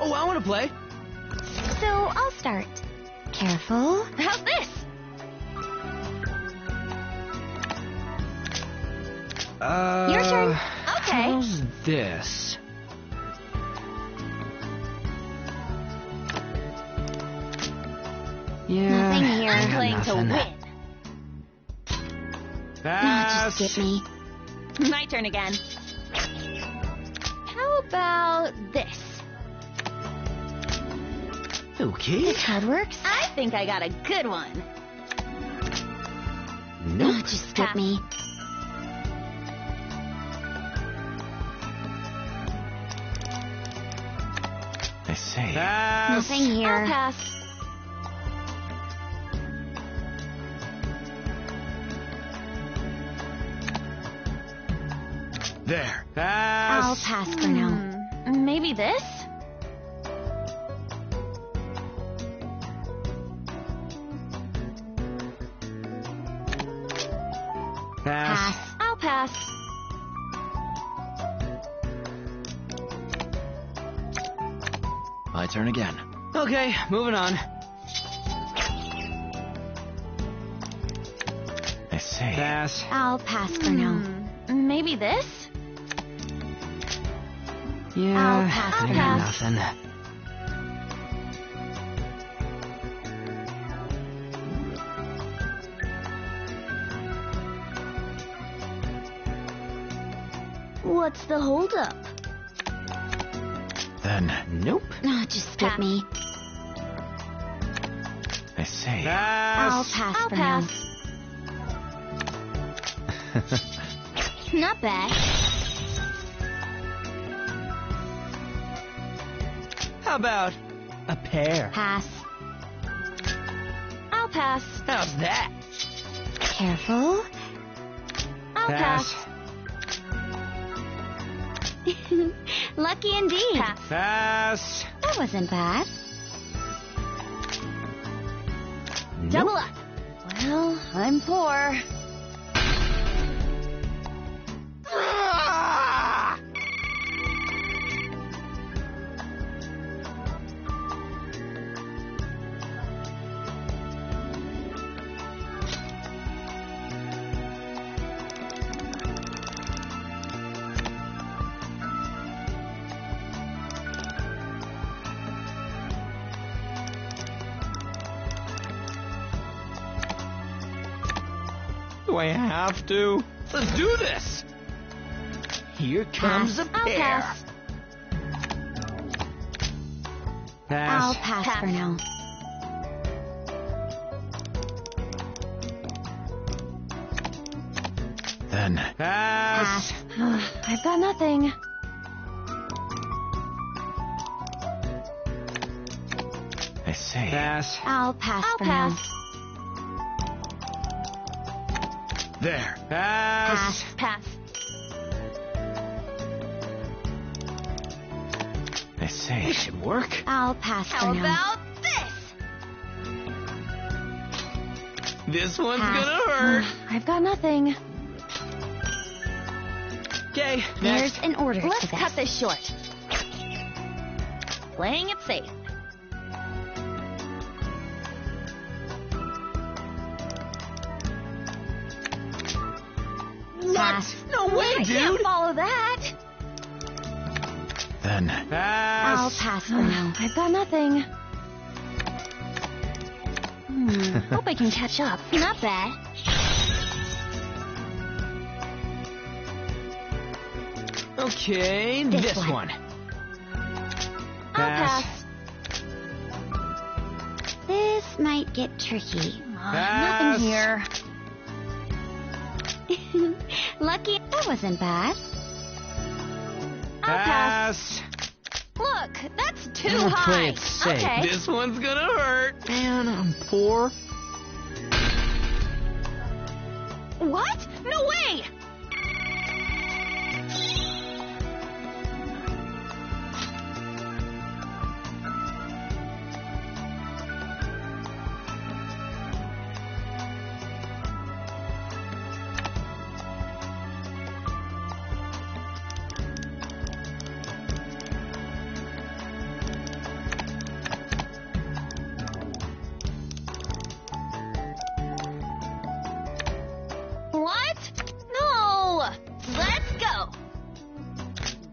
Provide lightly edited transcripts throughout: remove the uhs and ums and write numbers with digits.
Oh, I want to play. So I'll start. Careful. How's this? Your turn. Okay. How's this? Yeah. Nothing here. I'm playing to nothing. win. Just skip me. My turn again. How about this? Okay. This card works. I think I got a good one. Nope. Just skip me. I say. Nothing I'll here. pass. There. I'll pass for now. Maybe this? Pass. I'll pass. My turn again. Okay, moving on. I say. Pass. I'll pass for now. Maybe this? Yeah. I'll pass I for got now. nothing. What's the holdup? Then. Nope. Just skip Pass. me. I say. I'll pass I'll for pass. Not bad. How about a pair? Pass. I'll pass. How's that? Careful. I'll pass. Lucky indeed. Pass. Pass. That wasn't bad. Double up. Well, I'm poor. Ah! Do I have to? Let's do this! Here comes a I'll pair. pass. I'll Pass. pass for now. Then. Pass. I've got nothing. I say. Pass. I'll pass I'll for pass. now. There. Pass. Pass. I say. This should work. I'll pass How for now. about this? This one's Pass. gonna hurt. I've got nothing. Okay, There's next. an order Let's to this. cut this short. Playing it safe. Pass. No way, I can't dude. follow that. Then. Pass. I'll pass for now. I've got nothing. Hope I can catch up. Not bad. Okay, This this one. one. I'll pass. This might get tricky. Pass. Nothing here. Lucky. That wasn't bad. I'll pass. Pass. Look, that's too I'm gonna high. play it safe. Okay. This one's gonna hurt. Man, I'm poor. What? No way!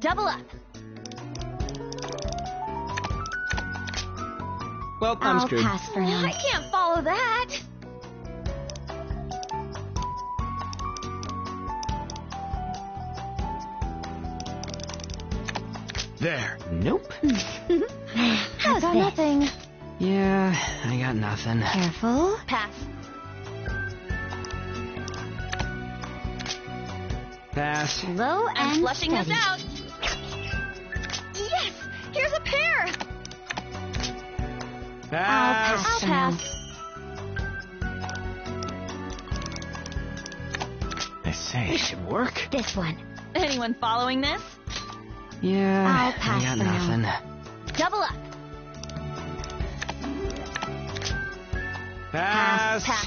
Double up. Well, I'm I'll screwed. pass for now. I can't follow that. There. Nope. How's Got this? nothing. Yeah, I got nothing. Careful. Pass. Pass. Slow I'm and flushing steady. this out. Yes! Here's a pair! Pass. I'll for now. pass. I say. This should work. This one. Anyone following this? Yeah, I'll pass I got for now. nothing. Double up. Pass. Pass.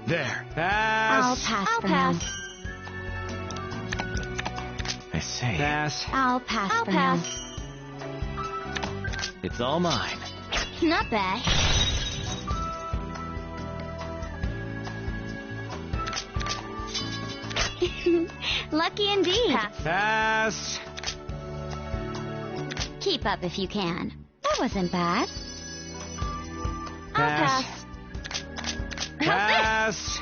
There. I'll Pass. pass I'll for pass. now. I say. Pass. I'll pass I'll for pass. It's all mine. now. Not bad. Lucky indeed. Pass. Pass. Keep up if you can. That wasn't bad. I'll Pass. pass. How's Pass. this?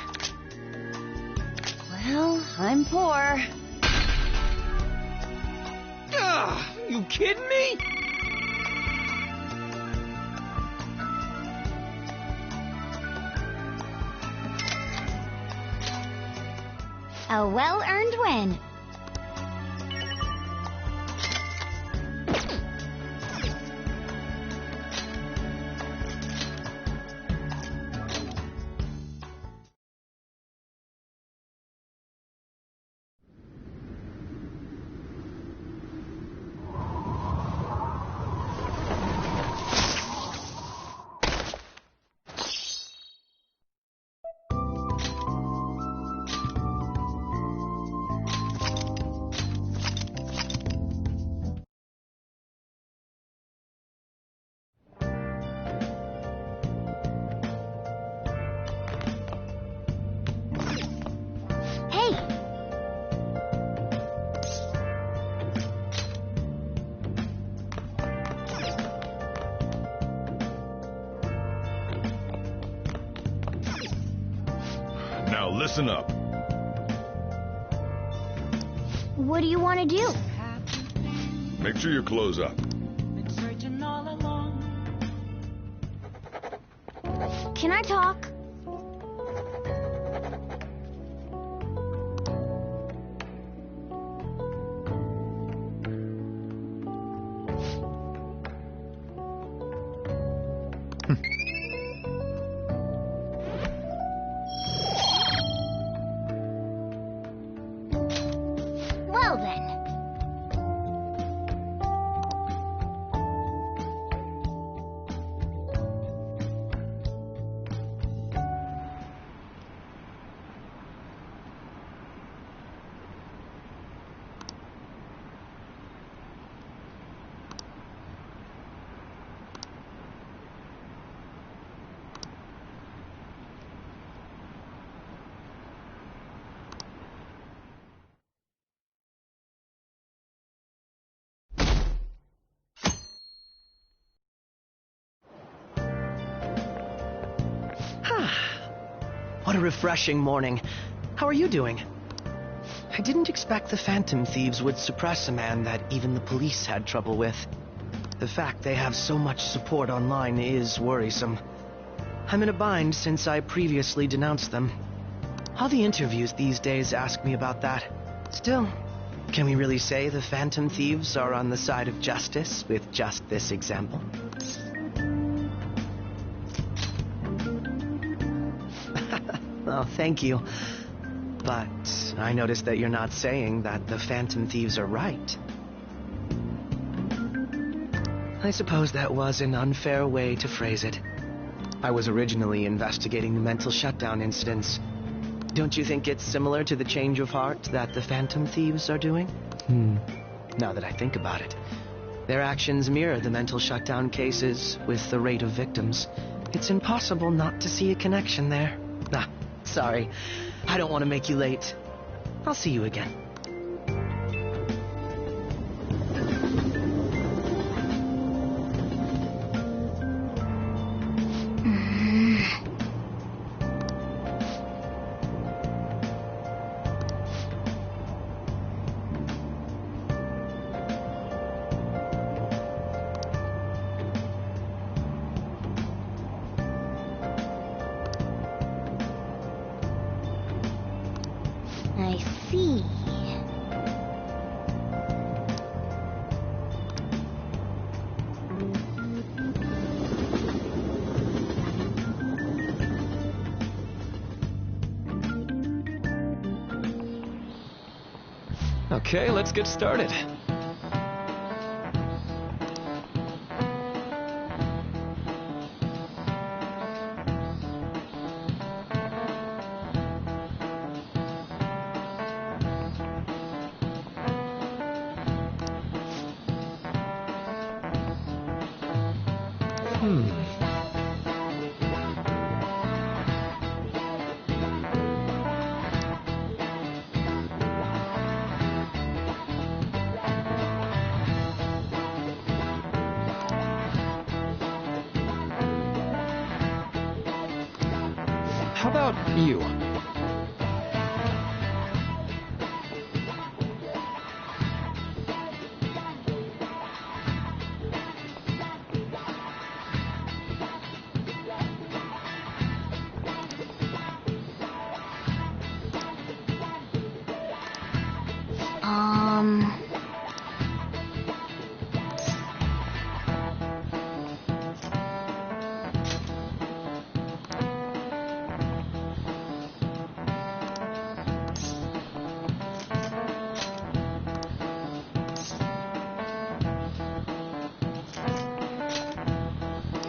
Well, I'm poor. Ugh, you kidding me? A well-earned win. Hey, Now listen up. what do you want to do? Make sure your clothes up. Can I talk? Well then. What a refreshing morning. How are you doing? I didn't expect the Phantom Thieves would suppress a man that even the police had trouble with. The fact they have so much support online is worrisome. I'm in a bind since I previously denounced them. All the interviews these days ask me about that. Still, can we really say the Phantom Thieves are on the side of justice with just this example? Oh, thank you. But I noticed that you're not saying that the Phantom Thieves are right. I suppose that was an unfair way to phrase it. I was originally investigating the mental shutdown incidents. Don't you think it's similar to the change of heart that the Phantom Thieves are doing? Now that I think about it, their actions mirror the mental shutdown cases with the rate of victims. It's impossible not to see a connection there. Sorry. I don't want to make you late. I'll see you again. see. Okay, let's get started. How about you?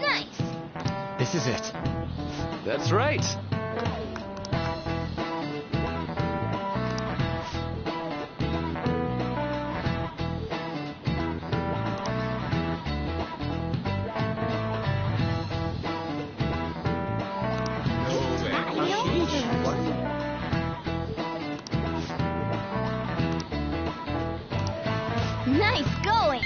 Nice. This is it. That's right. Nice going.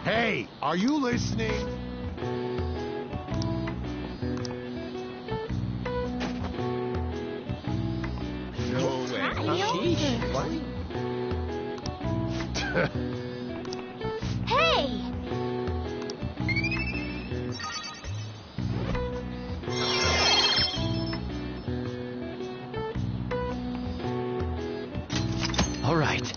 Hey, are you listening? No way. Hey! All right.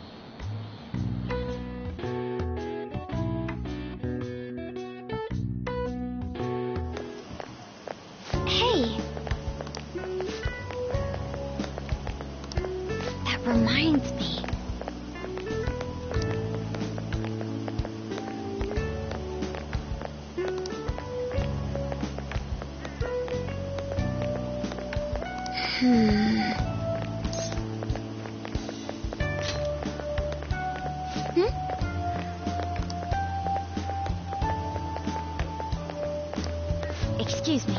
Hey! That reminds me. Excuse me.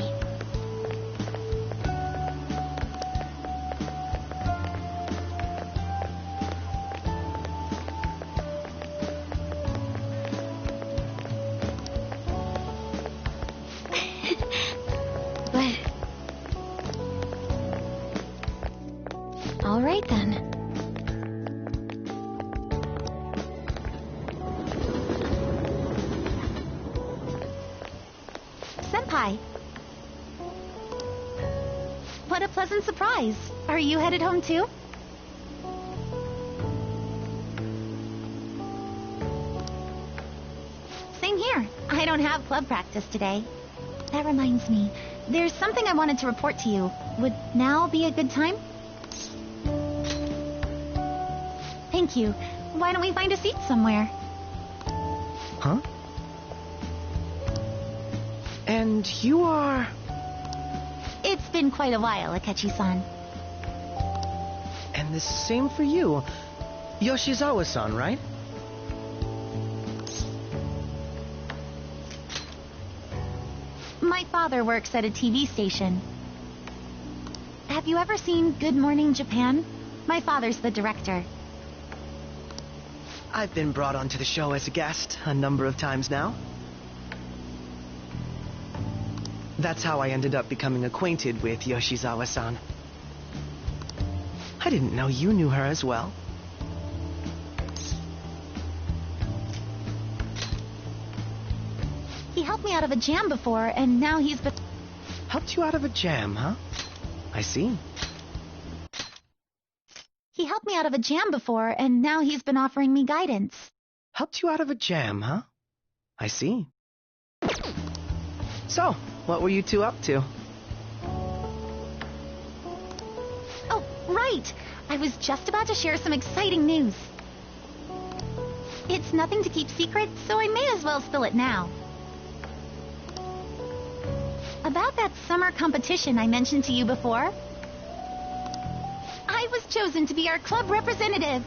But... all right then. Senpai. What a pleasant surprise. Are you headed home too? Same here. I don't have club practice today. That reminds me, there's something I wanted to report to you. Would now be a good time? Thank you. Why don't we find a seat somewhere? Huh? And you are... It's been quite a while, Akechi-san. And the same for you. Yoshizawa-san, right? My father works at a TV station. Have you ever seen Good Morning Japan? My father's the director. I've been brought onto the show as a guest a number of times now. That's how I ended up becoming acquainted with Yoshizawa-san. I didn't know you knew her as well. He helped me out of a jam before, and now he's been... Helped you out of a jam, huh? I see. He helped me out of a jam before, and now he's been offering me guidance. Helped you out of a jam, huh? I see. So, what were you two up to? Oh, right! I was just about to share some exciting news. It's nothing to keep secret, so I may as well spill it now. About that summer competition I mentioned to you before, I was chosen to be our club representative.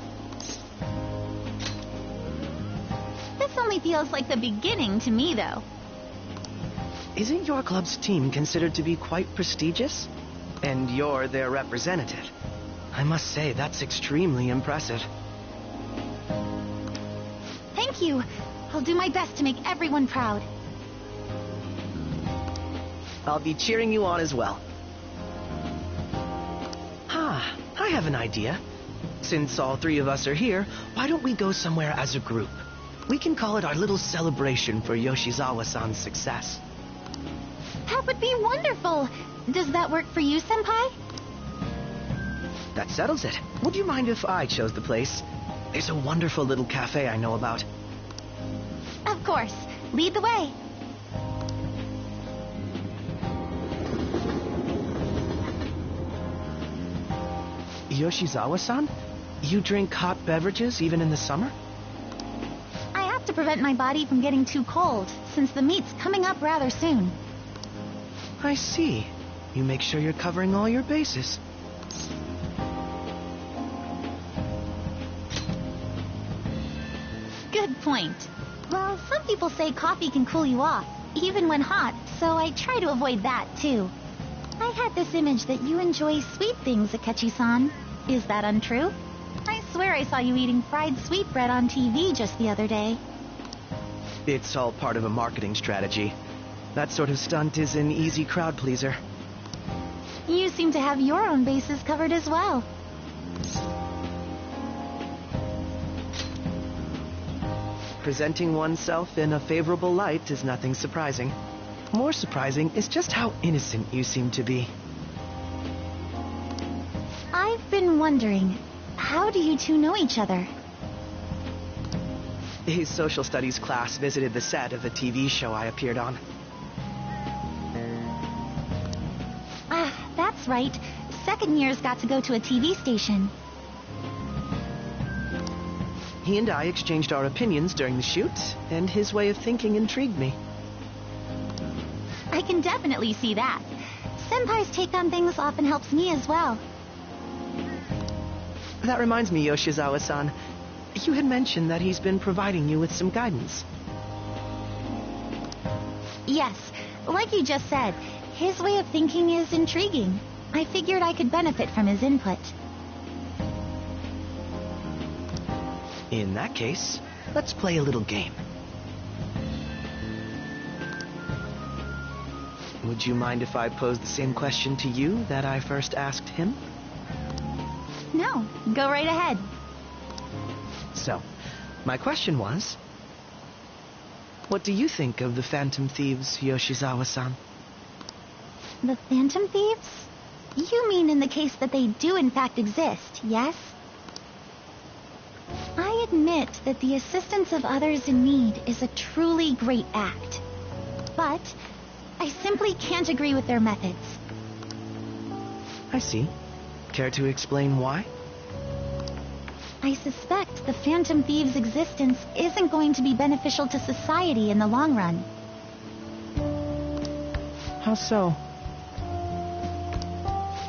This only feels like the beginning to me, though. Isn't your club's team considered to be quite prestigious? And you're their representative. I must say, that's extremely impressive. Thank you. I'll do my best to make everyone proud. I'll be cheering you on as well. I have an idea. Since all three of us are here, why don't we go somewhere as a group? We can call it our little celebration for Yoshizawa-san's success. That would be wonderful. Does that work for you, Senpai? That settles it. Would you mind if I chose the place? There's a wonderful little cafe I know about. Of course. Lead the way. Yoshizawa-san? You drink hot beverages even in the summer? I have to prevent my body from getting too cold, since the meet's coming up rather soon. I see. You make sure you're covering all your bases. Good point. Well, some people say coffee can cool you off, even when hot, so I try to avoid that, too. I had this image that you enjoy sweet things, Akechi-san. Is that untrue? I swear I saw you eating fried sweetbread on TV just the other day. It's all part of a marketing strategy. That sort of stunt is an easy crowd pleaser. You seem to have your own bases covered as well. Presenting oneself in a favorable light is nothing surprising. More surprising is just how innocent you seem to be. I've been wondering, how do you two know each other? His social studies class visited the set of a TV show I appeared on. That's right. Second years got to go to a TV station. He and I exchanged our opinions during the shoot, and his way of thinking intrigued me. I can definitely see that. Senpai's take on things often helps me as well. That reminds me, Yoshizawa-san. You had mentioned that he's been providing you with some guidance. Yes, like you just said, his way of thinking is intriguing. I figured I could benefit from his input. In that case, let's play a little game. Would you mind if I posed the same question to you that I first asked him? No, go right ahead. So, my question was, what do you think of the Phantom Thieves, Yoshizawa-san? The Phantom Thieves? You mean in the case that they do in fact exist, yes? I admit that the assistance of others in need is a truly great act. But I simply can't agree with their methods. I see. Care to explain why? I suspect the Phantom Thieves' existence isn't going to be beneficial to society in the long run. How so?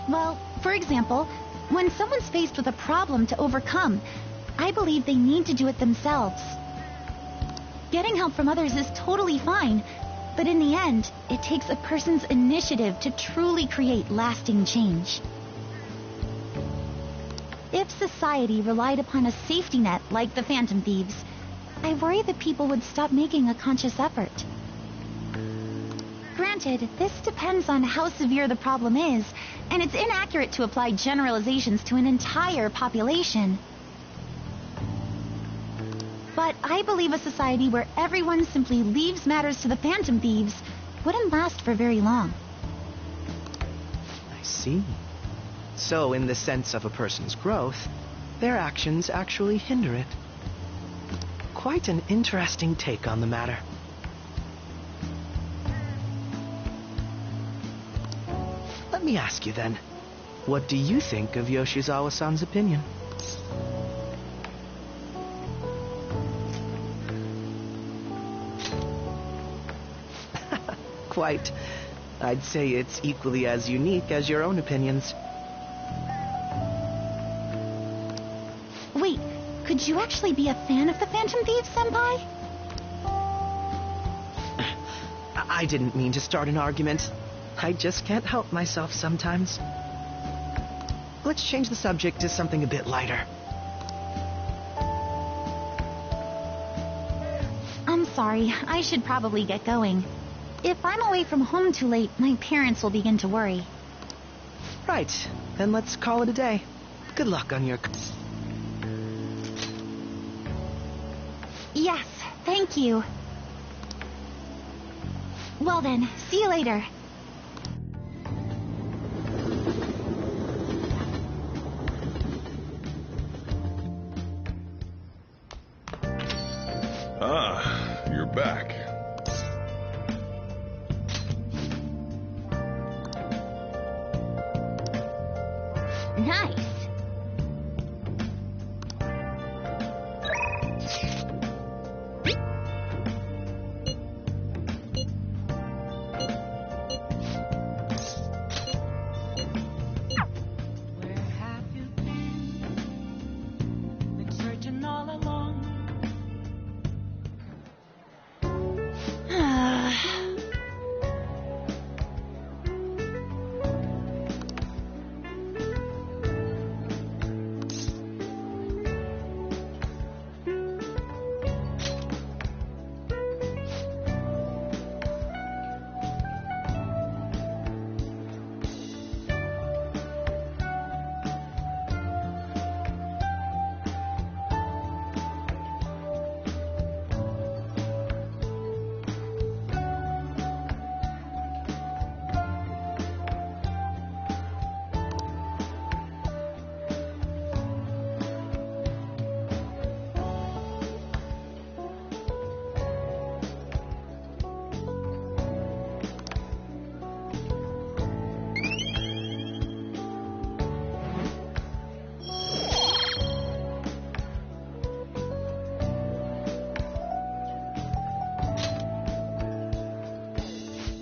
Well, for example, when someone's faced with a problem to overcome, I believe they need to do it themselves. Getting help from others is totally fine, but in the end, it takes a person's initiative to truly create lasting change. If society relied upon a safety net like the Phantom Thieves, I worry that people would stop making a conscious effort. Granted, this depends on how severe the problem is, and it's inaccurate to apply generalizations to an entire population. But I believe a society where everyone simply leaves matters to the Phantom Thieves wouldn't last for very long. I see. So, in the sense of a person's growth, their actions actually hinder it. Quite an interesting take on the matter. Let me ask you then, what do you think of Yoshizawa-san's opinion? Quite. I'd say it's equally as unique as your own opinions. Wait, could you actually be a fan of the Phantom Thieves, Senpai? I didn't mean to start an argument. I just can't help myself sometimes. Let's change the subject to something a bit lighter. I'm sorry, I should probably get going. If I'm away from home too late, my parents will begin to worry. Right, then let's call it a day. Good luck on your... Yes, thank you. Well then, see you later. Ah, you're back. Nice. Where have you been? Been searching all along.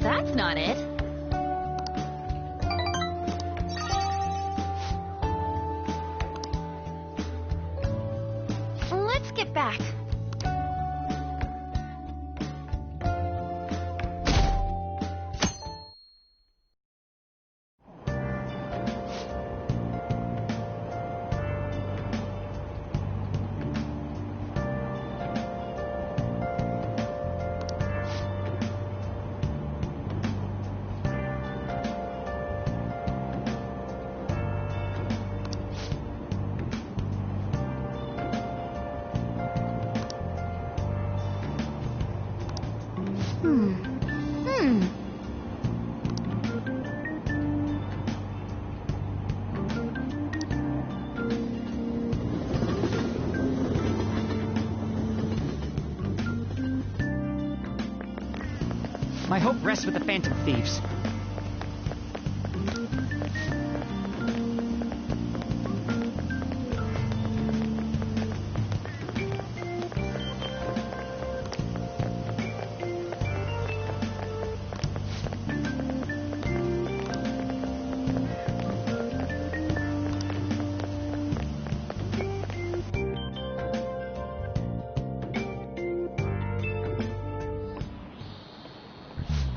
That's not it. Let's get back. My hope rests with the Phantom Thieves.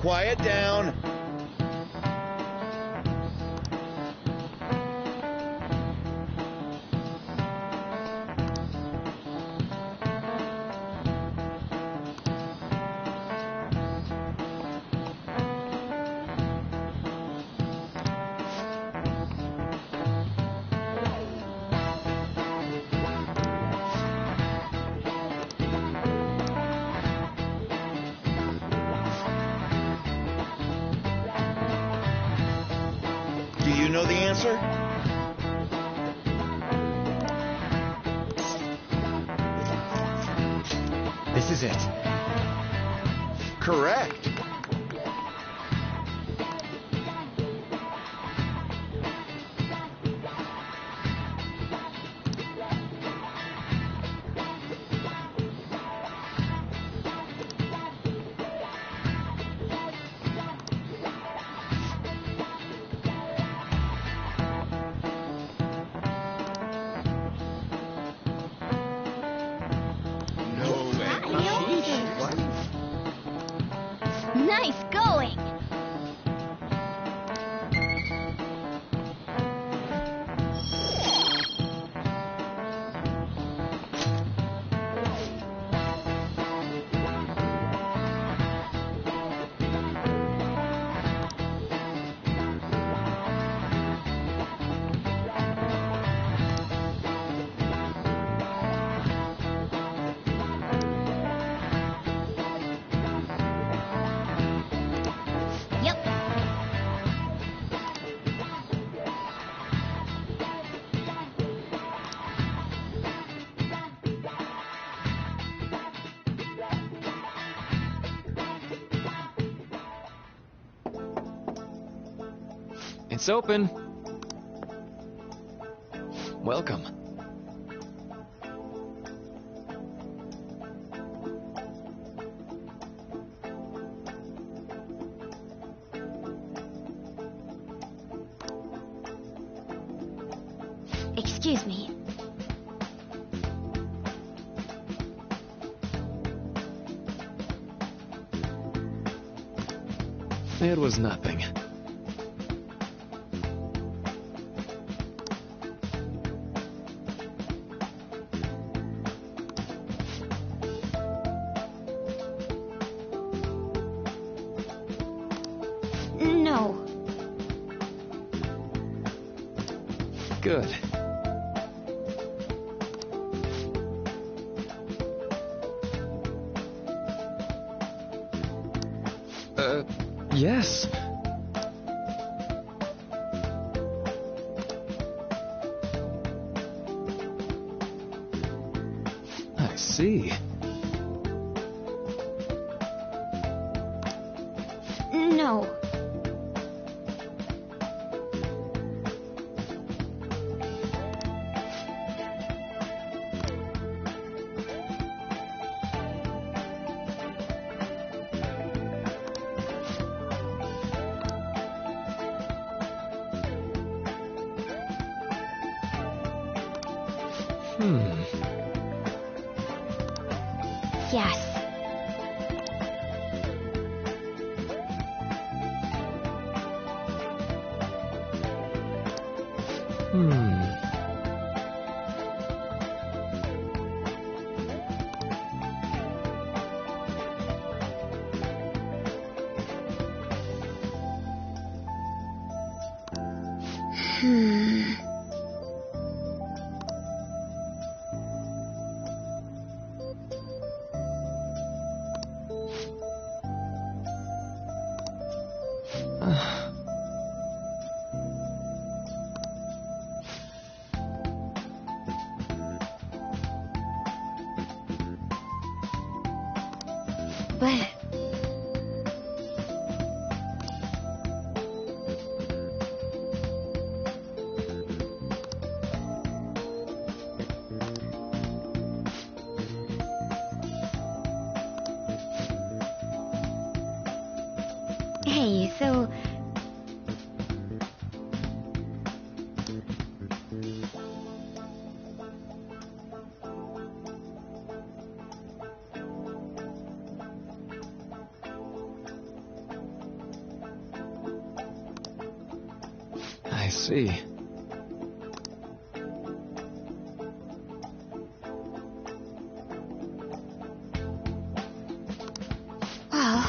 quiet down. Do you know the answer? This is it. Correct. Nice going! Yep. It's open. Welcome. Excuse me. It was nothing. No. Good. Yes. I see. No. Yes. But... Hey, so... see. Well,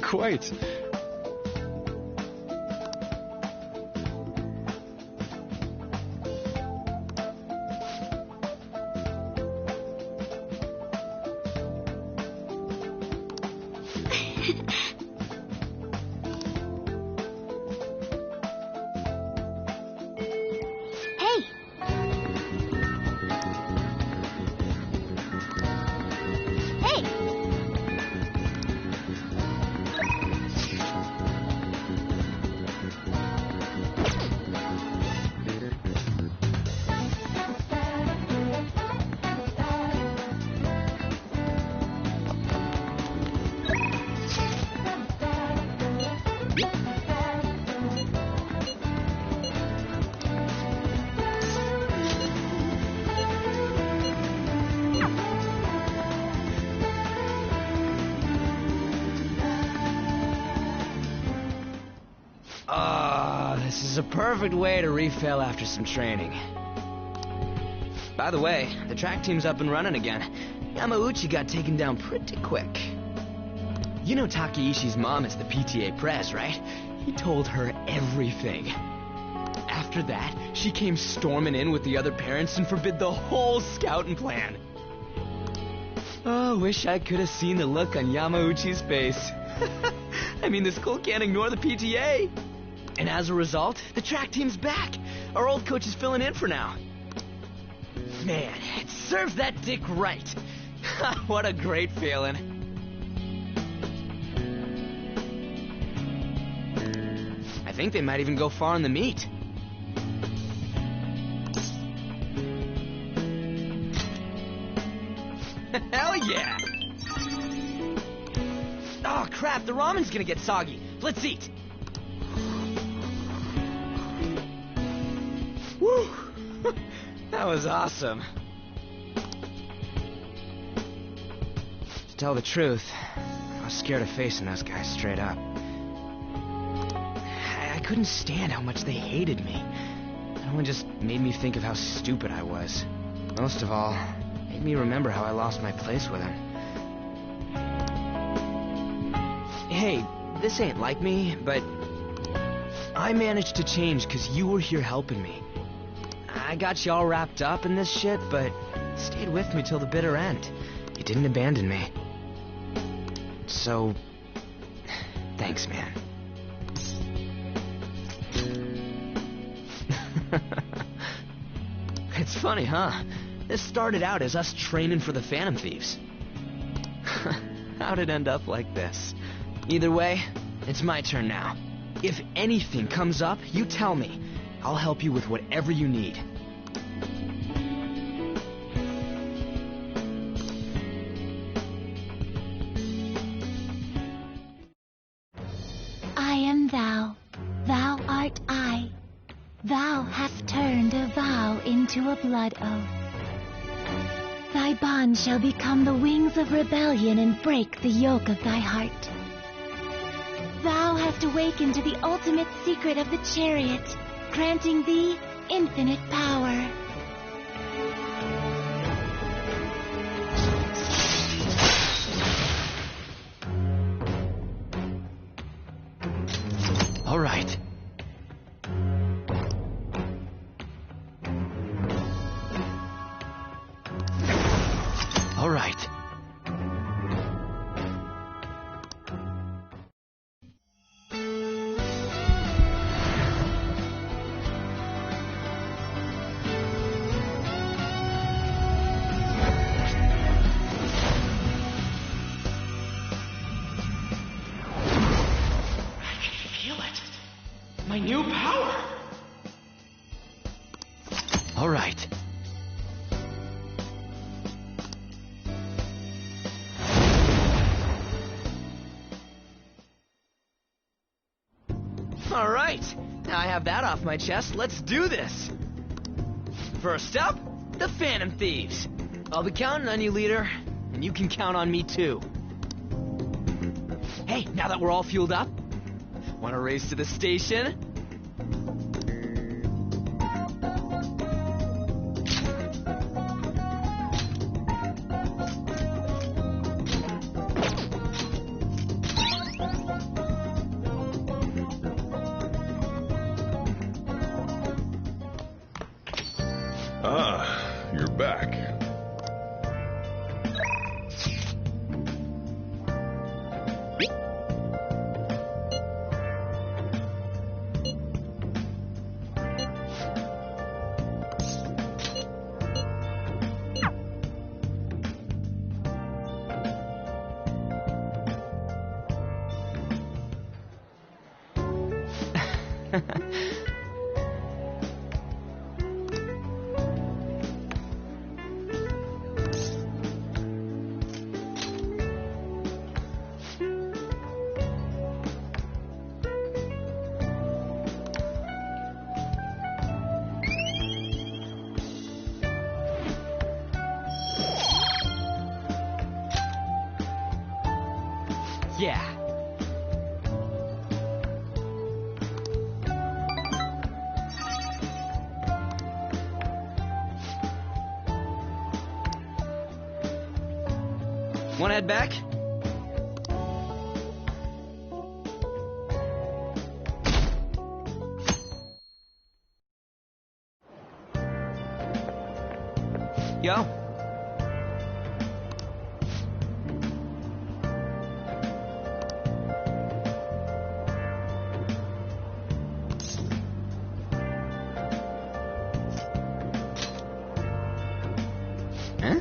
Quite. hey! Hey! This is a perfect way to refill after some training. By the way, the track team's up and running again. Yamauchi got taken down pretty quick. You know Takeishi's mom is the PTA press, right? He told her everything. After that, she came storming in with the other parents and forbid the whole scouting plan. Oh, wish I could have seen the look on Yamauchi's face. I mean, the school can't ignore the PTA. And as a result, the track team's back. Our old coach is filling in for now. Man, it serves that dick right. What a great feeling. I think they might even go far in the meet. Hell yeah! Oh crap, the ramen's gonna get soggy. Let's eat. Woo! That was awesome. To tell the truth, I was scared of facing those guys straight up. I couldn't stand how much they hated me. It only just made me think of how stupid I was. Most of all, it made me remember how I lost my place with him. Hey, this ain't like me, but I managed to change because you were here helping me. I got you all wrapped up in this shit, but stayed with me till the bitter end. You didn't abandon me. So, thanks, man. It's funny, huh? This started out as us training for the Phantom Thieves. How'd it end up like this? Either way, it's my turn now. If anything comes up, you tell me. I'll help you with whatever you need. I am thou, thou art I. Thou hast turned a vow into a blood oath. Thy bond shall become the wings of rebellion and break the yoke of thy heart. Thou hast awakened to the ultimate secret of the chariot, granting thee infinite power. All right. All right. My new power! Now I have that off my chest, let's do this! First up, the Phantom Thieves. I'll be counting on you, leader, and you can count on me too. Hey, now that we're all fueled up, wanna race to the station? Ah, you're back. Yeah. Wanna head back? Yo. Huh?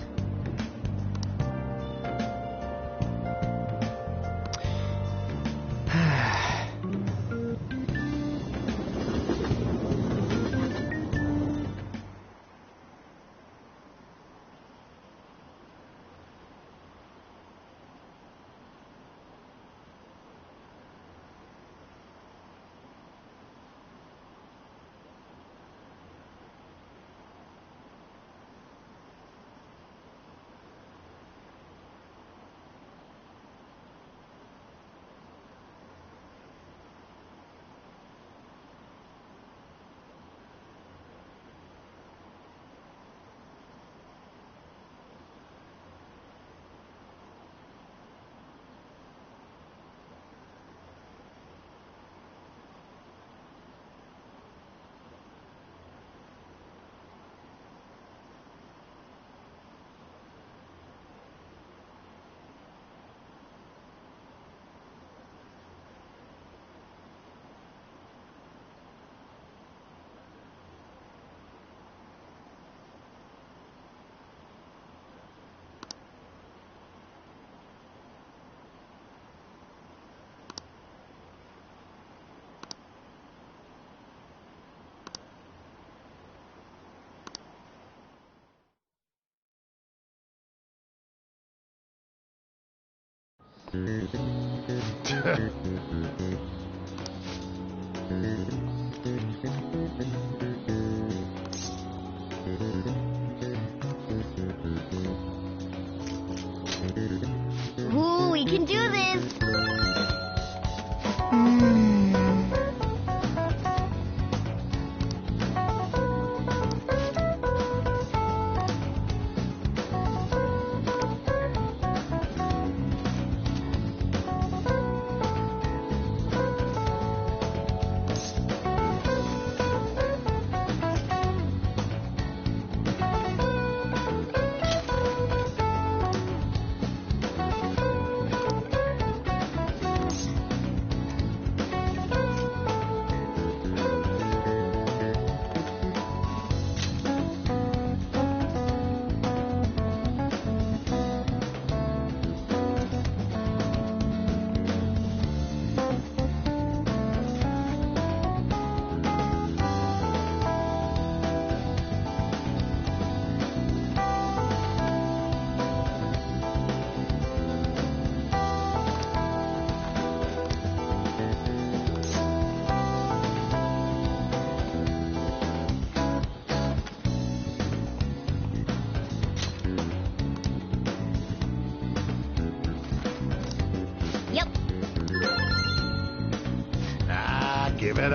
Ooh, we can do this!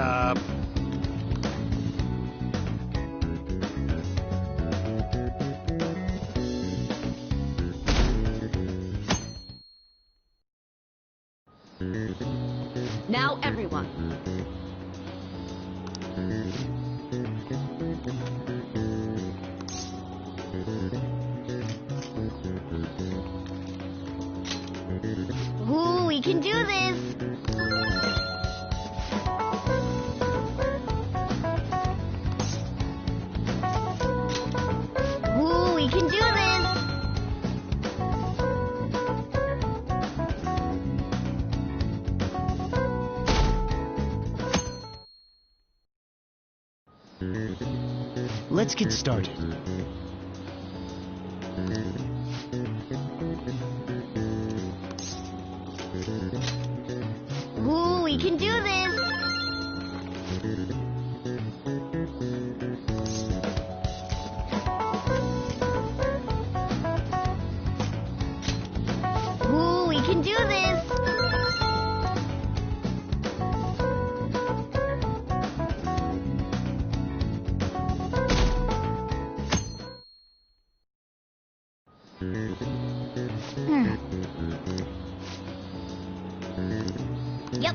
up. Now, everyone. Ooh, we can do this! Ooh, we can do this! Let's get started. Ooh, we can do this! Ooh, we can do this! Yep.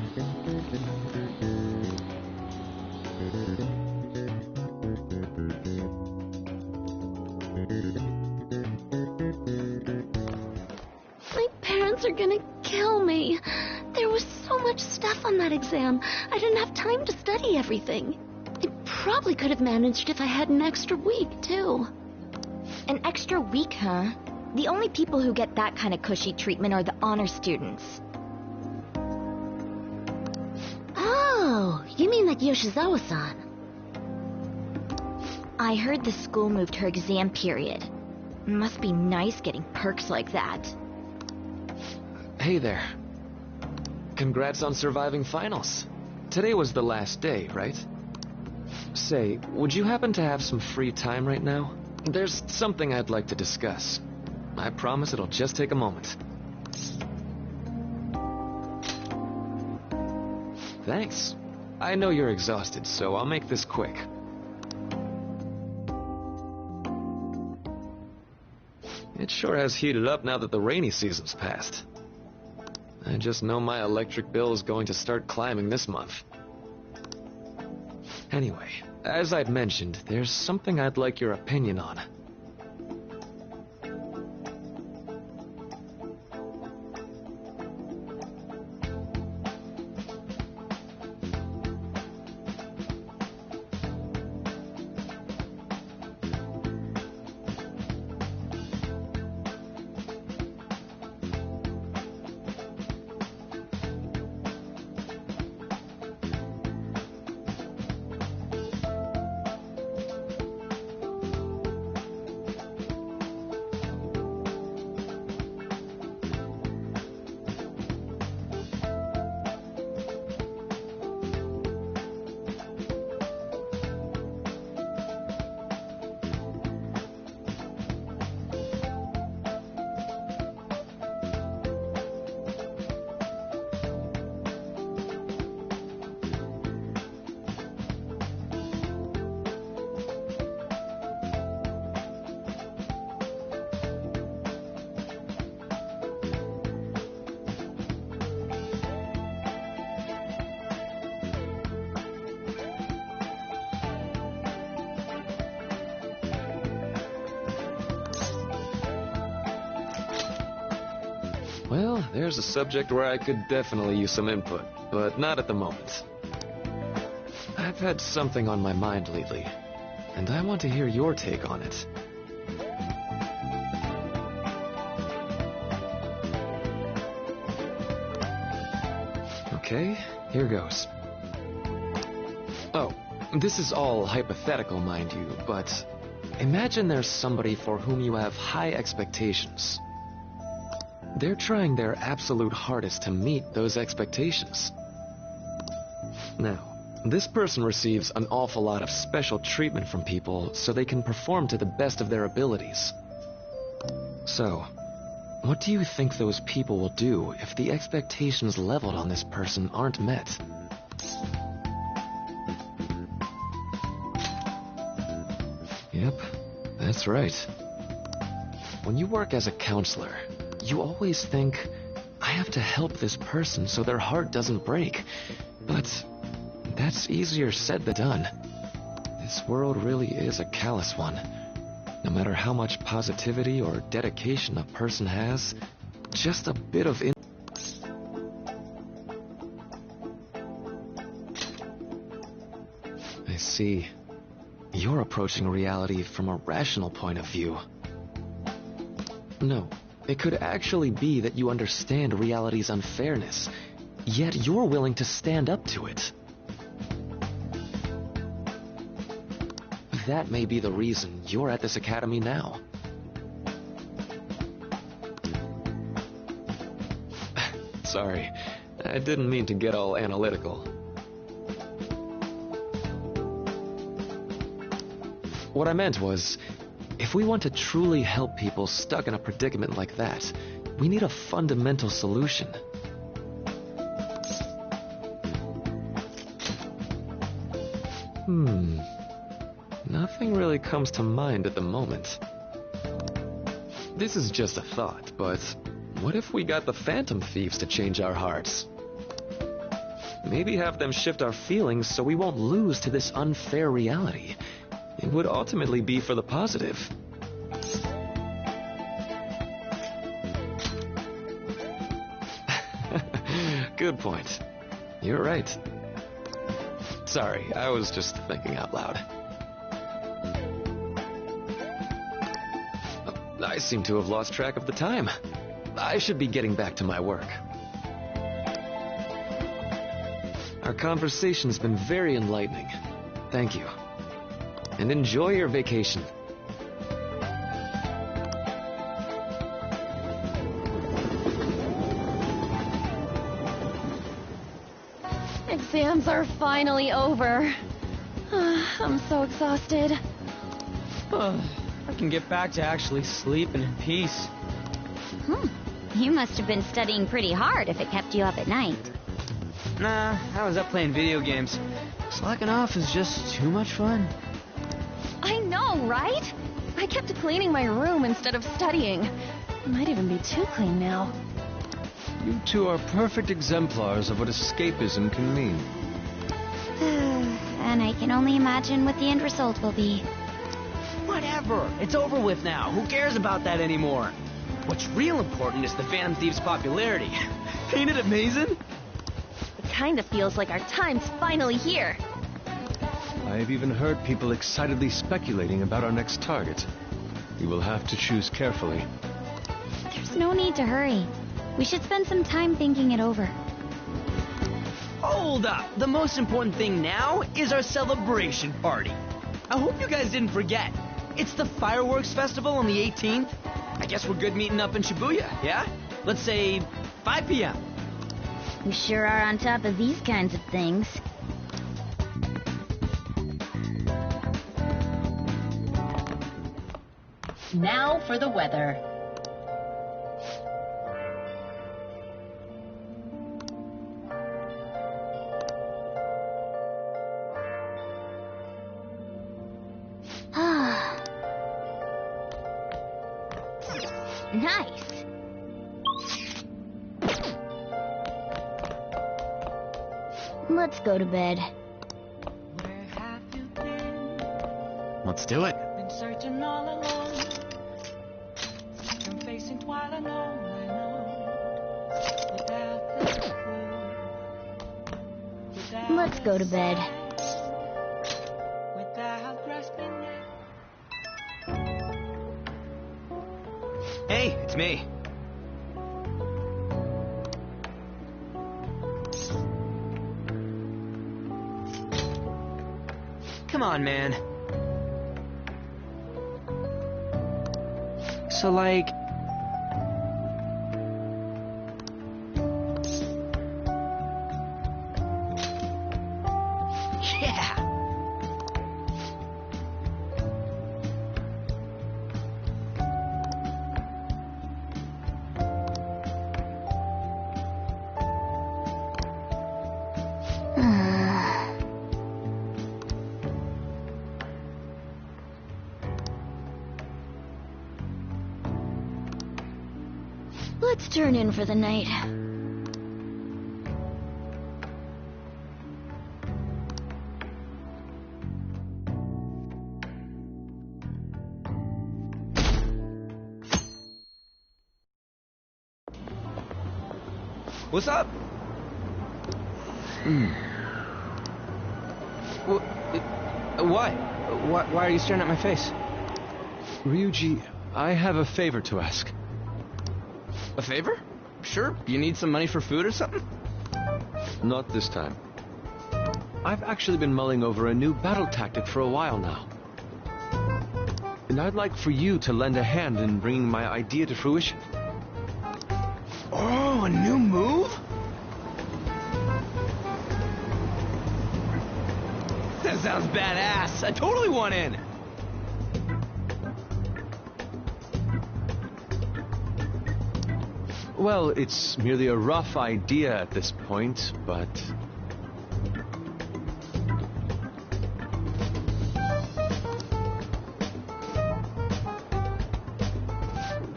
My parents are gonna kill me. There was so much stuff on that exam. I didn't have time to study everything. I probably could have managed if I had an extra week, too. An extra week, huh? The only people who get that kind of cushy treatment are the honor students. Oh, you mean like Yoshizawa-san? I heard the school moved her exam period. Must be nice getting perks like that. Hey there. Congrats on surviving finals. Today was the last day, right? Say, would you happen to have some free time right now? There's something I'd like to discuss. I promise it'll just take a moment. Thanks. I know you're exhausted, so I'll make this quick. It sure has heated up now that the rainy season's passed. I just know my electric bill is going to start climbing this month. Anyway, as I'd mentioned, there's something I'd like your opinion on. Well, there's a subject where I could definitely use some input, but not at the moment. I've had something on my mind lately, and I want to hear your take on it. Okay, here goes. Oh, this is all hypothetical, mind you, but imagine there's somebody for whom you have high expectations. They're trying their absolute hardest to meet those expectations. Now, this person receives an awful lot of special treatment from people so they can perform to the best of their abilities. So, what do you think those people will do if the expectations leveled on this person aren't met? Yep, that's right. When you work as a counselor, you always think, I have to help this person so their heart doesn't break. But that's easier said than done. This world really is a callous one. No matter how much positivity or dedication a person has, just a bit of I see. You're approaching reality from a rational point of view. No, it could actually be that you understand reality's unfairness, yet you're willing to stand up to it. That may be the reason you're at this academy now. Sorry, I didn't mean to get all analytical. What I meant was, if we want to truly help people stuck in a predicament like that, we need a fundamental solution. Nothing really comes to mind at the moment. This is just a thought, but what if we got the Phantom Thieves to change our hearts? Maybe have them shift our feelings so we won't lose to this unfair reality. It would ultimately be for the positive. Good point. You're right. Sorry, I was just thinking out loud. I seem to have lost track of the time. I should be getting back to my work. Our conversation's been very enlightening. Thank you. And enjoy your vacation. Exams are finally over. I'm so exhausted. I can get back to actually sleeping in peace. You must have been studying pretty hard if it kept you up at night. Nah, I was up playing video games. Slacking off is just too much fun. I know, right? I kept cleaning my room instead of studying. It might even be too clean now. You two are perfect exemplars of what escapism can mean. And I can only imagine what the end result will be. Whatever. It's over with now. Who cares about that anymore? What's real important is the Phantom Thieves' popularity. Ain't it amazing? It kind of feels like our time's finally here. I have even heard people excitedly speculating about our next target. We will have to choose carefully. There's no need to hurry. We should spend some time thinking it over. Hold up. The most important thing now is our celebration party. I hope you guys didn't forget. It's the fireworks festival on the 18th. I guess we're good meeting up in Shibuya, yeah? Let's say 5 p.m. You sure are on top of these kinds of things. Now for the weather. Nice. Let's go to bed. Where have you been? Let's do it. Been searching all alone. Been facing twilight alone and on. Without the clue. Without Let's go to bed. Without grasping it. Hey, it's me. Come on, man. So, like... Yeah! Let's turn in for the night. What's up? What? Why are you staring at my face? Ryuji, I have a favor to ask. A favor? Sure. You need some money for food or something? Not this time. I've actually been mulling over a new battle tactic for a while now. And I'd like for you to lend a hand in bringing my idea to fruition. Oh, a new move? That sounds badass. I totally want in. Well, it's merely a rough idea at this point, but...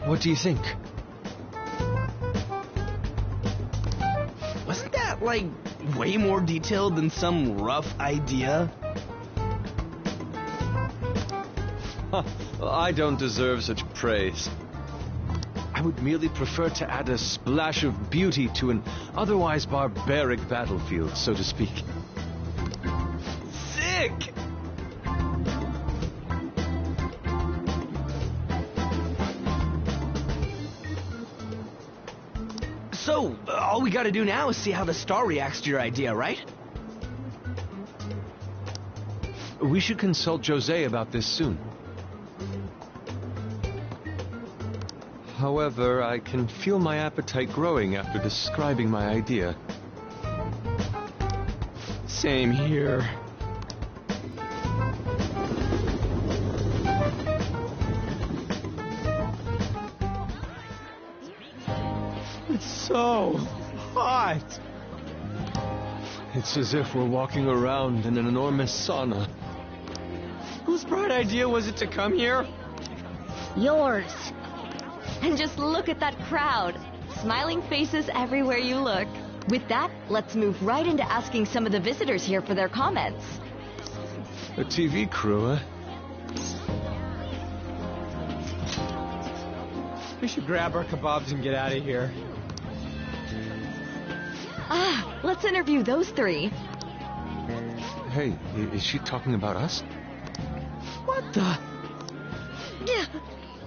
What do you think? Wasn't that, like, way more detailed than some rough idea? Huh, I don't deserve such praise. I would merely prefer to add a splash of beauty to an otherwise barbaric battlefield, so to speak. Sick! So, all we gotta do now is see how the star reacts to your idea, right? We should consult Jose about this soon. However, I can feel my appetite growing after describing my idea. Same here. It's so hot. It's as if we're walking around in an enormous sauna. Whose bright idea was it to come here? Yours. And just look at that crowd. Smiling faces everywhere you look. With that, let's move right into asking some of the visitors here for their comments. A TV crew, huh? We should grab our kebabs and get out of here. Let's interview those three. Hey, is she talking about us? What the? Yeah,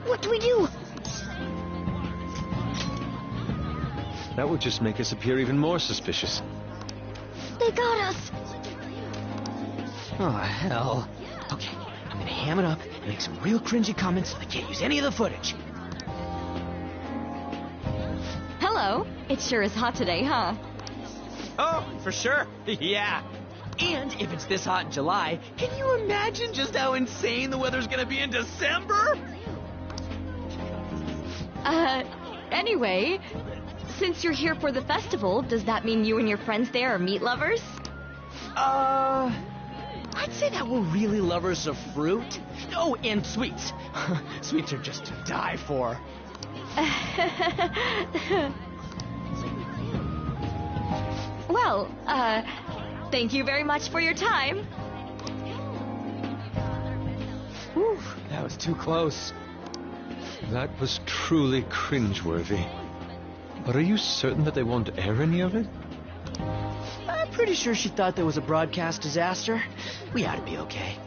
what do we do? That would just make us appear even more suspicious. They got us. Oh, hell. Okay, I'm gonna ham it up and make some real cringy comments so they can't use any of the footage. Hello. It sure is hot today, huh? Oh, for sure. Yeah. And if it's this hot in July, can you imagine just how insane the weather's gonna be in December? Anyway, since you're here for the festival, does that mean you and your friends there are meat lovers? I'd say that we're really lovers of fruit. Oh, and sweets. Sweets are just to die for. Well, thank you very much for your time. Whew, that was too close. That was truly cringeworthy. But are you certain that they won't air any of it? I'm pretty sure she thought there was a broadcast disaster. We ought to be okay.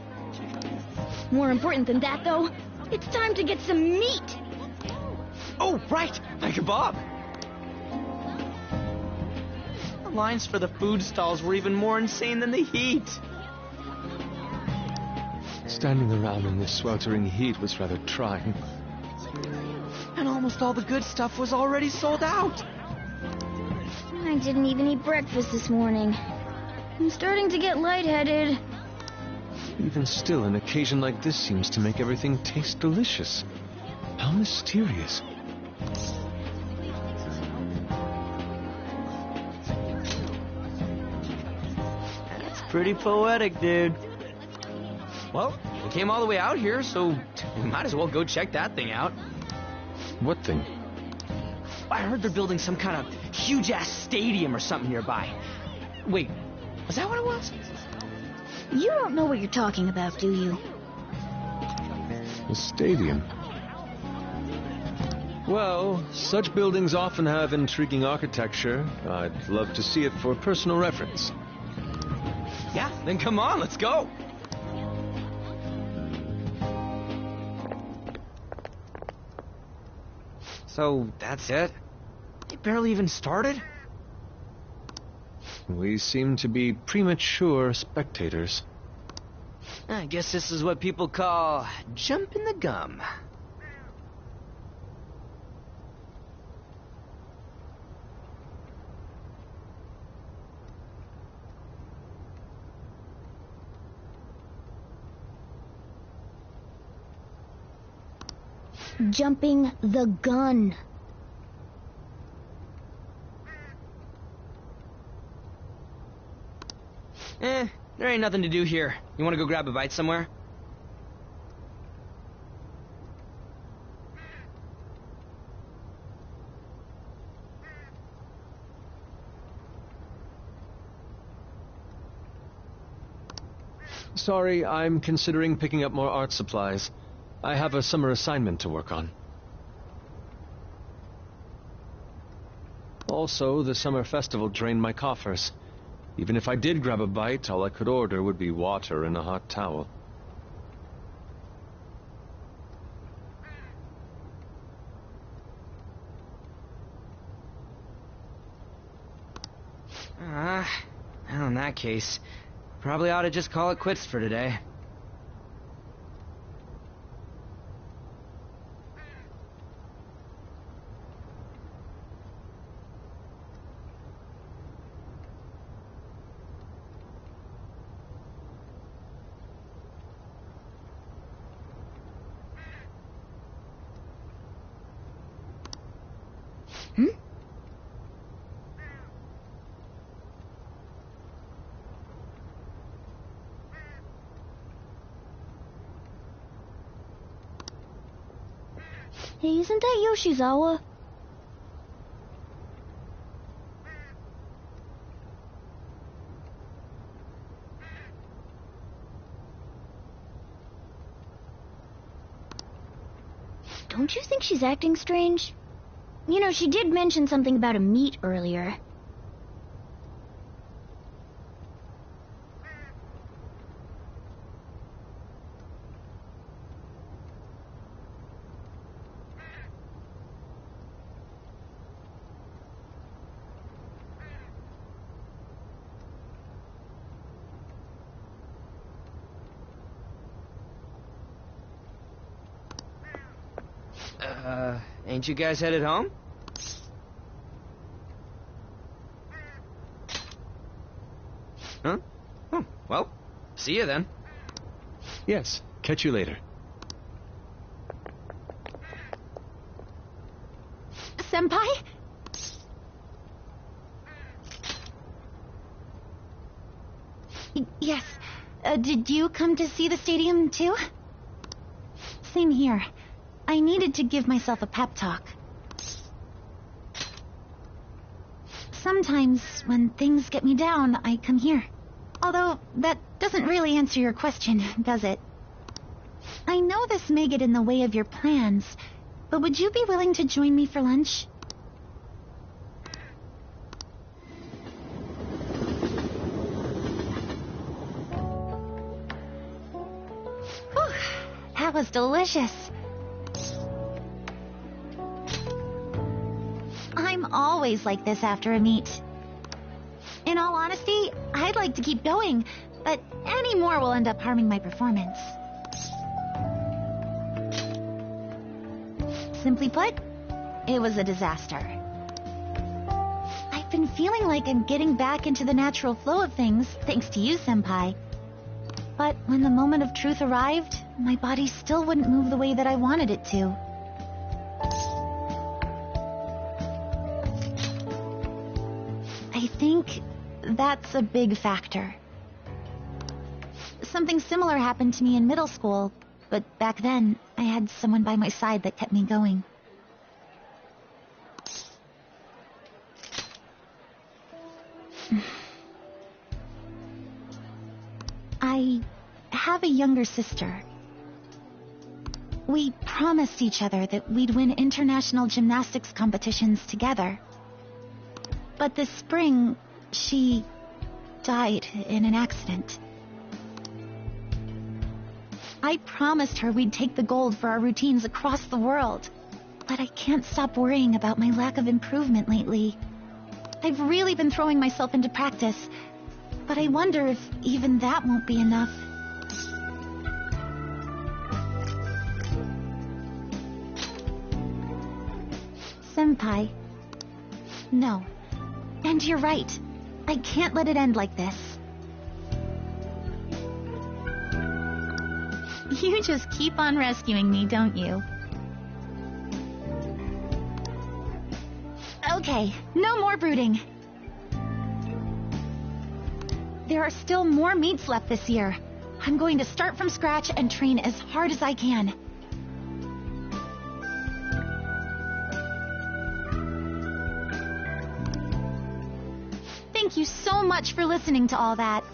More important than that, though, it's time to get some meat. Oh, right, my kebab. The lines for the food stalls were even more insane than the heat. Standing around in this sweltering heat was rather trying. And almost all the good stuff was already sold out. I didn't even eat breakfast this morning. I'm starting to get lightheaded. Even still, an occasion like this seems to make everything taste delicious. How mysterious. That's pretty poetic, dude. Well, we came all the way out here, so we might as well go check that thing out. What thing? I heard they're building some kind of huge-ass stadium or something nearby. Wait, was that what it was? You don't know what you're talking about, do you? A stadium. Well, such buildings often have intriguing architecture. I'd love to see it for personal reference. Yeah, then come on, let's go. So, that's it? They barely even started? We seem to be premature spectators. I guess this is what people call jumping the gum. Jumping the gun. There ain't nothing to do here. You want to go grab a bite somewhere? Sorry, I'm considering picking up more art supplies. I have a summer assignment to work on. Also, the summer festival drained my coffers. Even if I did grab a bite, all I could order would be water and a hot towel. Well, in that case, probably ought to just call it quits for today. Hey, isn't that Yoshizawa? Don't you think she's acting strange? You know, she did mention something about a meet earlier. Ain't you guys headed home? Huh? Oh, well, see you then. Yes, catch you later. Senpai? Yes. Did you come to see the stadium, too? Same here. I needed to give myself a pep talk. Sometimes, when things get me down, I come here. Although, that doesn't really answer your question, does it? I know this may get in the way of your plans, but would you be willing to join me for lunch? Whew, that was delicious. I'm always like this after a meet. In all honesty, I'd like to keep going, but any more will end up harming my performance. Simply put, it was a disaster. I've been feeling like I'm getting back into the natural flow of things, thanks to you, Senpai. But when the moment of truth arrived, my body still wouldn't move the way that I wanted it to. I think that's a big factor. Something similar happened to me in middle school, but back then, I had someone by my side that kept me going. I have a younger sister. We promised each other that we'd win international gymnastics competitions together. But this spring, she died in an accident. I promised her we'd take the gold for our routines across the world. But I can't stop worrying about my lack of improvement lately. I've really been throwing myself into practice, but I wonder if even that won't be enough. Senpai. No. And you're right. I can't let it end like this. You just keep on rescuing me, don't you? Okay, no more brooding. There are still more meets left this year. I'm going to start from scratch and train as hard as I can. Thank you so much for listening to all that.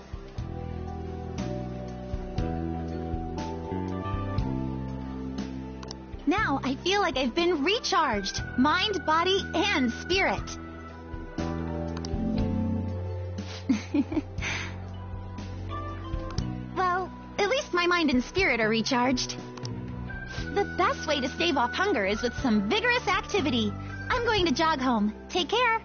Now I feel like I've been recharged, mind, body, and spirit. Well, at least my mind and spirit are recharged. The best way to stave off hunger is with some vigorous activity. I'm going to jog home. Take care.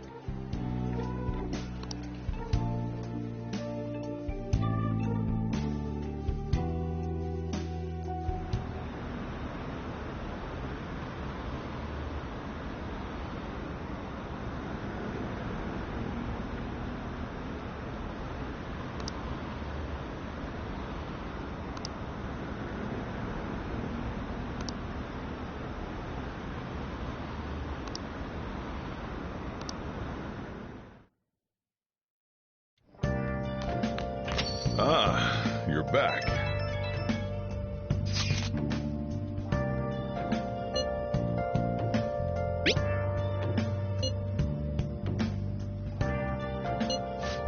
Ah, you're back.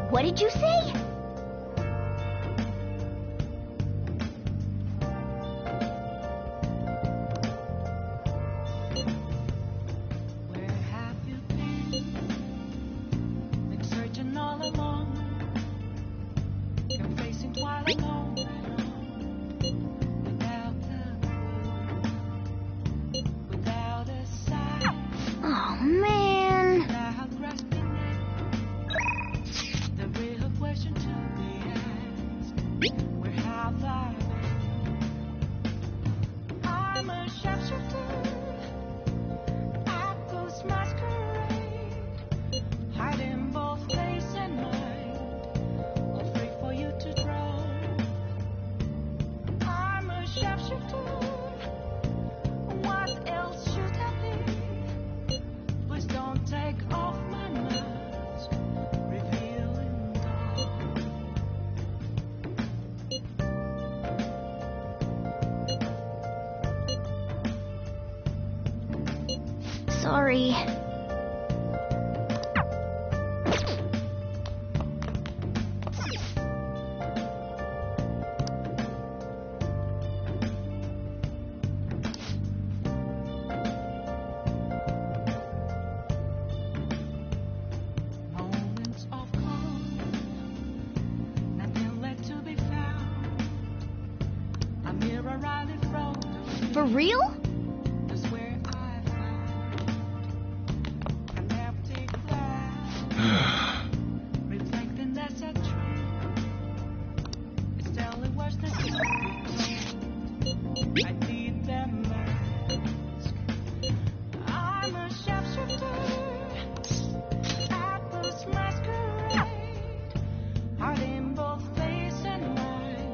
What did you say? Where have you been? Been searching all along. You're facing twilight alone. Without a sign. Oh, man. Without grasping it. The real question to be asked. Where have I been? I'm a sharpshooter. Apples masquerade. Hiding both face and mind. All free for you to draw. I'm a sharpshooter. What else should I be? Please don't take off my mask, revealing dawn. Sorry. Moments of calm, nothing left to be found. A mirror right in front of me. For real? Is where I found an empty glass, reflecting that's a tree. It's telling words that can't be told. I need them mask. I'm a sharpshooter. Apples masquerade. Heart in both face and mind.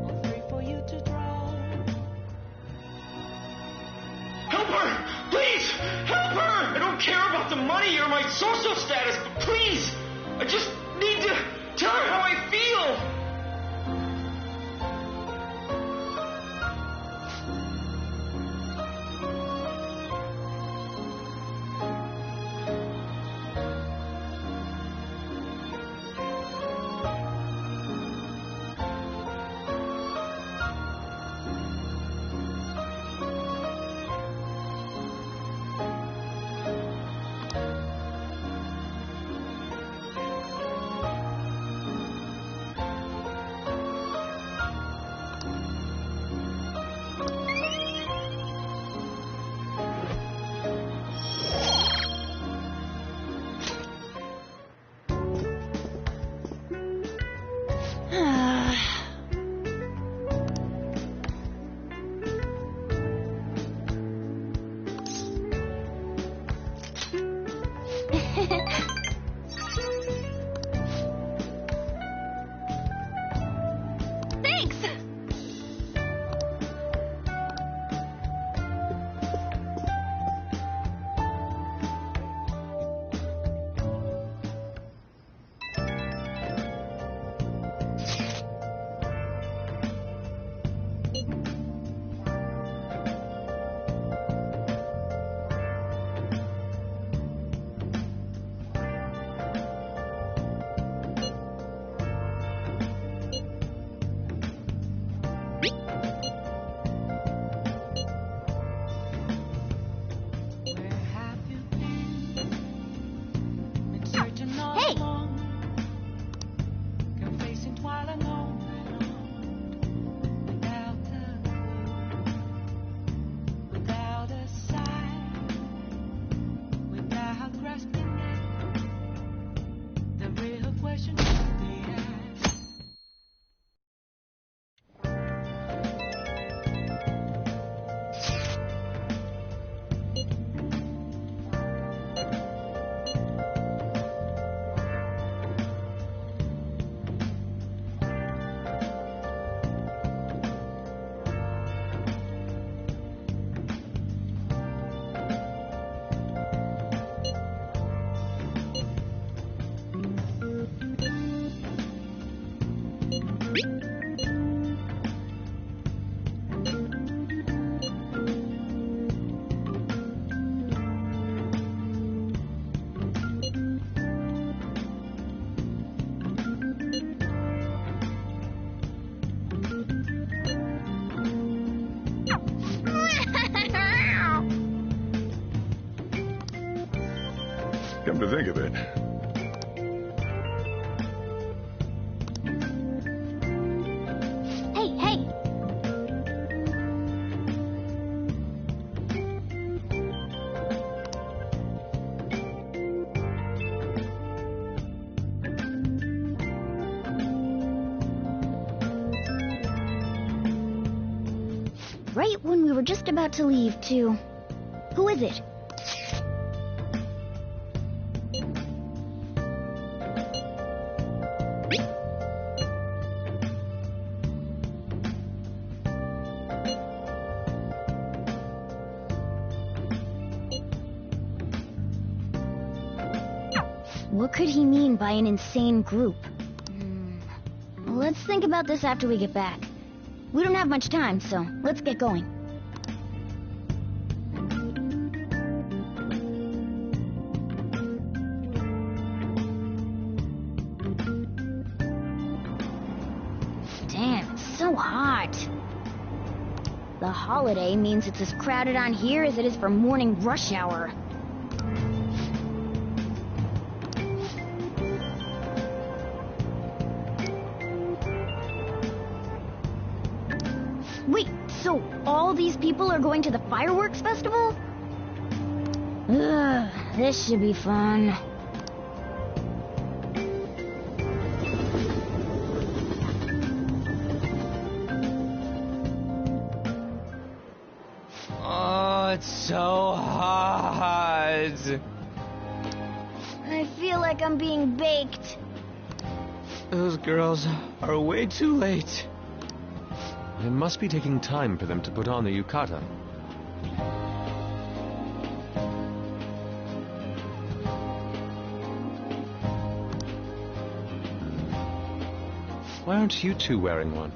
All free for you to draw. Help her! Please! Help her! I don't care about the money or my social status, but please! I just need to tell her how I feel! Come to think of it. Hey, hey! Right when we were just about to leave, too. Who is it? What could he mean by an insane group? Let's think about this after we get back. We don't have much time, so let's get going. Damn, it's so hot. The holiday means it's as crowded on here as it is for morning rush hour. Wait, so all these people are going to the fireworks festival? Ugh, this should be fun. Oh, it's so hot. I feel like I'm being baked. Those girls are way too late. It must be taking time for them to put on the yukata. Why aren't you two wearing one?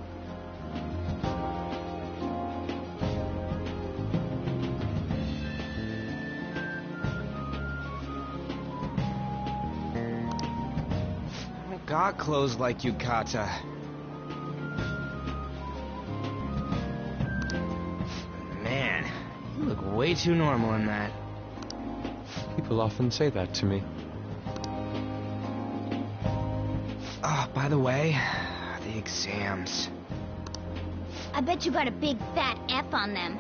I got clothes like yukata. Man, you look way too normal in that. People often say that to me. Oh, by the way, the exams. I bet you got a big fat F on them.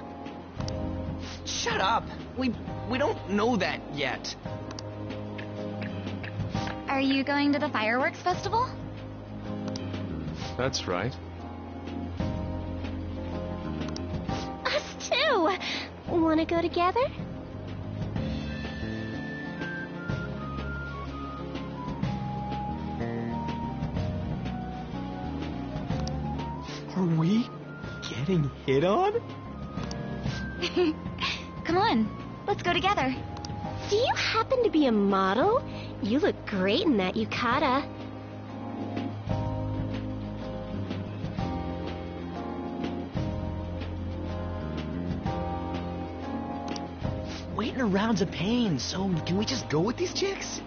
Shut up! We don't know that yet. Are you going to the fireworks festival? That's right. Us too! Wanna go together? Are we getting hit on? Come on, let's go together. Do you happen to be a model? You look great in that yukata. Waiting around's a pain, so can we just go with these chicks?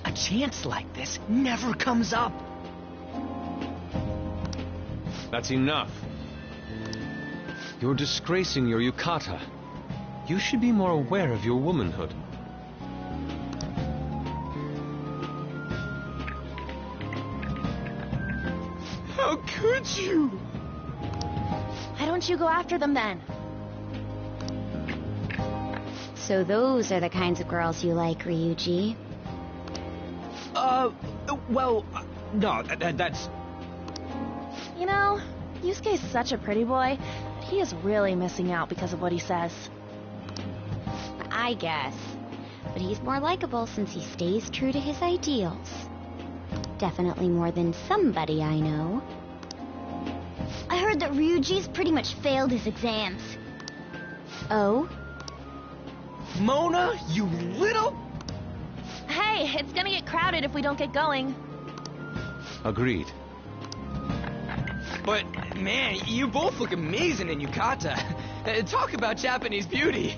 A chance like this never comes up. That's enough. You're disgracing your yukata. You should be more aware of your womanhood. How could you? Why don't you go after them then? So those are the kinds of girls you like, Ryuji. Well, no, that's... You know, Yusuke's such a pretty boy. He is really missing out because of what he says. I guess. But he's more likable since he stays true to his ideals. Definitely more than somebody I know. I heard that Ryuji's pretty much failed his exams. Oh? Mona, you little... Hey, it's gonna get crowded if we don't get going. Agreed. But, man, you both look amazing in yukata. Talk about Japanese beauty.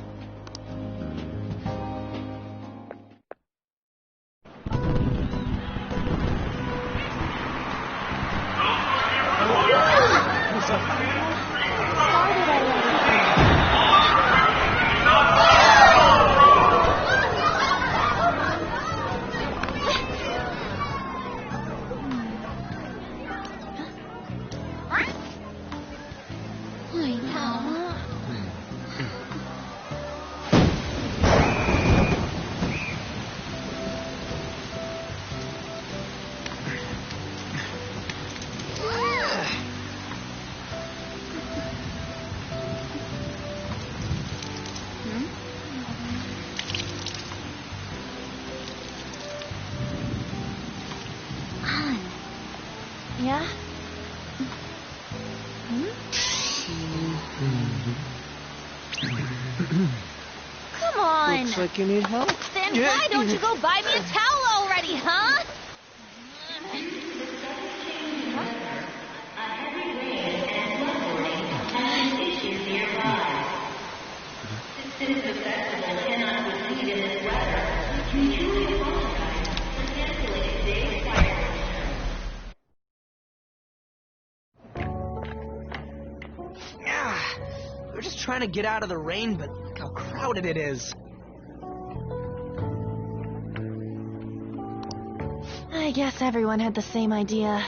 so far? Started already. I know. Yeah? Come on! Looks like you need help. Then why don't you go buy me a towel already, huh? We're just trying to get out of the rain, but look how crowded it is. I guess everyone had the same idea.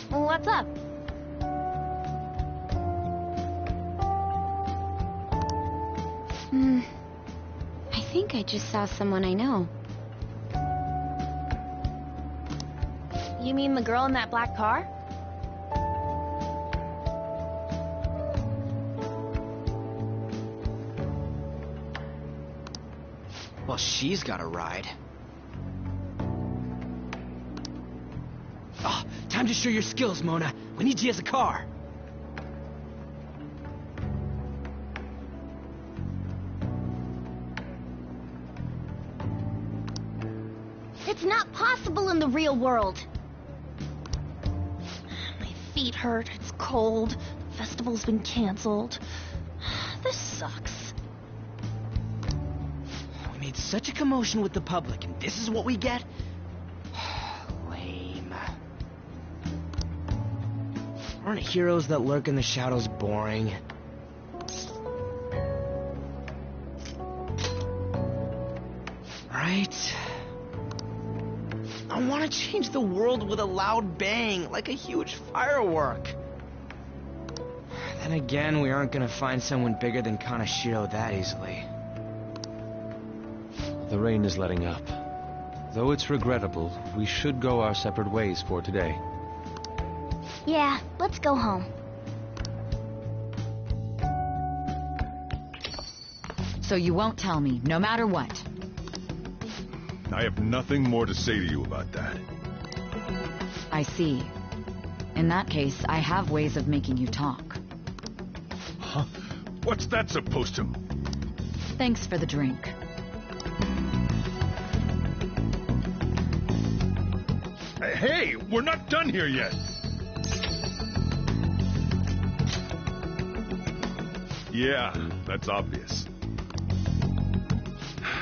What's up? I think I just saw someone I know. You mean the girl in that black car? Well, she's got a ride. Oh, time to show your skills, Mona. We need you as a car. It's not possible in the real world. My feet hurt, it's cold, the festival's been canceled. This sucks. We made such a commotion with the public, and this is what we get? Lame. Aren't heroes that lurk in the shadows boring? Right? I want to change the world with a loud bang, like a huge firework. Then again, we aren't gonna find someone bigger than Kanashiro that easily. The rain is letting up. Though it's regrettable, we should go our separate ways for today. Yeah, let's go home. So you won't tell me, no matter what. I have nothing more to say to you about that. I see. In that case, I have ways of making you talk. Huh? What's that supposed to... Thanks for the drink. Hey, we're not done here yet. Yeah, that's obvious.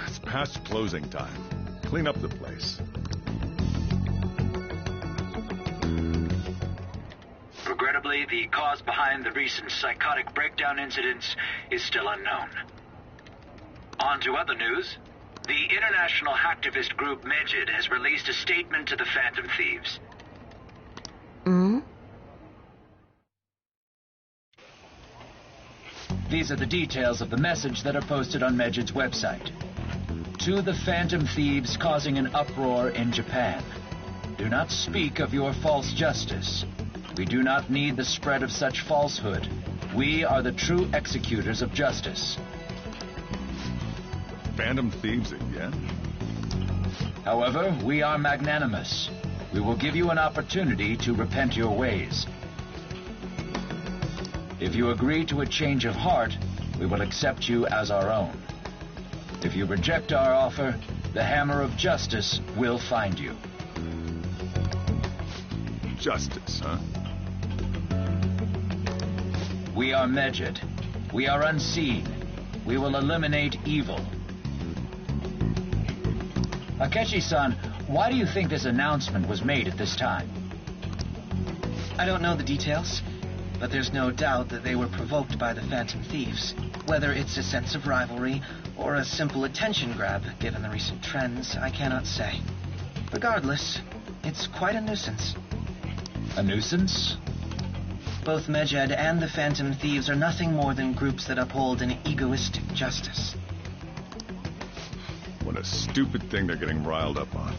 It's past closing time. Clean up the place. Regrettably, the cause behind the recent psychotic breakdown incidents is still unknown. On to other news. The international hacktivist group Megid has released a statement to the Phantom Thieves. These are the details of the message that are posted on Megid's website. To the Phantom Thieves causing an uproar in Japan. Do not speak of your false justice. We do not need the spread of such falsehood. We are the true executors of justice. Phantom Thieves again? However, we are magnanimous. We will give you an opportunity to repent your ways. If you agree to a change of heart, we will accept you as our own. If you reject our offer, the hammer of justice will find you. Justice, huh? We are Megid. We are unseen. We will eliminate evil. Akechi-san, why do you think this announcement was made at this time? I don't know the details, but there's no doubt that they were provoked by the Phantom Thieves. Whether it's a sense of rivalry or a simple attention grab, given the recent trends, I cannot say. Regardless, it's quite a nuisance. A nuisance? Both Medjed and the Phantom Thieves are nothing more than groups that uphold an egoistic justice. What a stupid thing they're getting riled up on.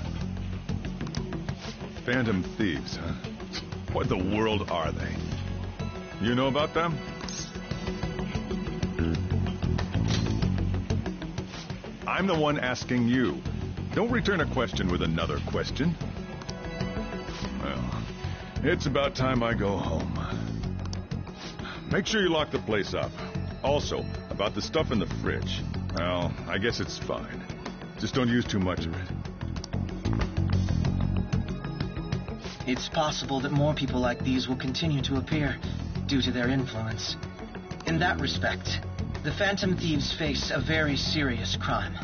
Phantom Thieves, huh? What the world are they? You know about them? I'm the one asking you. Don't return a question with another question. Well, it's about time I go home. Make sure you lock the place up. Also, about the stuff in the fridge. Well, I guess it's fine. Just don't use too much of it. It's possible that more people like these will continue to appear due to their influence. In that respect, the Phantom Thieves face a very serious crime.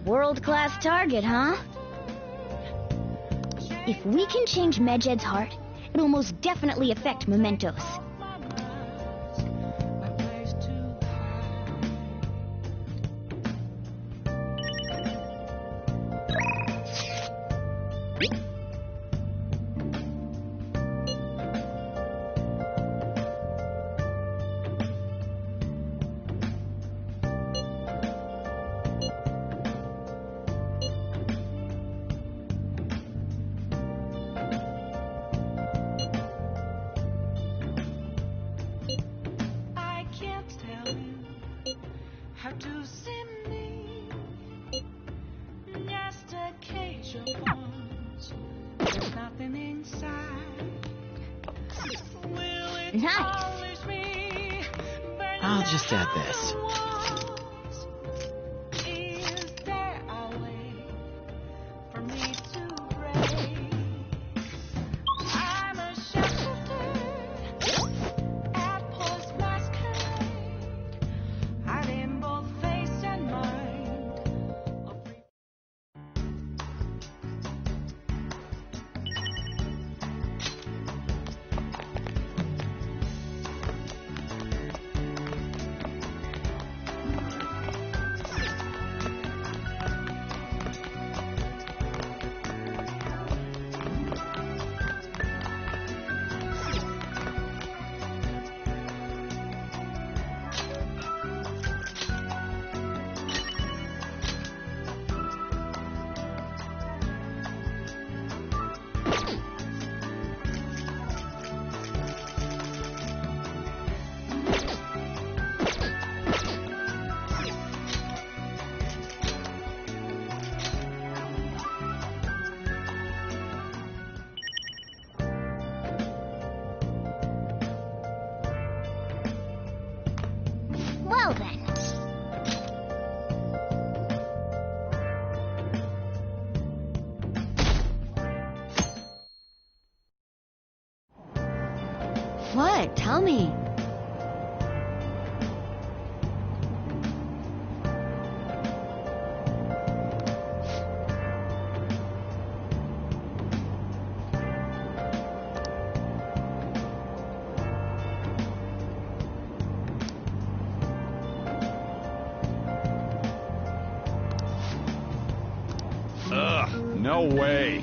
World-class target, huh? If we can change Medjed's heart, it'll most definitely affect Mementos. Nice. I'll just add this. Well then. What? Tell me. Ugh, no way.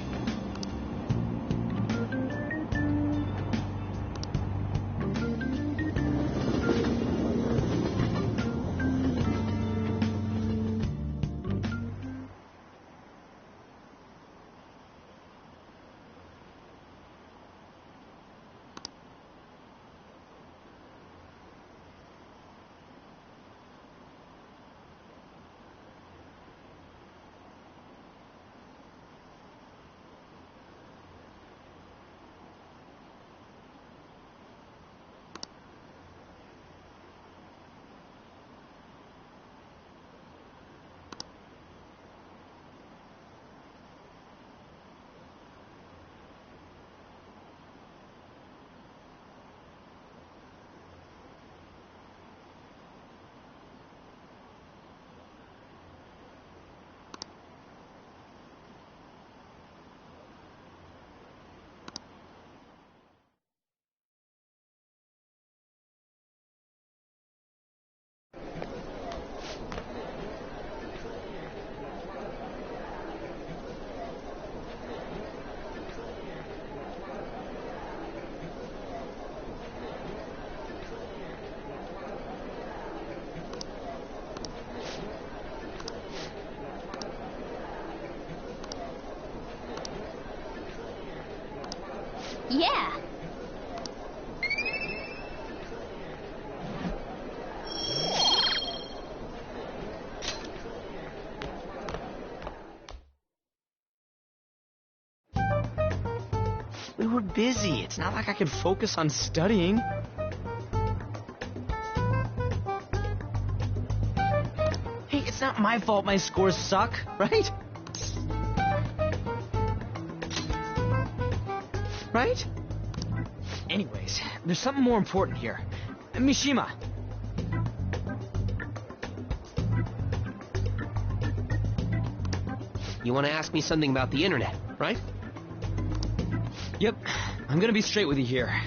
Yeah. We were busy. It's not like I could focus on studying. Hey, it's not my fault my scores suck, right? Right? Anyways, there's something more important here. Mishima. You want to ask me something about the internet, right? Yep, I'm gonna be straight with you here.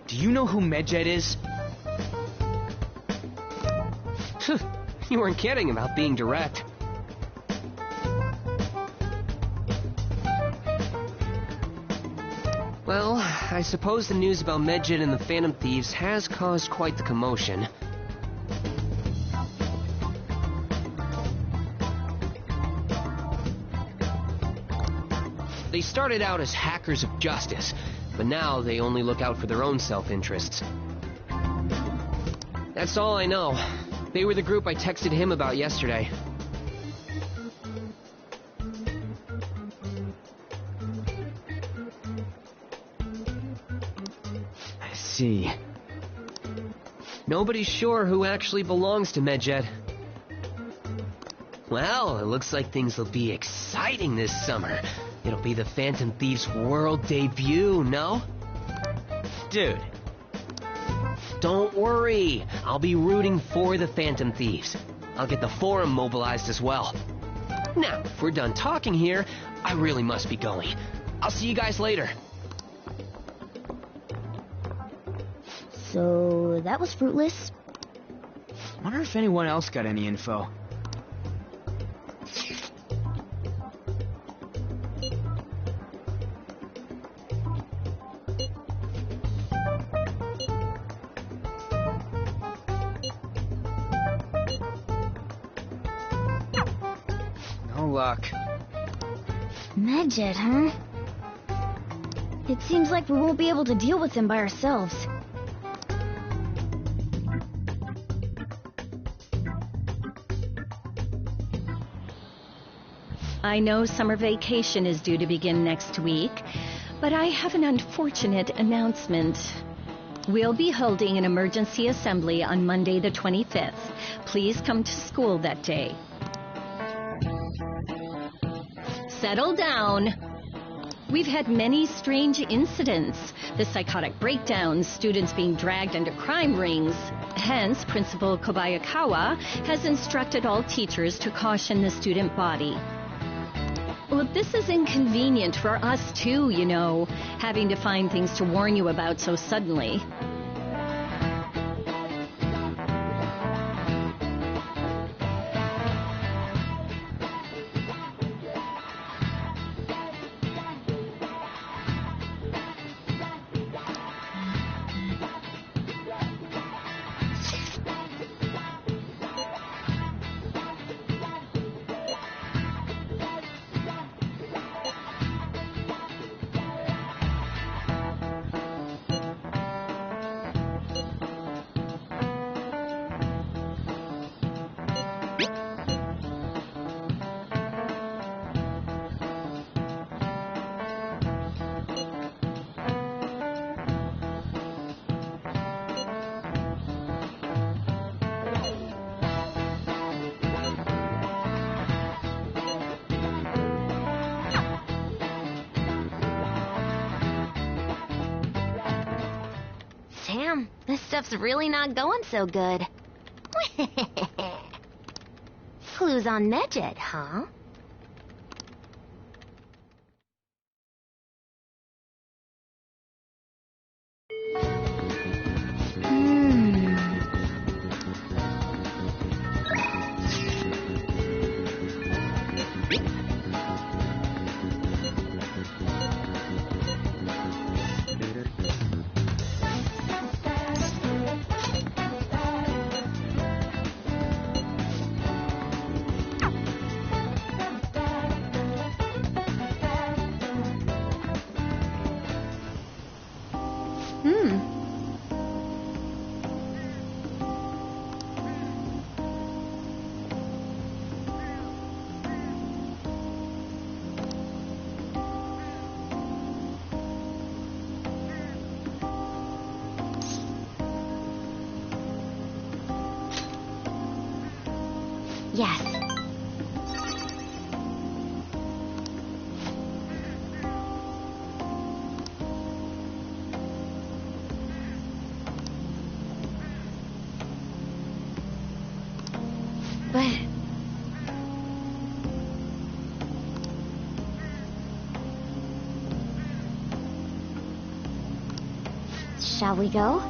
Do you know who Medjed is? You weren't kidding about being direct. Well, I suppose the news about Medjed and the Phantom Thieves has caused quite the commotion. They started out as hackers of justice, but now they only look out for their own self-interests. That's all I know. They were the group I texted him about yesterday. I see. Nobody's sure who actually belongs to Medjed. Well, it looks like things will be exciting this summer. It'll be the Phantom Thieves' world debut, no? Dude. Don't worry. I'll be rooting for the Phantom Thieves. I'll get the forum mobilized as well. Now, if we're done talking here, I really must be going. I'll see you guys later. So, that was fruitless. Wonder if anyone else got any info. No luck. Medjed, huh? It seems like we won't be able to deal with him by ourselves. I know summer vacation is due to begin next week, but I have an unfortunate announcement. We'll be holding an emergency assembly on Monday the 25th. Please come to school that day. Settle down. We've had many strange incidents. The psychotic breakdowns, students being dragged into crime rings. Hence, Principal Kobayakawa has instructed all teachers to caution the student body. Well, this is inconvenient for us too, you know, having to find things to warn you about so suddenly. Damn, this stuff's really not going so good. Clues on Medjet, huh? Yes. But... shall we go?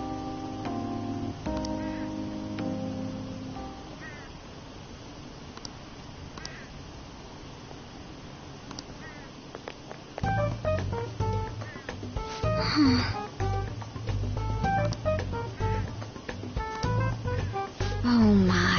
Oh my.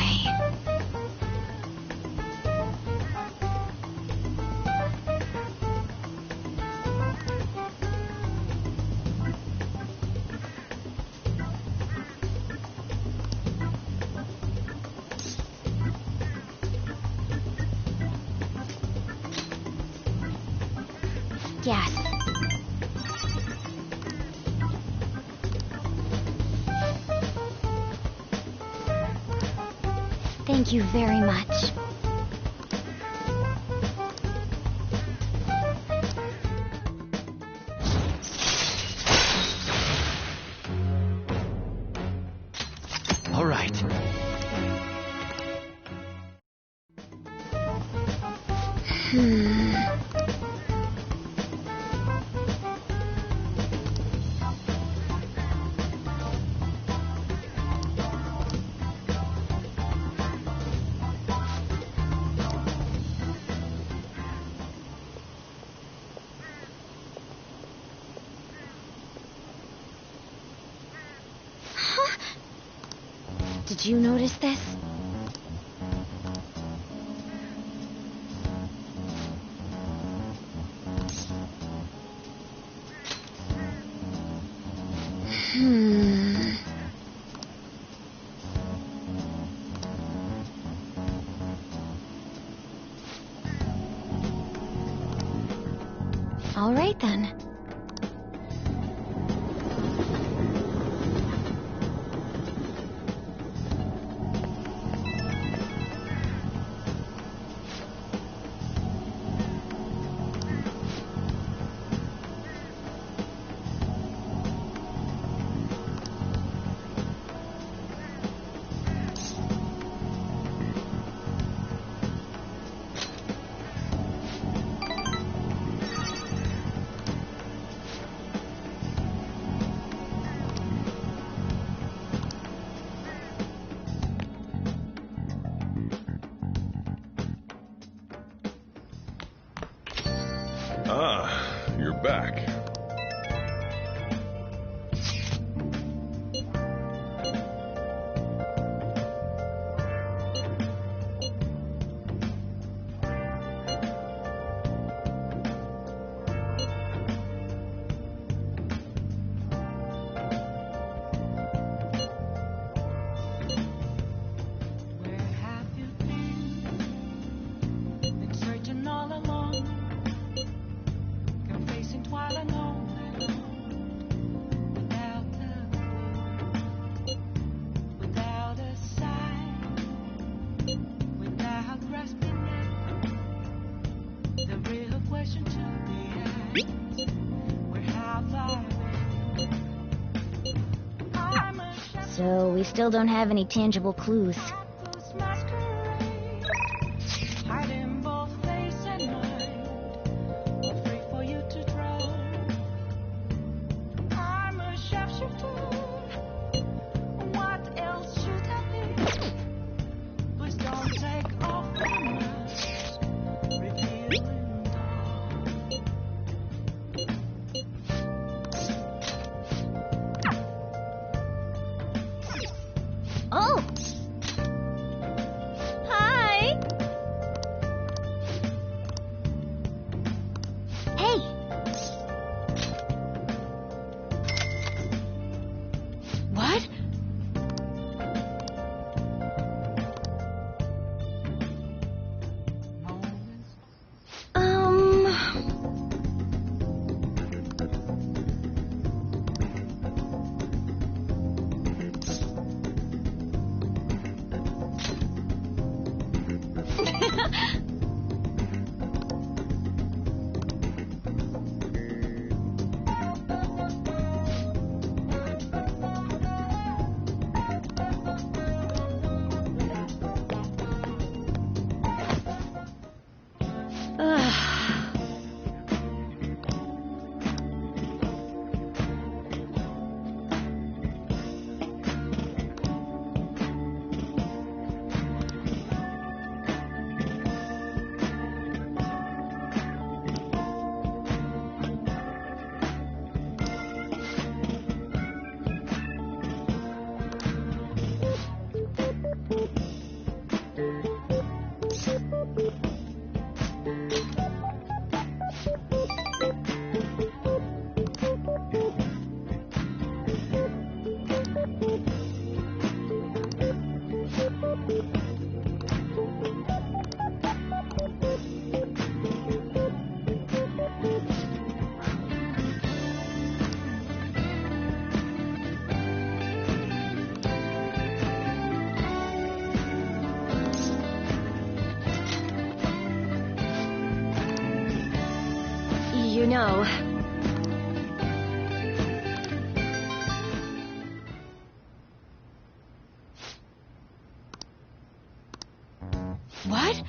Yes. Thank you very much. All right. Did you notice this? All right then. back. So we still don't have any tangible clues. Hiding both face and mind, all free for you to draw. I'm a sharpshooter. What else should I be? Please don't take off my mask, revealing dawn. Oh! Hi! Hey! What? You know... What?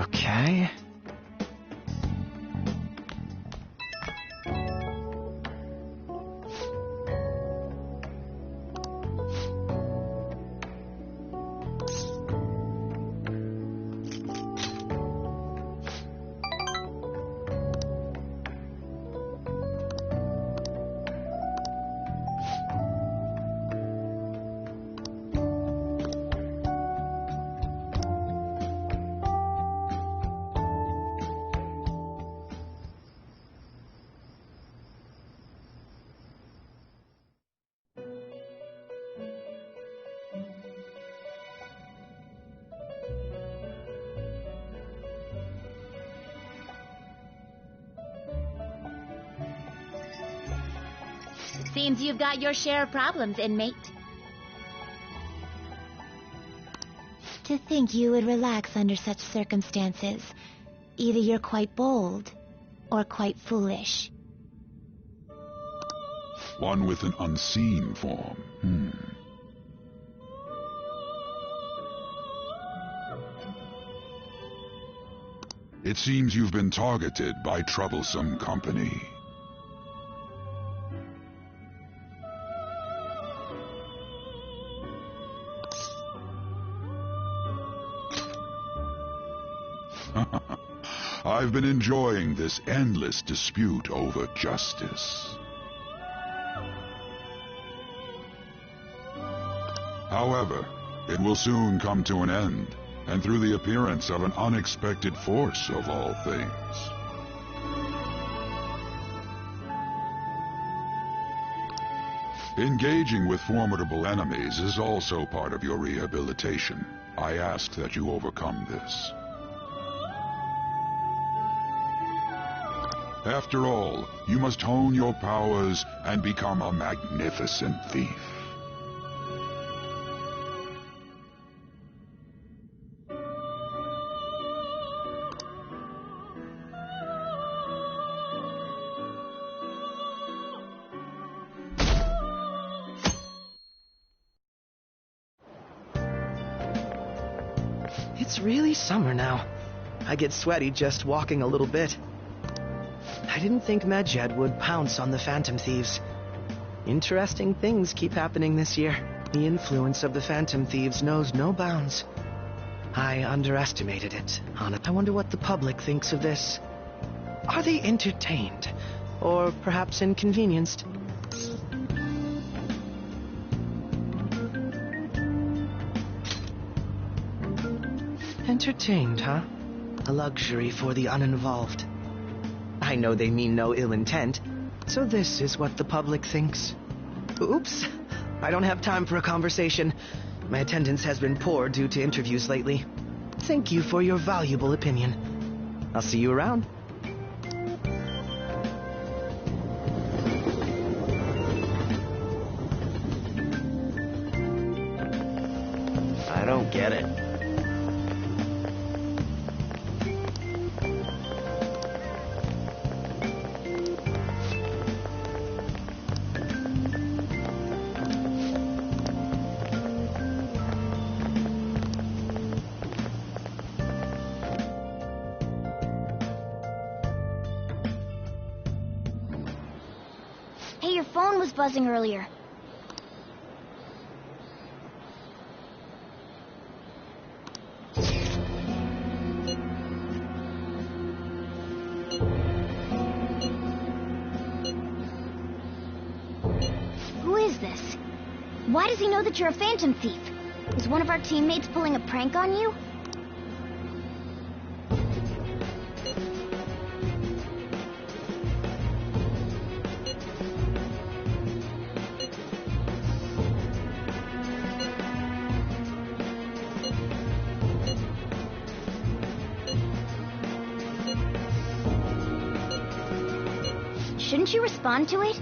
Okay. Seems you've got your share of problems, inmate. To think you would relax under such circumstances. Either you're quite bold, or quite foolish. One with an unseen form. It seems you've been targeted by troublesome company. I've been enjoying this endless dispute over justice. However, it will soon come to an end, and through the appearance of an unexpected force of all things. Engaging with formidable enemies is also part of your rehabilitation. I ask that you overcome this. After all, you must hone your powers and become a magnificent thief. It's really summer now. I get sweaty just walking a little bit. I didn't think Medjed would pounce on the Phantom Thieves. Interesting things keep happening this year. The influence of the Phantom Thieves knows no bounds. I underestimated it. I wonder what the public thinks of this. Are they entertained? Or perhaps inconvenienced? Entertained, huh? A luxury for the uninvolved. I know they mean no ill intent, so this is what the public thinks. Oops, I don't have time for a conversation. My attendance has been poor due to interviews lately. Thank you for your valuable opinion. I'll see you around. I don't get it. Hey, your phone was buzzing earlier. Who is this? Why does he know that you're a Phantom Thief? Is one of our teammates pulling a prank on you? Shouldn't you respond to it?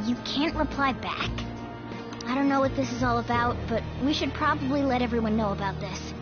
You can't reply back? I don't know what this is all about, but we should probably let everyone know about this.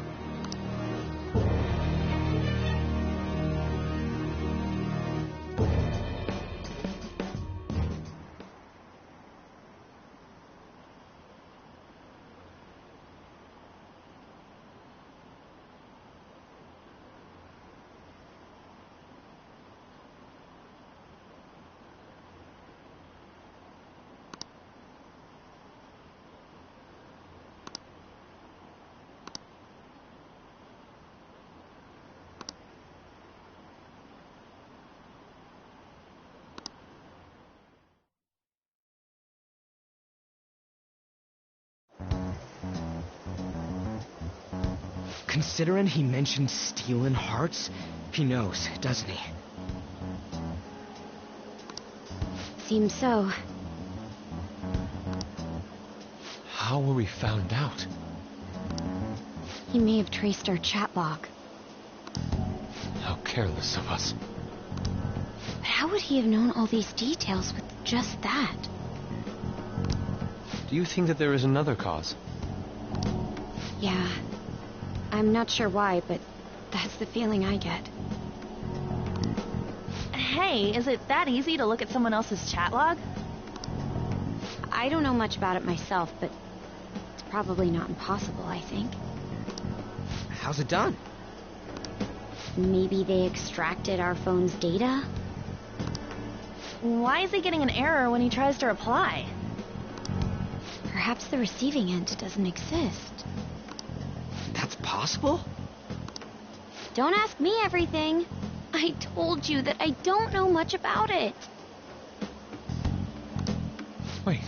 Considering he mentioned stealing hearts, he knows, doesn't he? Seems so. How were we found out? He may have traced our chat log. How careless of us. But how would he have known all these details with just that? Do you think that there is another cause? Yeah. I'm not sure why, but that's the feeling I get. Hey, is it that easy to look at someone else's chat log? I don't know much about it myself, but it's probably not impossible, I think. How's it done? Maybe they extracted our phone's data? Why is he getting an error when he tries to reply? Perhaps the receiving end doesn't exist. That's possible? Don't ask me everything. I told you that I don't know much about it. Wait,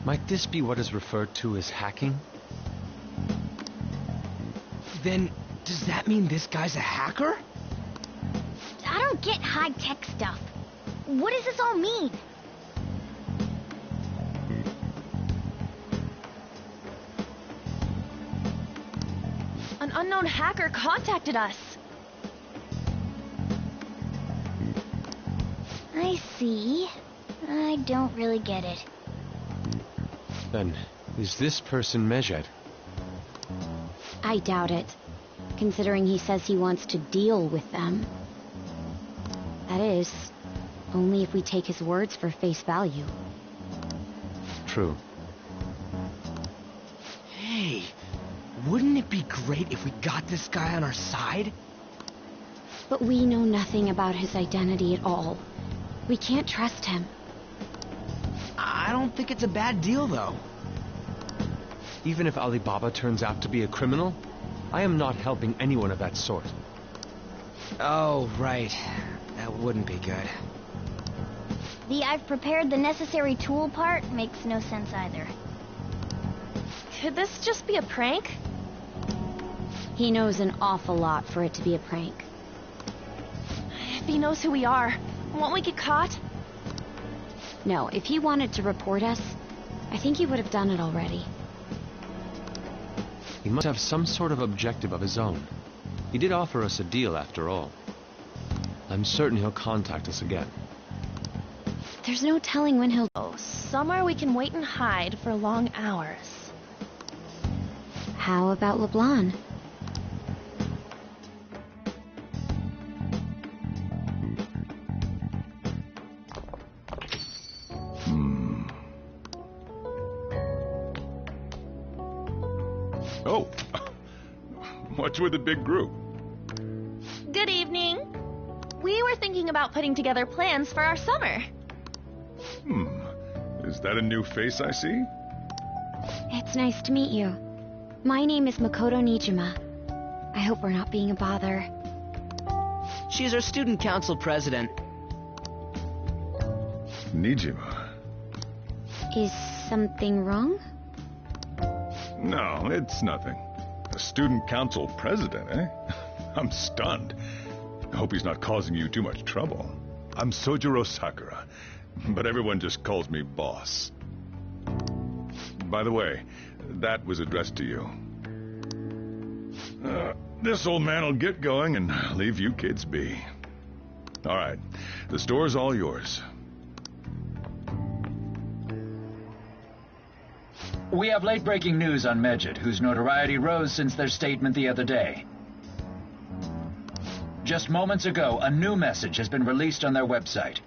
might this be what is referred to as hacking? Then, does that mean this guy's a hacker? I don't get high-tech stuff. What does this all mean? An unknown hacker contacted us. I see. I don't really get it. Then, is this person Mejed? I doubt it, considering he says he wants to deal with them. That is, only if we take his words for face value. True. Hey, wouldn't it be great if we got this guy on our side? But we know nothing about his identity at all. We can't trust him. I don't think it's a bad deal, though. Even if Alibaba turns out to be a criminal, I am not helping anyone of that sort. Oh, right. That wouldn't be good. The I've prepared the necessary tool part makes no sense either. Could this just be a prank? He knows an awful lot for it to be a prank. If he knows who we are, won't we get caught? No, if he wanted to report us, I think he would have done it already. He must have some sort of objective of his own. He did offer us a deal after all. I'm certain he'll contact us again. There's no telling when he'll... Oh, somewhere we can wait and hide for long hours. How about LeBlanc? Oh, what's with the big group? Good evening. We were thinking about putting together plans for our summer. Is that a new face I see? It's nice to meet you. My name is Makoto Nijima. I hope we're not being a bother. She's our student council president. Nijima. Is something wrong? No, it's nothing. A student council president, eh? I'm stunned. I hope he's not causing you too much trouble. I'm Sojiro Sakura, but everyone just calls me boss. By the way, that was addressed to you. This old man will get going and leave you kids be. All right, the store's all yours. We have late-breaking news on Mejed, whose notoriety rose since their statement the other day. Just moments ago, a new message has been released on their website.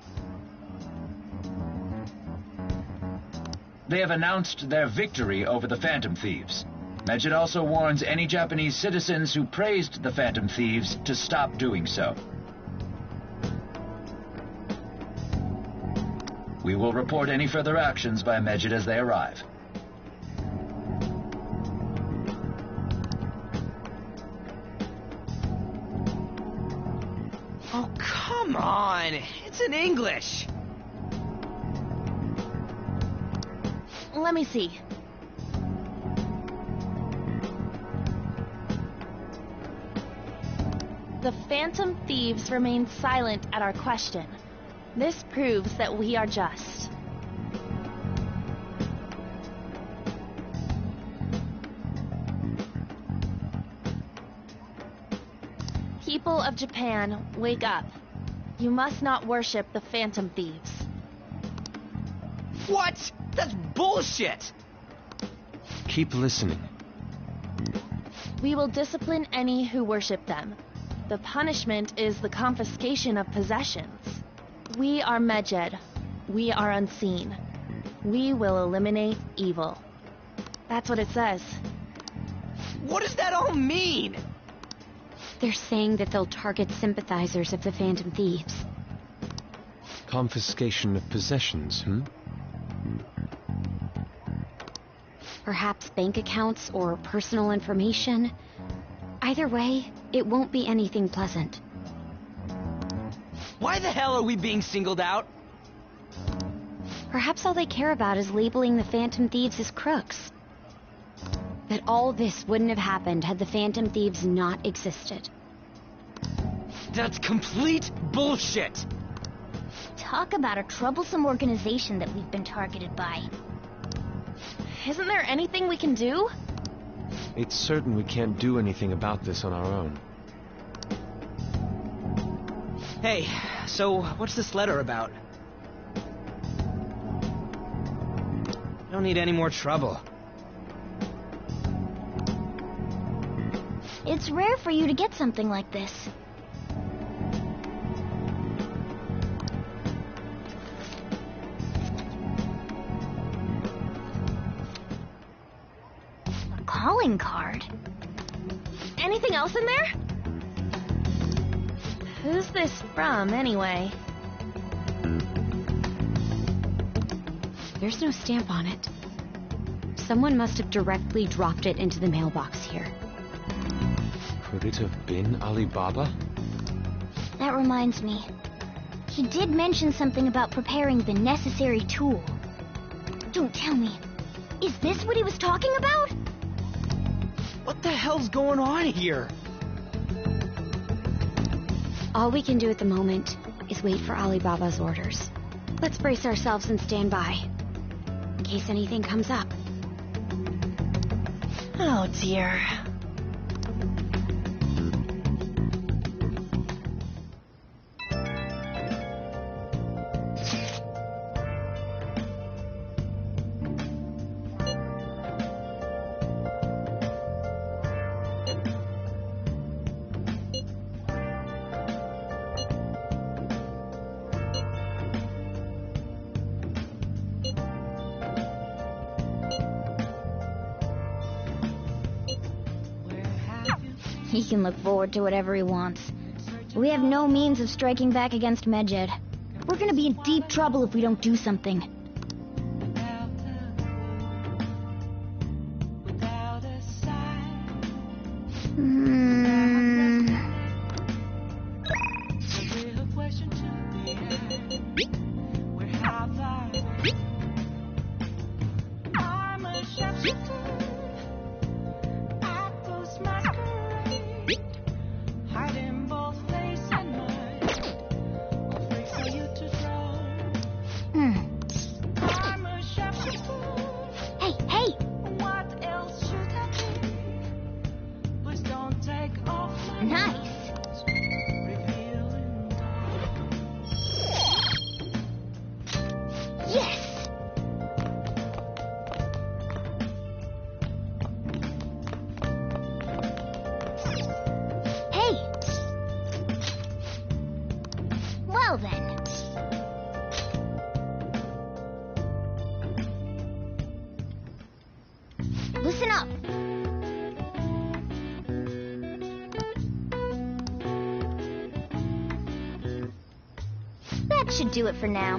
They have announced their victory over the Phantom Thieves. Mejed also warns any Japanese citizens who praised the Phantom Thieves to stop doing so. We will report any further actions by Mejed as they arrive. Oh, come on! It's in English! Let me see. The Phantom Thieves remained silent at our question. This proves that we are just. People of Japan, wake up. You must not worship the Phantom Thieves. What? That's bullshit! Keep listening. We will discipline any who worship them. The punishment is the confiscation of possessions. We are Medjed. We are unseen. We will eliminate evil. That's what it says. What does that all mean? They're saying that they'll target sympathizers of the Phantom Thieves. Confiscation of possessions, Perhaps bank accounts or personal information. Either way, it won't be anything pleasant. Why the hell are we being singled out? Perhaps all they care about is labeling the Phantom Thieves as crooks. That all this wouldn't have happened had the Phantom Thieves not existed. That's complete bullshit! Talk about a troublesome organization that we've been targeted by. Isn't there anything we can do? It's certain we can't do anything about this on our own. Hey, so what's this letter about? I don't need any more trouble. It's rare for you to get something like this. A calling card? Anything else in there? Who's this from, anyway? There's no stamp on it. Someone must have directly dropped it into the mailbox here. Could it have been Alibaba? That reminds me. He did mention something about preparing the necessary tool. Don't tell me. Is this what he was talking about? What the hell's going on here? All we can do at the moment is wait for Alibaba's orders. Let's brace ourselves and stand by, in case anything comes up. Oh dear. He can look forward to whatever he wants. We have no means of striking back against Medjed. We're gonna be in deep trouble if we don't do something. Listen up. That should do it for now.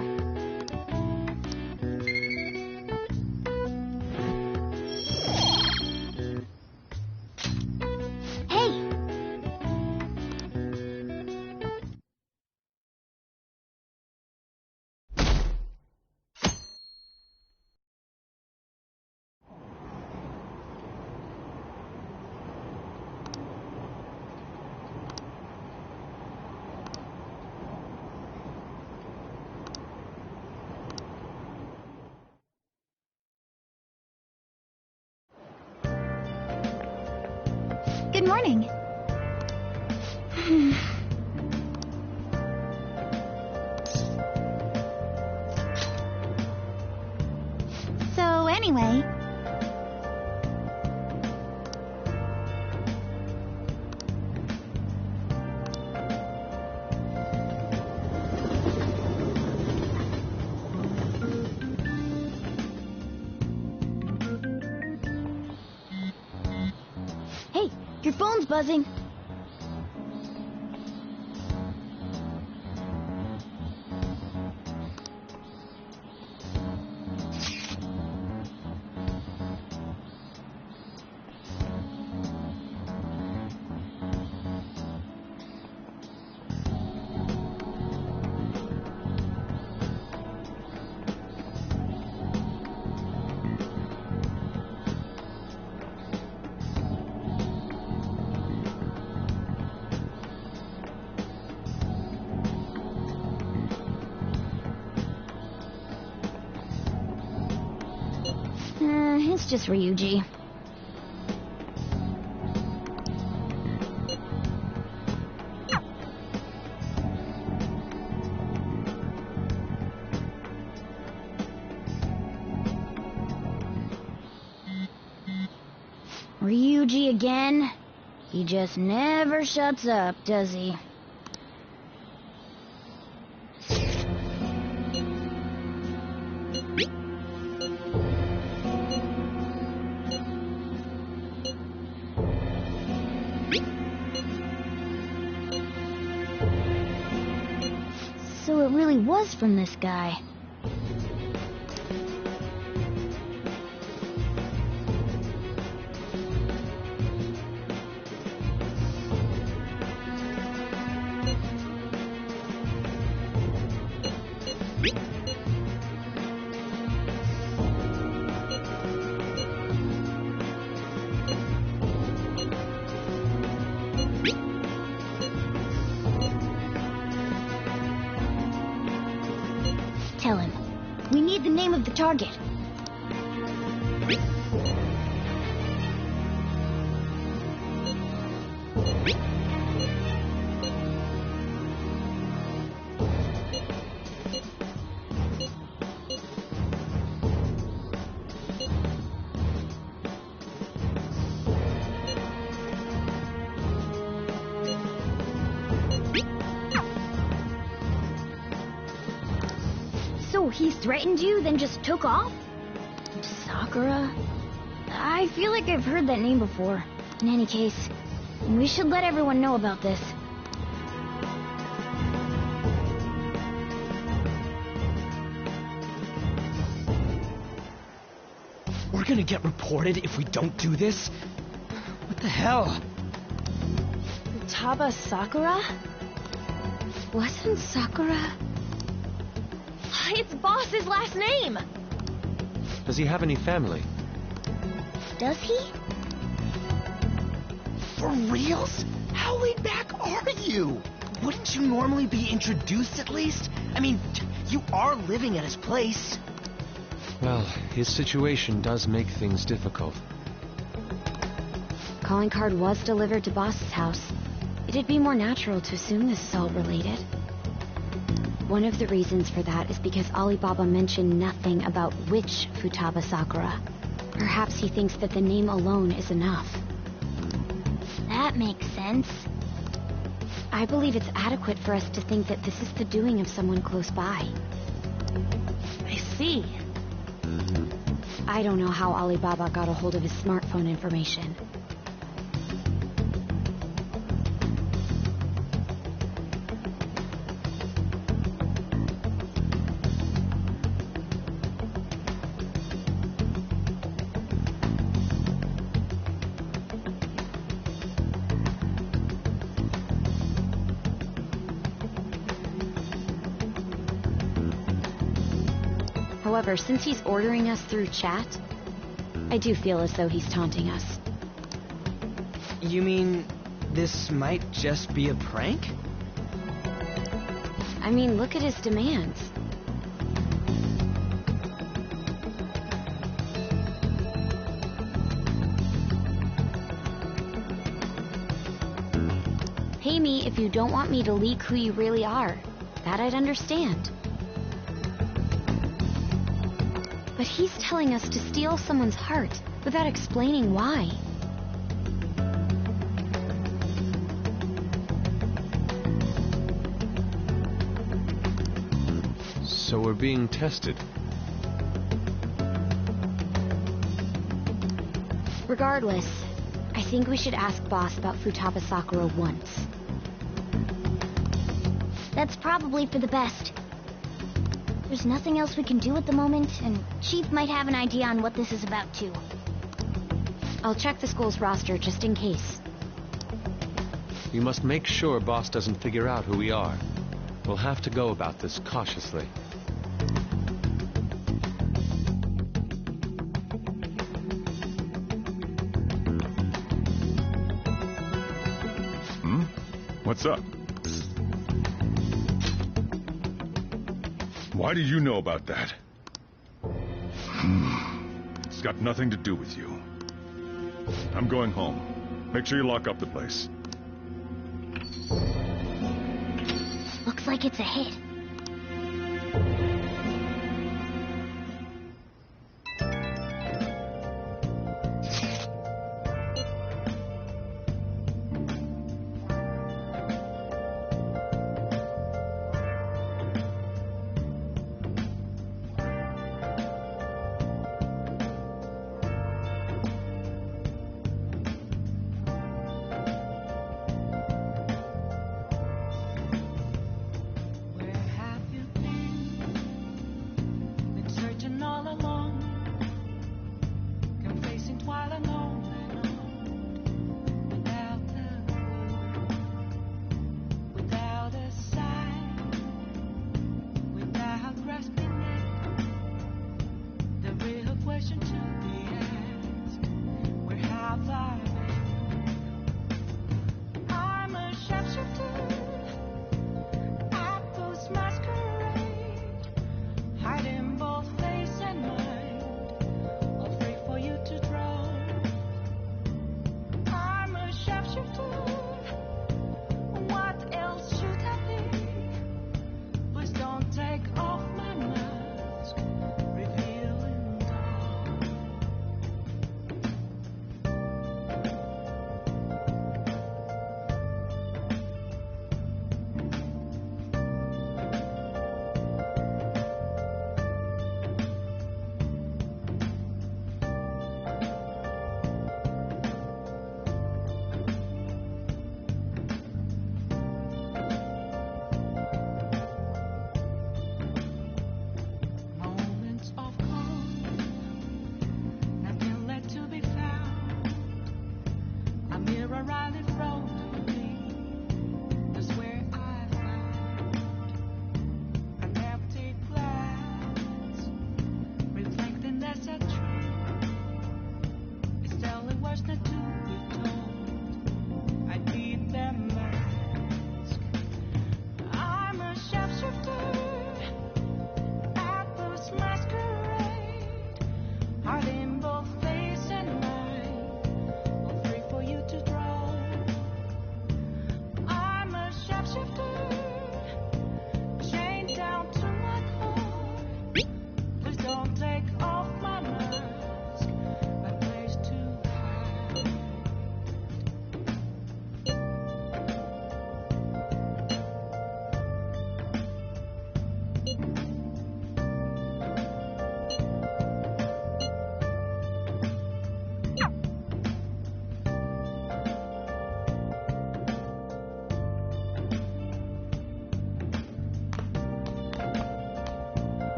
Good morning. So, anyway... Hey, your phone's buzzing. It's just Ryuji. Ryuji again? He just never shuts up, does he? So it really was from this guy. Tell him. We need the name of the target. So he threatened you, then just took off? Sakura? I feel like I've heard that name before. In any case, we should let everyone know about this. We're gonna get reported if we don't do this? What the hell? Futaba Sakura? Wasn't Sakura... It's Boss's last name! Does he have any family? Does he? For reals? How laid back are you? Wouldn't you normally be introduced at least? I mean, you are living at his place. Well, his situation does make things difficult. Calling card was delivered to Boss's house. It'd be more natural to assume this is all related. One of the reasons for that is because Alibaba mentioned nothing about which Futaba Sakura. Perhaps he thinks that the name alone is enough. That makes sense. I believe it's adequate for us to think that this is the doing of someone close by. I see. I don't know how Alibaba got a hold of his smartphone information. However, since he's ordering us through chat, I do feel as though he's taunting us. You mean this might just be a prank? I mean, look at his demands. pay me if you don't want me to leak who you really are. That I'd understand. But he's telling us to steal someone's heart without explaining why. So we're being tested. Regardless, I think we should ask Boss about Futaba Sakura once. That's probably for the best. There's nothing else we can do at the moment, and Chief might have an idea on what this is about, too. I'll check the school's roster just in case. We must make sure Boss doesn't figure out who we are. We'll have to go about this cautiously. What's up? Why do you know about that? It's got nothing to do with you. I'm going home. Make sure you lock up the place. Looks like it's a hit.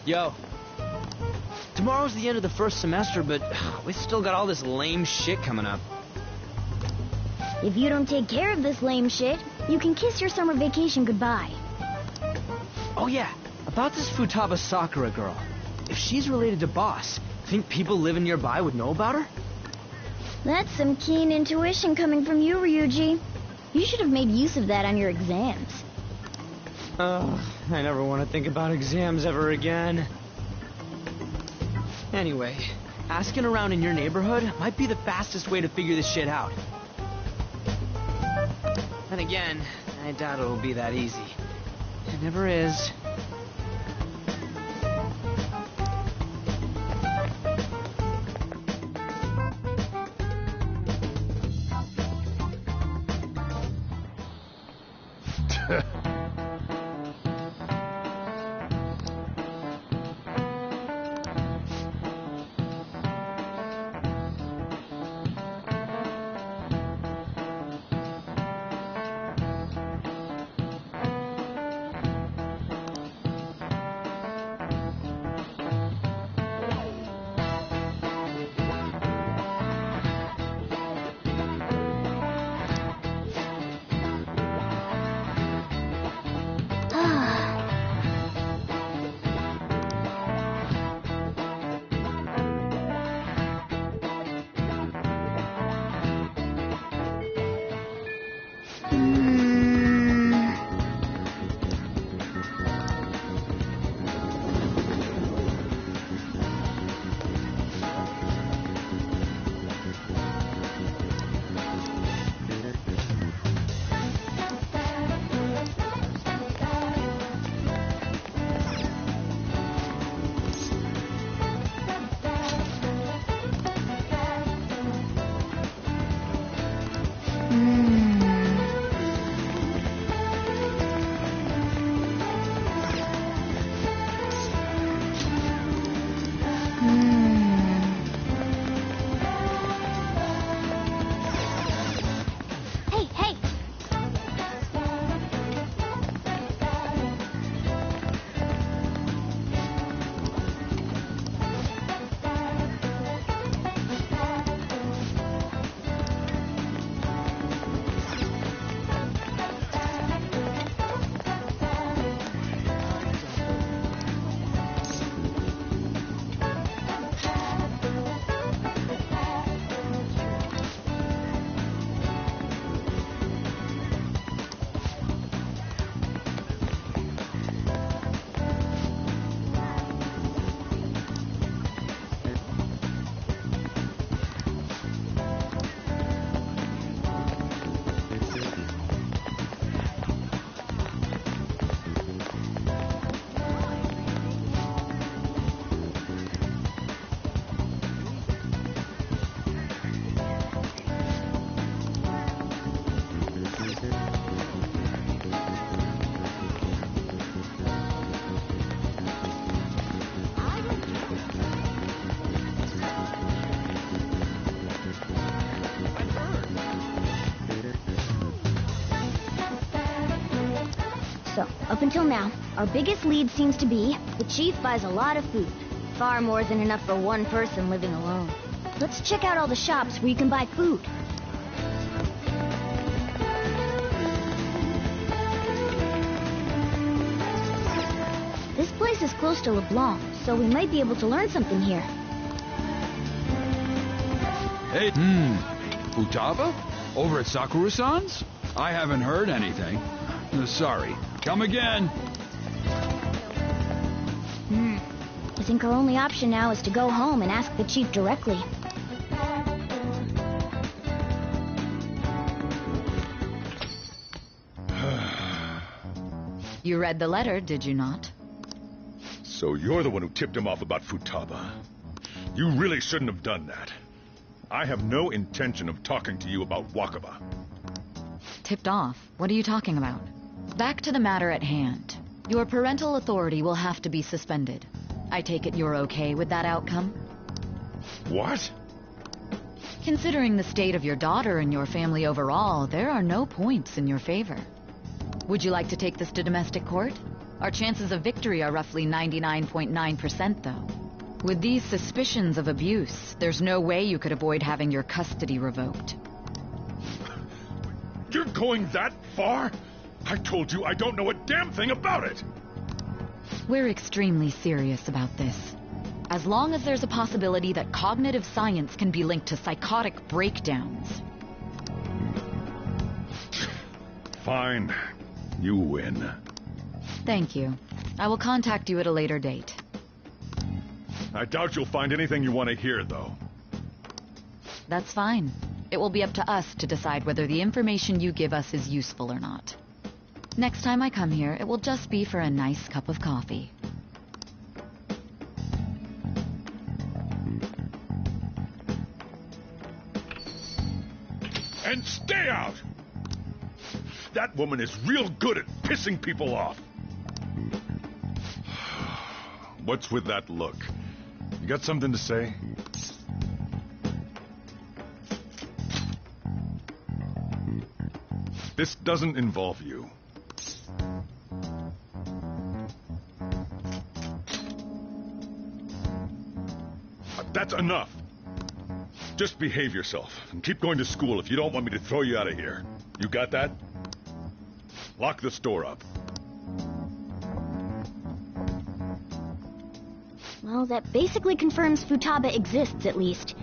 Yo. Tomorrow's the end of the first semester, but we still got all this lame shit coming up. If you don't take care of this lame shit, you can kiss your summer vacation goodbye. Oh yeah, about this Futaba Sakura girl. If she's related to Boss, think people living nearby would know about her? That's some keen intuition coming from you, Ryuji. You should have made use of that on your exams. I never want to think about exams ever again. Anyway, asking around in your neighborhood might be the fastest way to figure this shit out. Then again, I doubt it'll be that easy. It never is. So, up until now, our biggest lead seems to be the chief buys a lot of food. Far more than enough for one person living alone. Let's check out all the shops where you can buy food. This place is close to LeBlanc, so we might be able to learn something here. Hey, Futaba? Over at Sakura-san's? I haven't heard anything. Sorry. Come again. I think our only option now is to go home and ask the chief directly. You read the letter, did you not? So you're the one who tipped him off about Futaba. You really shouldn't have done that. I have no intention of talking to you about Wakaba. Tipped off? What are you talking about? Back to the matter at hand. Your parental authority will have to be suspended. I take it you're okay with that outcome? What? Considering the state of your daughter and your family overall, there are no points in your favor. Would you like to take this to domestic court? Our chances of victory are roughly 99.9%, though. With these suspicions of abuse, there's no way you could avoid having your custody revoked. You're going that far? I told you I don't know a damn thing about it! We're extremely serious about this. As long as there's a possibility that cognitive science can be linked to psychotic breakdowns. Fine. You win. Thank you. I will contact you at a later date. I doubt you'll find anything you want to hear, though. That's fine. It will be up to us to decide whether the information you give us is useful or not. Next time I come here, it will just be for a nice cup of coffee. And stay out! That woman is real good at pissing people off. What's with that look? You got something to say? This doesn't involve you. That's enough. Just behave yourself and keep going to school if you don't want me to throw you out of here. You got that? Lock the store up. Well, that basically confirms Futaba exists, at least.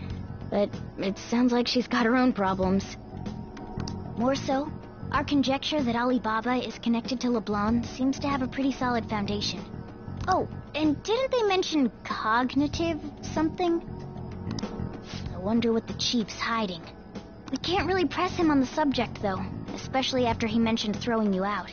But it sounds like she's got her own problems. More so, our conjecture that Alibaba is connected to LeBlanc seems to have a pretty solid foundation. Oh, and didn't they mention cognitive something? I wonder what the chief's hiding. We can't really press him on the subject, though, especially after he mentioned throwing you out.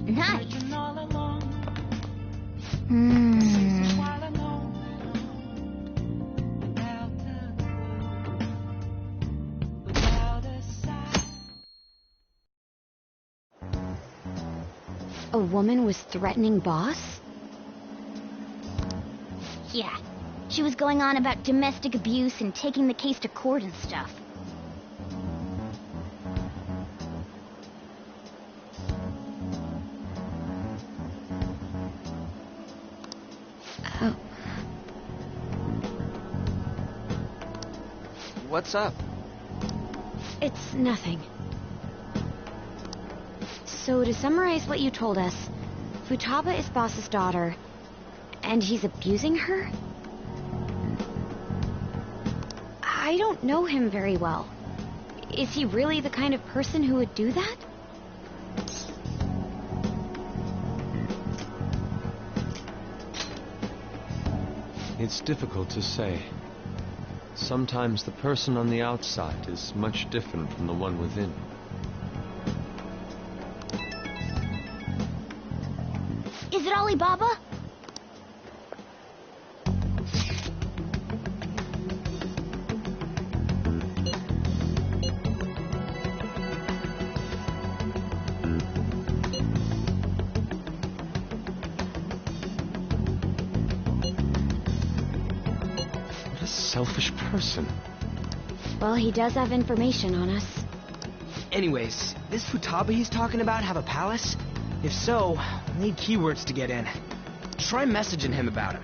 Nice. A woman was threatening Boss? Yeah. She was going on about domestic abuse and taking the case to court and stuff. What's up? It's nothing. So to summarize what you told us, Futaba is Boss's daughter, and he's abusing her? I don't know him very well. Is he really the kind of person who would do that? It's difficult to say. Sometimes the person on the outside is much different from the one within. Is it Alibaba? Selfish person. Well, he does have information on us. Anyways, this Futaba he's talking about have a palace? If so, I need keywords to get in. Try messaging him about him.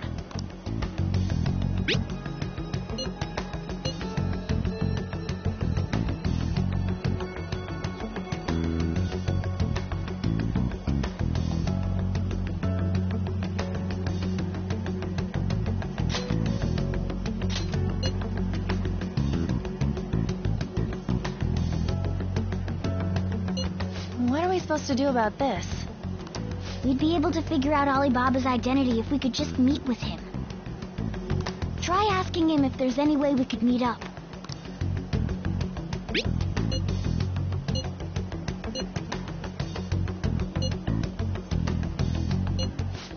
What are we supposed to do about this? We'd be able to figure out Alibaba's identity if we could just meet with him. Try asking him if there's any way we could meet up.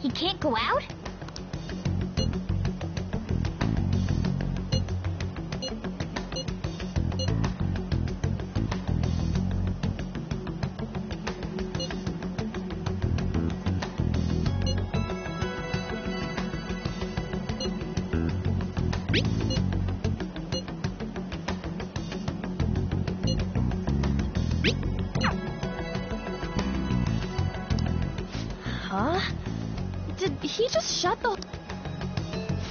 He can't go out? Huh? Did he just shut the...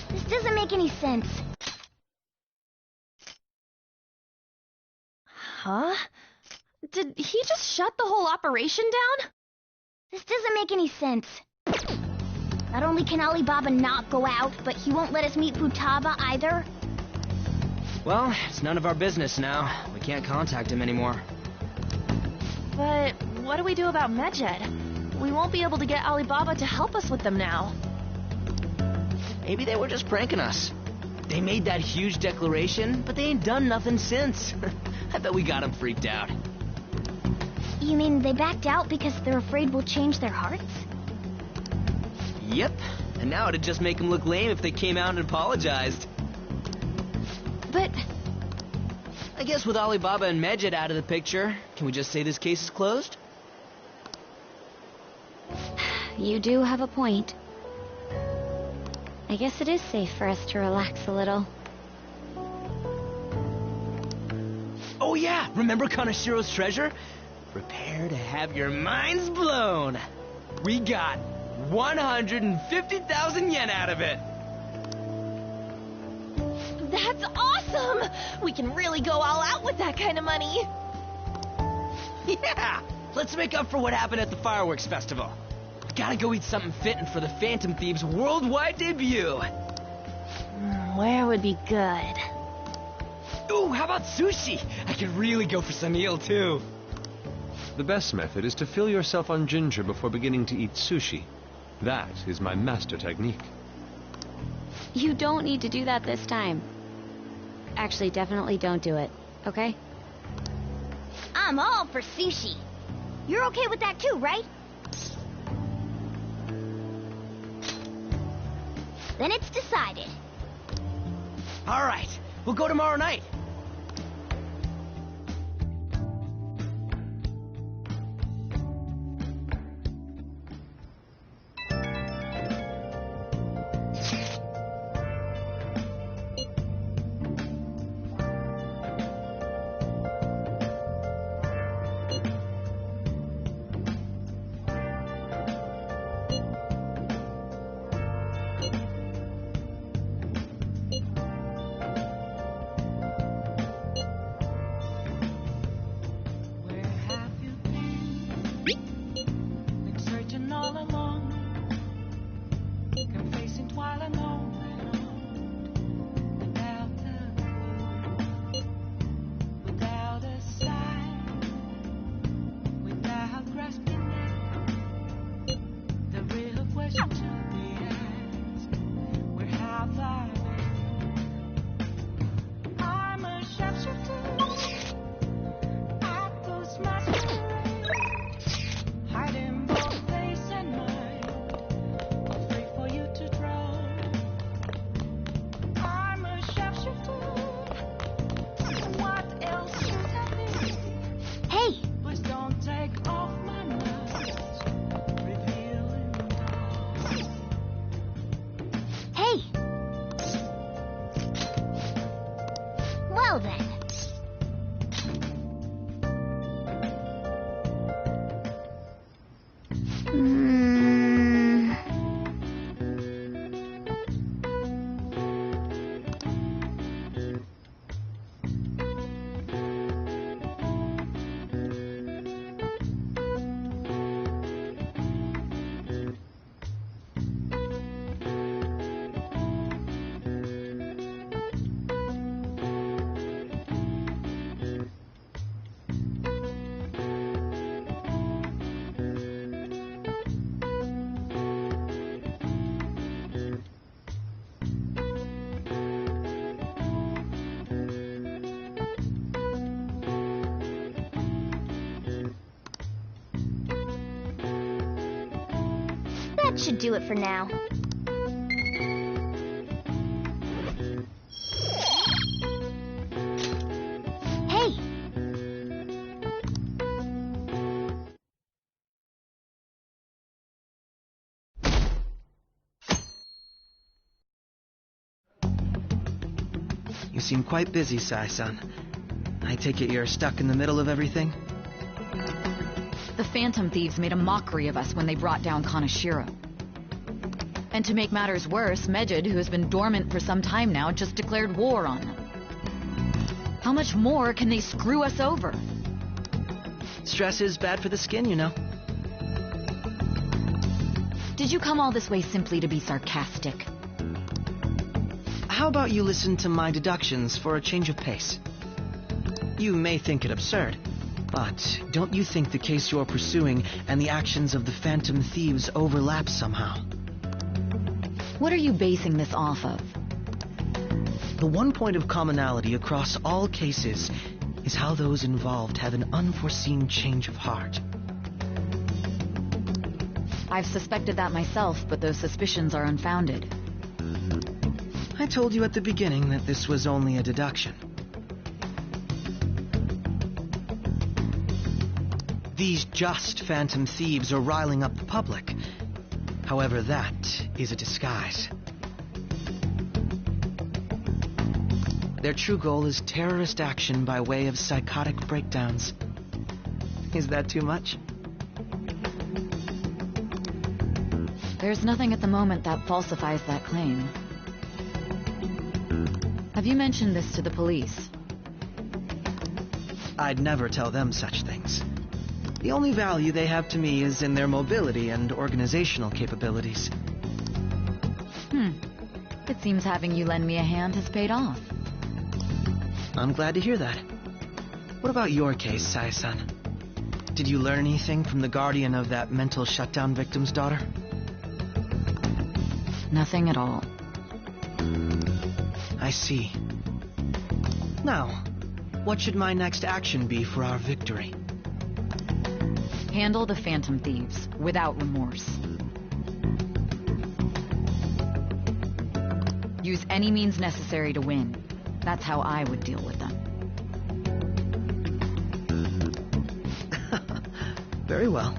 This doesn't make any sense. Huh? Did he just shut the whole operation down? This doesn't make any sense. Not only can Alibaba not go out, but he won't let us meet Futaba either. Well, it's none of our business now. We can't contact him anymore. But what do we do about Medjed? We won't be able to get Alibaba to help us with them now. Maybe they were just pranking us. They made that huge declaration, but they ain't done nothing since. I bet we got them freaked out. You mean they backed out because they're afraid we'll change their hearts? Yep, and now it'd just make them look lame if they came out and apologized. But... I guess with Alibaba and Medjed out of the picture, can we just say this case is closed? You do have a point. I guess it is safe for us to relax a little. Oh yeah, remember Kanashiro's treasure? Prepare to have your minds blown. We got 150,000 yen out of it. That's awesome! We can really go all out with that kind of money. Yeah! Let's make up for what happened at the fireworks festival. Gotta go eat something fitting for the Phantom Thieves' worldwide debut. Where would be good? Ooh, how about sushi? I could really go for some eel, too. The best method is to fill yourself on ginger before beginning to eat sushi. That is my master technique. You don't need to do that this time. Actually, definitely don't do it, okay? I'm all for sushi. You're okay with that too, right? Then it's decided. All right, we'll go tomorrow night. That should do it for now. Hey! You seem quite busy, Sai-san. I take it you're stuck in the middle of everything? The Phantom Thieves made a mockery of us when they brought down Kaneshiro. And to make matters worse, Medjed, who has been dormant for some time now, just declared war on them. How much more can they screw us over? Stress is bad for the skin, you know. Did you come all this way simply to be sarcastic? How about you listen to my deductions for a change of pace? You may think it absurd, but don't you think the case you're pursuing and the actions of the Phantom Thieves overlap somehow? What are you basing this off of? The one point of commonality across all cases is how those involved have an unforeseen change of heart. I've suspected that myself, but those suspicions are unfounded. I told you at the beginning that this was only a deduction. These just Phantom Thieves are riling up the public. However, that is a disguise. Their true goal is terrorist action by way of psychotic breakdowns. Is that too much? There's nothing at the moment that falsifies that claim. Have you mentioned this to the police? I'd never tell them such things. The only value they have to me is in their mobility and organizational capabilities. It seems having you lend me a hand has paid off. I'm glad to hear that. What about your case, Sai-san? Did you learn anything from the guardian of that mental shutdown victim's daughter? Nothing at all. I see. Now, what should my next action be for our victory? Handle the Phantom Thieves without remorse. Use any means necessary to win. That's how I would deal with them. Very well.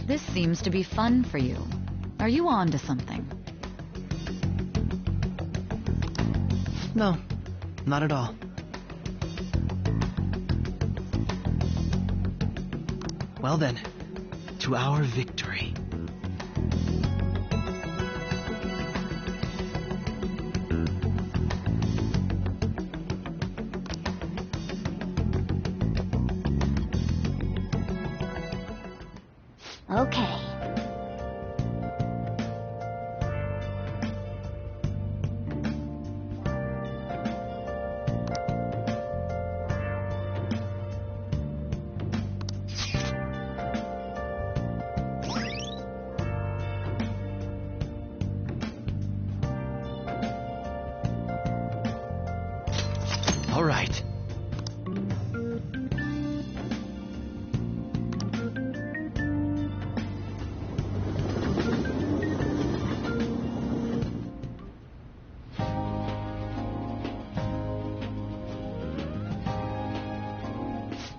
This seems to be fun for you. Are you on to something? No, not at all. Well then, to our victory. Okay. All right.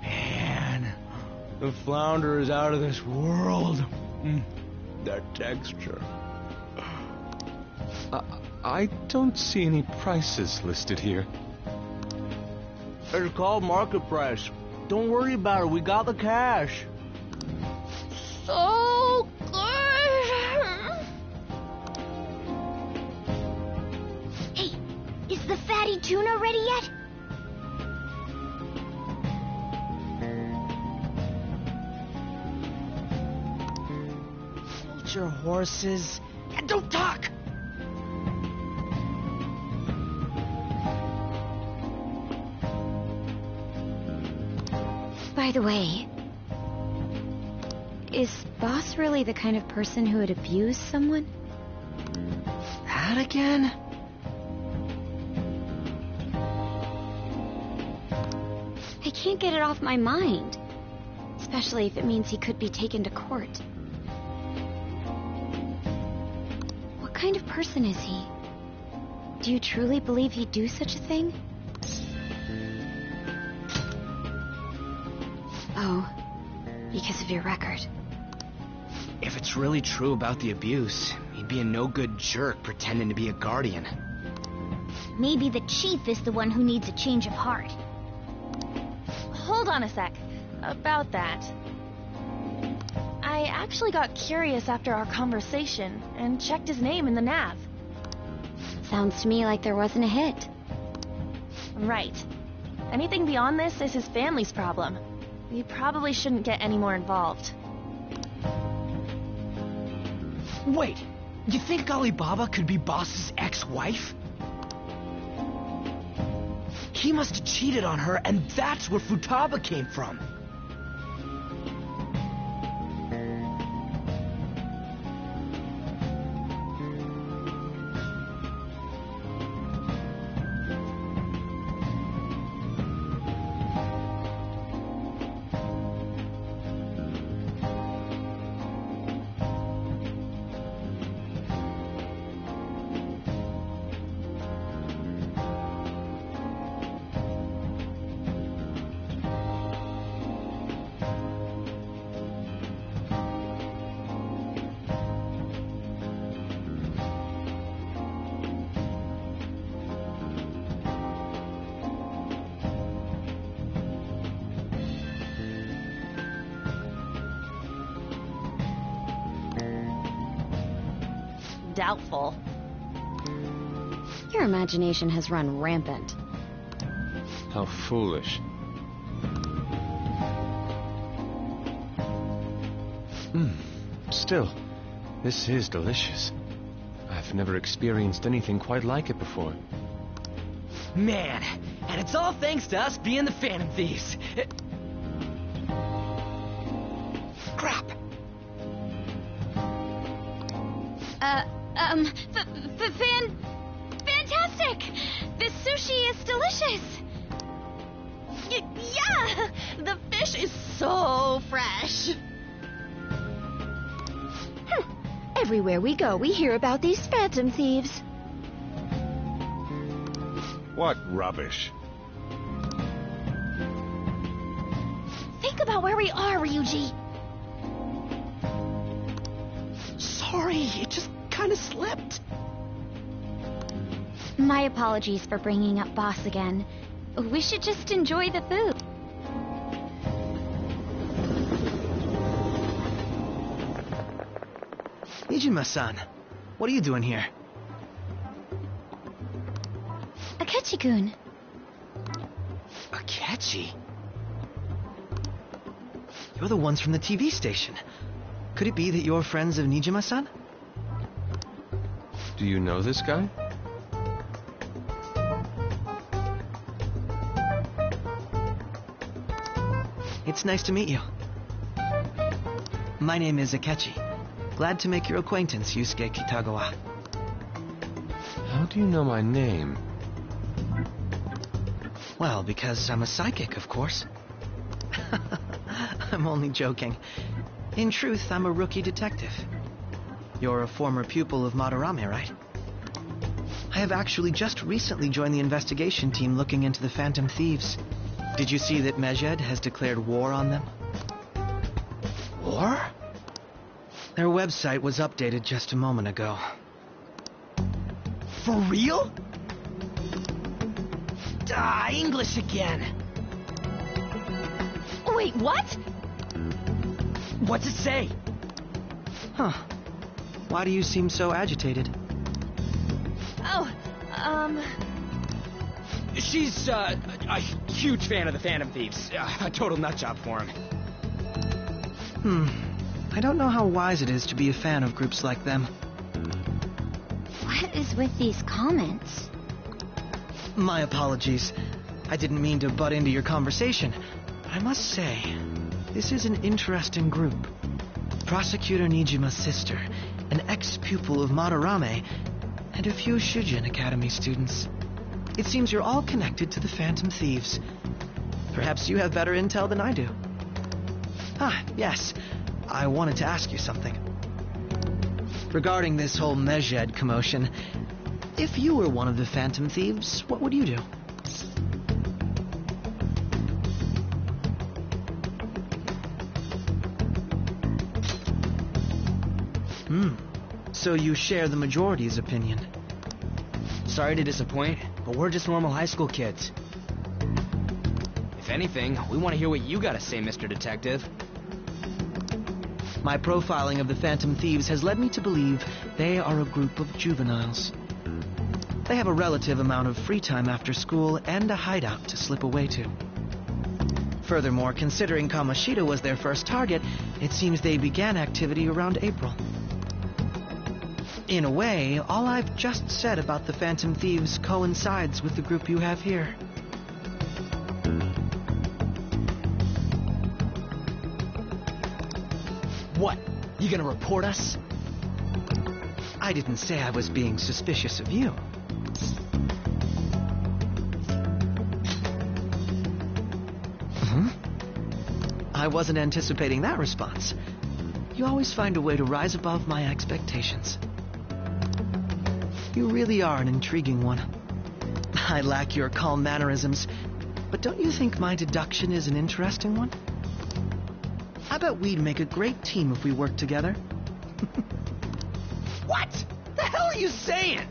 Man, the flounder is out of this world. That texture. I don't see any prices listed here. It's called market price. Don't worry about it. We got the cash. So good. Hey, is the fatty tuna ready yet? Hold your horses and don't talk! By the way, is Boss really the kind of person who would abuse someone? That again? I can't get it off my mind. Especially if it means he could be taken to court. What kind of person is he? Do you truly believe he'd do such a thing? Oh, because of your record. If it's really true about the abuse, he'd be a no-good jerk pretending to be a guardian. Maybe the chief is the one who needs a change of heart. Hold on a sec. About that. I actually got curious after our conversation and checked his name in the nav. Sounds to me like there wasn't a hit. Right. Anything beyond this is his family's problem. We probably shouldn't get any more involved. Wait, you think Alibaba could be Boss's ex-wife? He must have cheated on her, and that's where Futaba came from. Doubtful. Your imagination has run rampant. How foolish. Still, this is delicious. I've never experienced anything quite like it before. Man, and it's all thanks to us being the Phantom Thieves. Crap. Fantastic! This sushi is delicious! Yeah! The fish is so fresh! Everywhere we go, we hear about these Phantom Thieves. What rubbish. Think about where we are, Ryuji. Sorry, it just kind of slipped. My apologies for bringing up Boss again. We should just enjoy the food. Nijima-san, what are you doing here? Akechi-kun. Akechi? You're the ones from the TV station. Could it be that you're friends of Nijima-san? Do you know this guy? It's nice to meet you. My name is Akechi. Glad to make your acquaintance, Yusuke Kitagawa. How do you know my name? Well, because I'm a psychic, of course. I'm only joking. In truth, I'm a rookie detective. You're a former pupil of Madarame, right? I have actually just recently joined the investigation team looking into the Phantom Thieves. Did you see that Mejed has declared war on them? War? Their website was updated just a moment ago. For real? English again. Wait, what? What's it say? Huh. Why do you seem so agitated? Oh, She's, a huge fan of the Phantom Thieves. A total nutjob for him. I don't know how wise it is to be a fan of groups like them. What is with these comments? My apologies. I didn't mean to butt into your conversation. But I must say, this is an interesting group. Prosecutor Nijima's sister, an ex-pupil of Madarame, and a few Shujin Academy students. It seems you're all connected to the Phantom Thieves. Perhaps you have better intel than I do. Yes. I wanted to ask you something. Regarding this whole Mejed commotion, if you were one of the Phantom Thieves, what would you do? So you share the majority's opinion. Sorry to disappoint. but we're just normal high school kids. If anything, we want to hear what you gotta say, Mr. Detective. My profiling of the Phantom Thieves has led me to believe they are a group of juveniles. They have a relative amount of free time after school and a hideout to slip away to. Furthermore, considering Kamoshida was their first target, it seems they began activity around April. In a way, all I've just said about the Phantom Thieves coincides with the group you have here. What? You gonna report us? I didn't say I was being suspicious of you. I wasn't anticipating that response. You always find a way to rise above my expectations. You really are an intriguing one. I lack your calm mannerisms, but don't you think my deduction is an interesting one? I bet we'd make a great team if we worked together. What? The hell are you saying?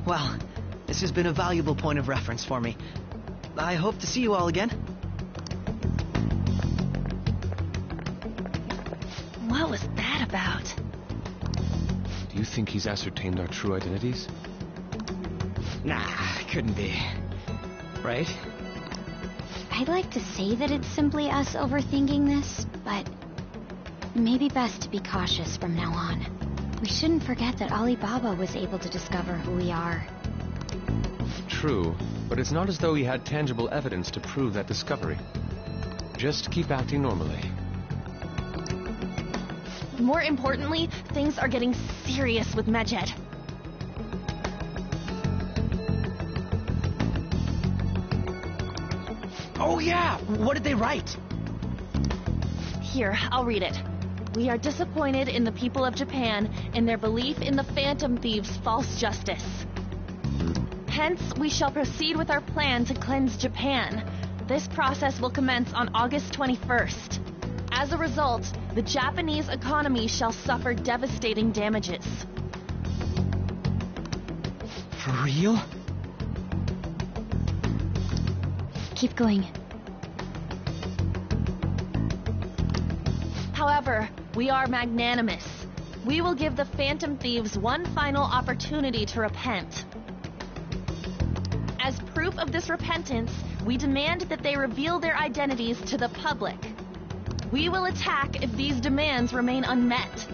Well, this has been a valuable point of reference for me. I hope to see you all again. What was that about? Do you think he's ascertained our true identities? Nah, couldn't be. Right? I'd like to say that it's simply us overthinking this, but it may be best to be cautious from now on. We shouldn't forget that Alibaba was able to discover who we are. True, but it's not as though he had tangible evidence to prove that discovery. Just keep acting normally. More importantly, things are getting serious with Medjed. Oh yeah! What did they write? Here, I'll read it. We are disappointed in the people of Japan in their belief in the Phantom Thieves' false justice. Hence, we shall proceed with our plan to cleanse Japan. This process will commence on August 21st. As a result, the Japanese economy shall suffer devastating damages. For real? Keep going. However, we are magnanimous. We will give the Phantom Thieves one final opportunity to repent. As proof of this repentance, we demand that they reveal their identities to the public. We will attack if these demands remain unmet.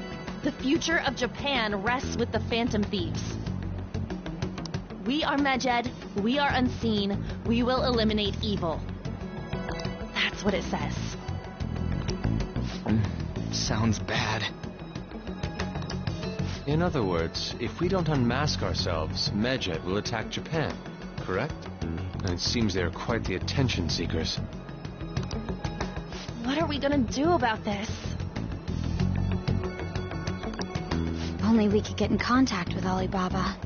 The future of Japan rests with the Phantom Thieves. We are Medjed, we are unseen, we will eliminate evil. That's what it says. Sounds bad. In other words, if we don't unmask ourselves, Medjed will attack Japan, correct? And it seems they are quite the attention seekers. What are we gonna do about this? Only we could get in contact with Alibaba.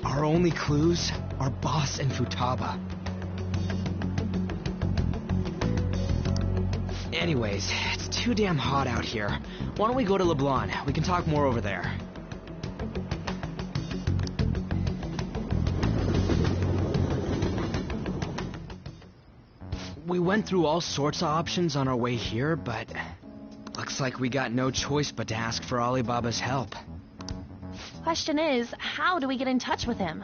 Our only clues are Boss and Futaba. Anyways, it's too damn hot out here. Why don't we go to LeBlanc? We can talk more over there. We went through all sorts of options on our way here, but looks like we got no choice but to ask for Alibaba's help. Question is, how do we get in touch with him?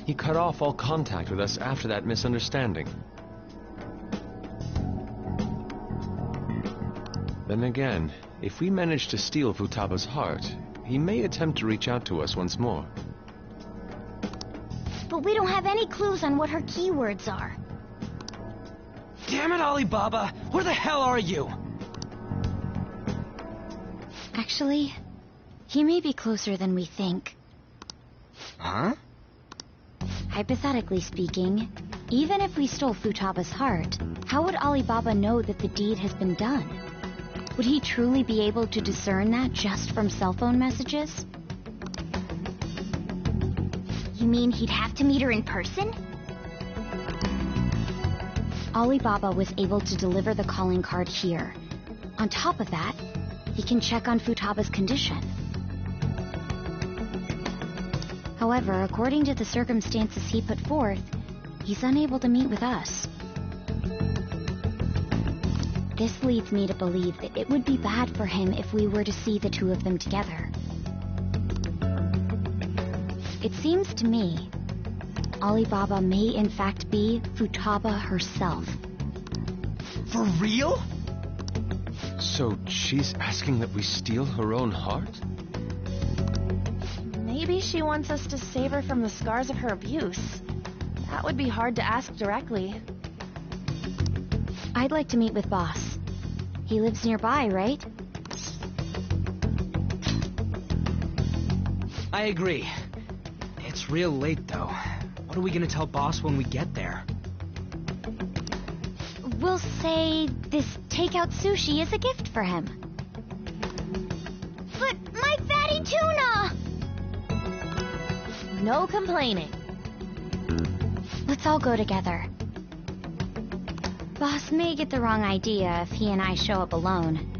He cut off all contact with us after that misunderstanding. Then again, if we manage to steal Futaba's heart, he may attempt to reach out to us once more. But we don't have any clues on what her keywords are. Damn it, Alibaba! Where the hell are you? Actually, he may be closer than we think. Huh? Hypothetically speaking, even if we stole Futaba's heart, how would Alibaba know that the deed has been done? Would he truly be able to discern that just from cell phone messages? You mean he'd have to meet her in person? Alibaba was able to deliver the calling card here. On top of that, he can check on Futaba's condition. However, according to the circumstances he put forth, he's unable to meet with us. This leads me to believe that it would be bad for him if we were to see the two of them together. It seems to me, Alibaba may in fact be Futaba herself. For real? So she's asking that we steal her own heart? Maybe she wants us to save her from the scars of her abuse. That would be hard to ask directly. I'd like to meet with Boss. He lives nearby, right? I agree. It's real late, though. What are we gonna tell Boss when we get there? We'll say this takeout sushi is a gift for him. But my fatty tuna! No complaining. Let's all go together. Boss may get the wrong idea if he and I show up alone.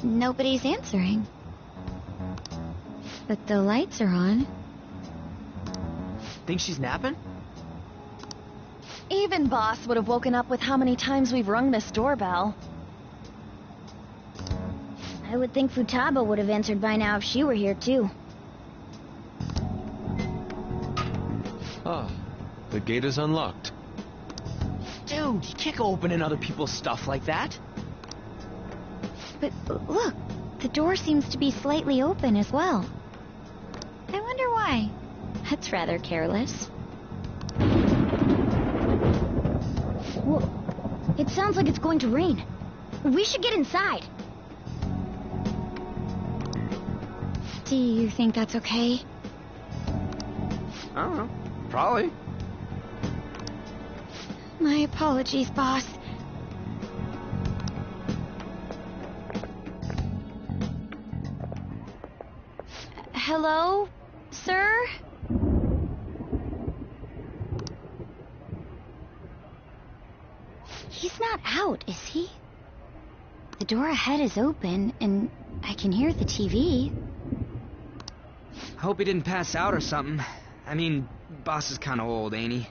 Nobody's answering. But the lights are on. Think she's napping? Even Boss would have woken up with how many times we've rung this doorbell. I would think Futaba would have answered by now if she were here too. Ah, the gate is unlocked. Dude, you can't go opening other people's stuff like that. But look, the door seems to be slightly open as well. I wonder why. That's rather careless. Whoa. It sounds like it's going to rain. We should get inside. Do you think that's okay? I don't know. Probably. My apologies, boss. Hello, sir? He's not out, is he? The door ahead is open, and I can hear the TV. I hope he didn't pass out or something. I mean, Boss is kind of old, ain't he?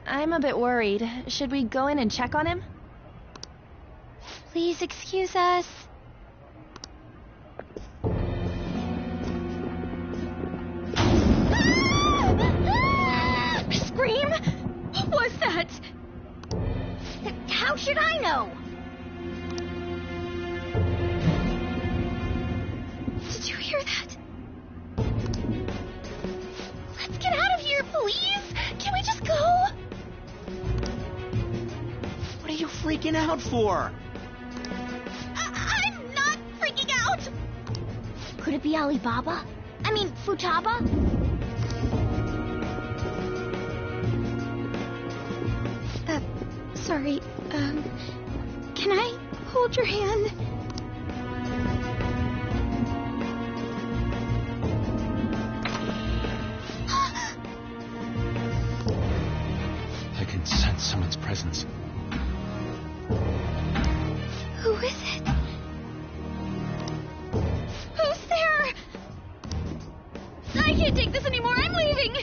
I'm a bit worried. Should we go in and check on him? Please excuse us. Scream? What was that? How should I know? Did you hear that? Let's get out of here, please! Can we just go? What are you freaking out for? I'm not freaking out! Could it be Alibaba? I mean, Futaba? Sorry, can I hold your hand? I can sense someone's presence. Who is it? Who's there? I can't take this anymore. I'm leaving.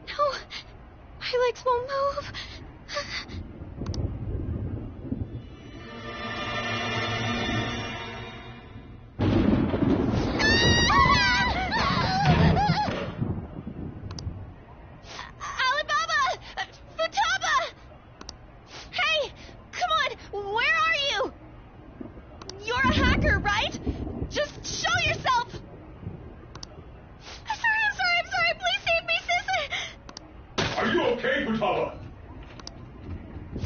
No, my legs won't move.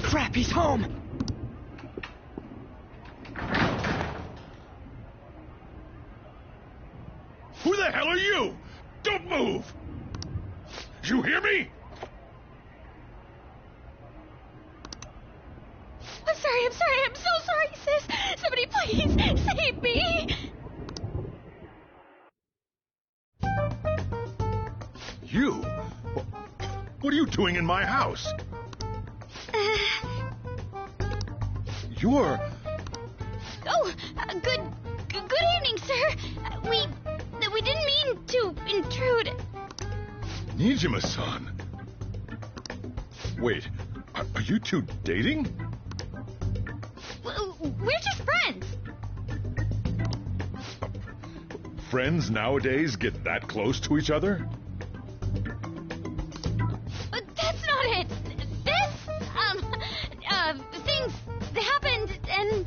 Crap, he's home! Who the hell are you? Don't move! You hear me? I'm so sorry, sis. Somebody please save me. You? What are you doing in my house? You're... Oh, good evening, sir. We didn't mean to intrude. Nijima-san. Wait, are you two dating? We're just friends. Friends nowadays get that close to each other? That's not it. Things happened and...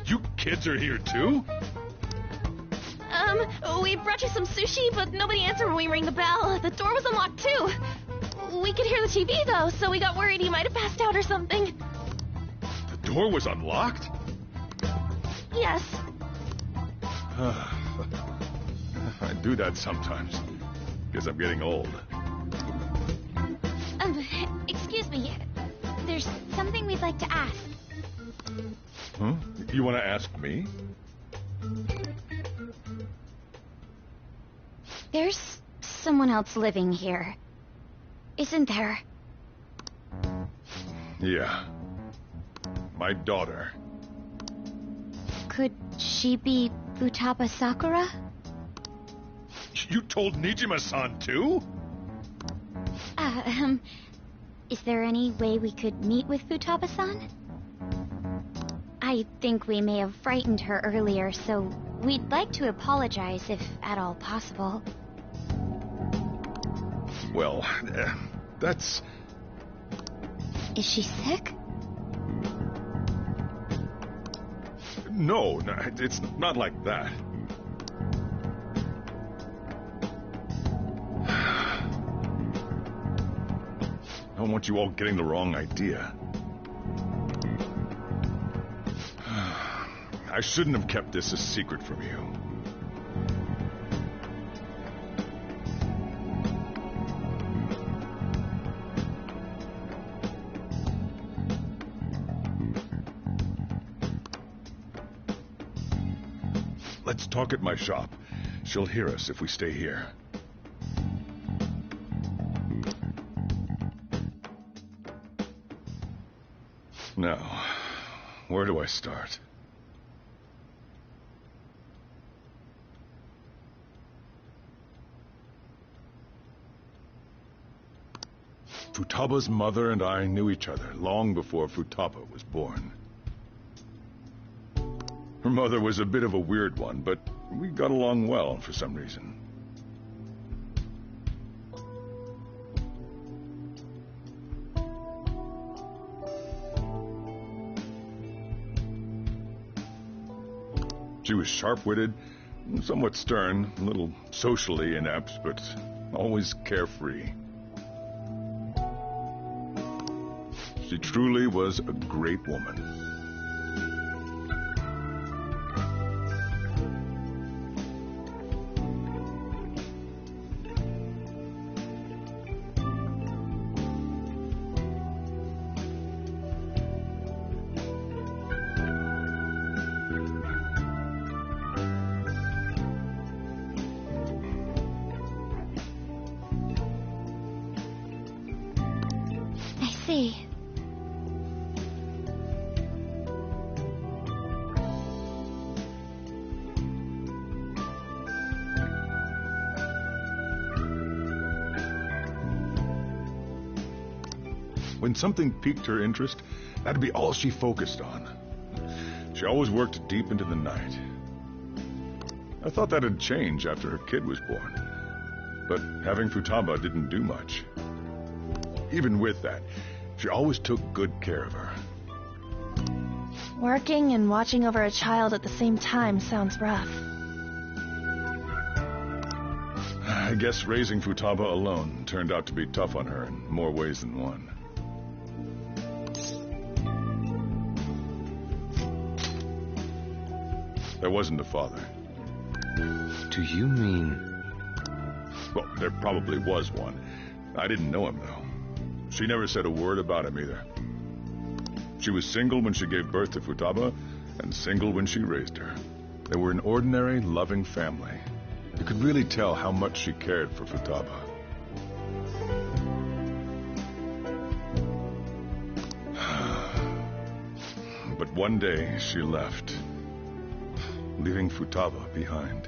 You kids are here too? We brought you some sushi, but nobody answered when we rang the bell. The door was unlocked too. We could hear the TV though, so we got worried he might have passed out or something. The door was unlocked? Yes. I do that sometimes. Guess I'm getting old. Excuse me. There's something we'd like to ask. Huh? You want to ask me? There's someone else living here, isn't there? Yeah. My daughter. Could she be Futaba Sakura? You told Nijima-san too? Is there any way we could meet with Futaba-san? I think we may have frightened her earlier, so we'd like to apologize if at all possible. Well, that's... Is she sick? No, it's not like that. I don't want you all getting the wrong idea. I shouldn't have kept this a secret from you. Let's talk at my shop. She'll hear us if we stay here. Now, where do I start? Futaba's mother and I knew each other long before Futaba was born. Her mother was a bit of a weird one, but we got along well for some reason. She was sharp-witted, somewhat stern, a little socially inept, but always carefree. She truly was a great woman. I see. When something piqued her interest, that'd be all she focused on. She always worked deep into the night. I thought that'd change after her kid was born. But having Futaba didn't do much. Even with that, she always took good care of her. Working and watching over a child at the same time sounds rough. I guess raising Futaba alone turned out to be tough on her in more ways than one. There wasn't a father. Do you mean... Well, there probably was one. I didn't know him, though. She never said a word about him either. She was single when she gave birth to Futaba, and single when she raised her. They were an ordinary, loving family. You could really tell how much she cared for Futaba. But one day, she left, leaving Futaba behind.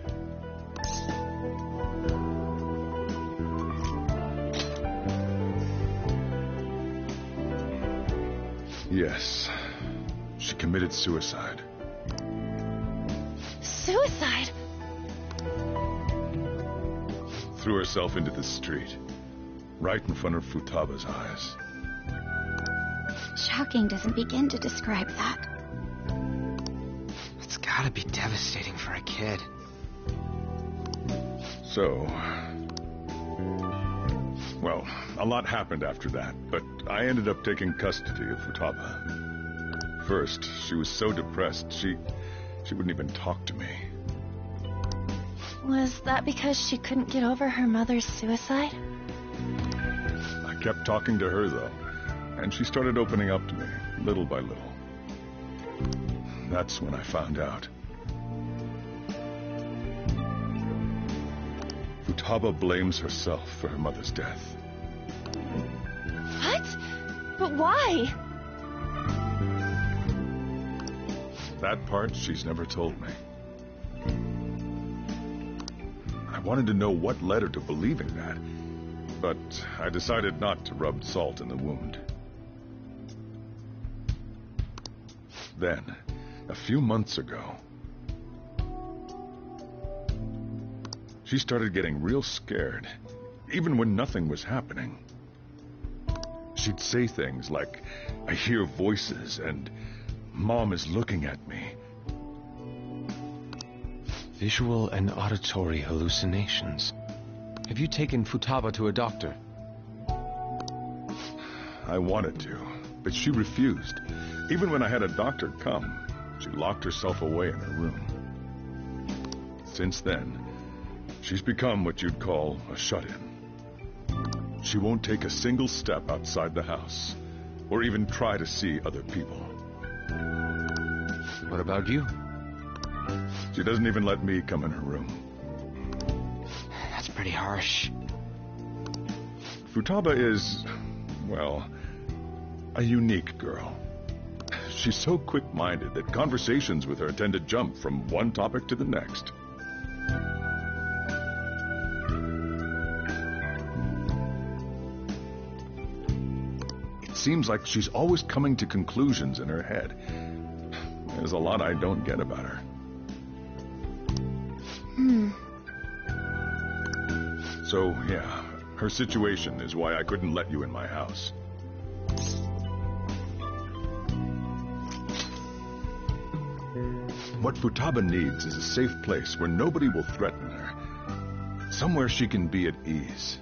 Yes, she committed suicide. Suicide? Threw herself into the street, right in front of Futaba's eyes. Shocking doesn't begin to describe that. It's gotta be devastating for a kid. So, well, a lot happened after that, but I ended up taking custody of Futaba. First, she was so depressed, she wouldn't even talk to me. Was that because she couldn't get over her mother's suicide? I kept talking to her, though, and she started opening up to me, little by little. That's when I found out. Futaba blames herself for her mother's death. What? But why? That part she's never told me. I wanted to know what led her to believing that, but I decided not to rub salt in the wound. Then, a few months ago, she started getting real scared, even when nothing was happening. She'd say things like, "I hear voices," and "Mom is looking at me." Visual and auditory hallucinations. Have you taken Futaba to a doctor? I wanted to, but she refused. Even when I had a doctor come, she locked herself away in her room. Since then, she's become what you'd call a shut-in. She won't take a single step outside the house, or even try to see other people. What about you? She doesn't even let me come in her room. That's pretty harsh. Futaba is, well, a unique girl. She's so quick-minded that conversations with her tend to jump from one topic to the next. It seems like she's always coming to conclusions in her head. There's a lot I don't get about her. So, yeah, her situation is why I couldn't let you in my house. What Futaba needs is a safe place where nobody will threaten her. Somewhere she can be at ease.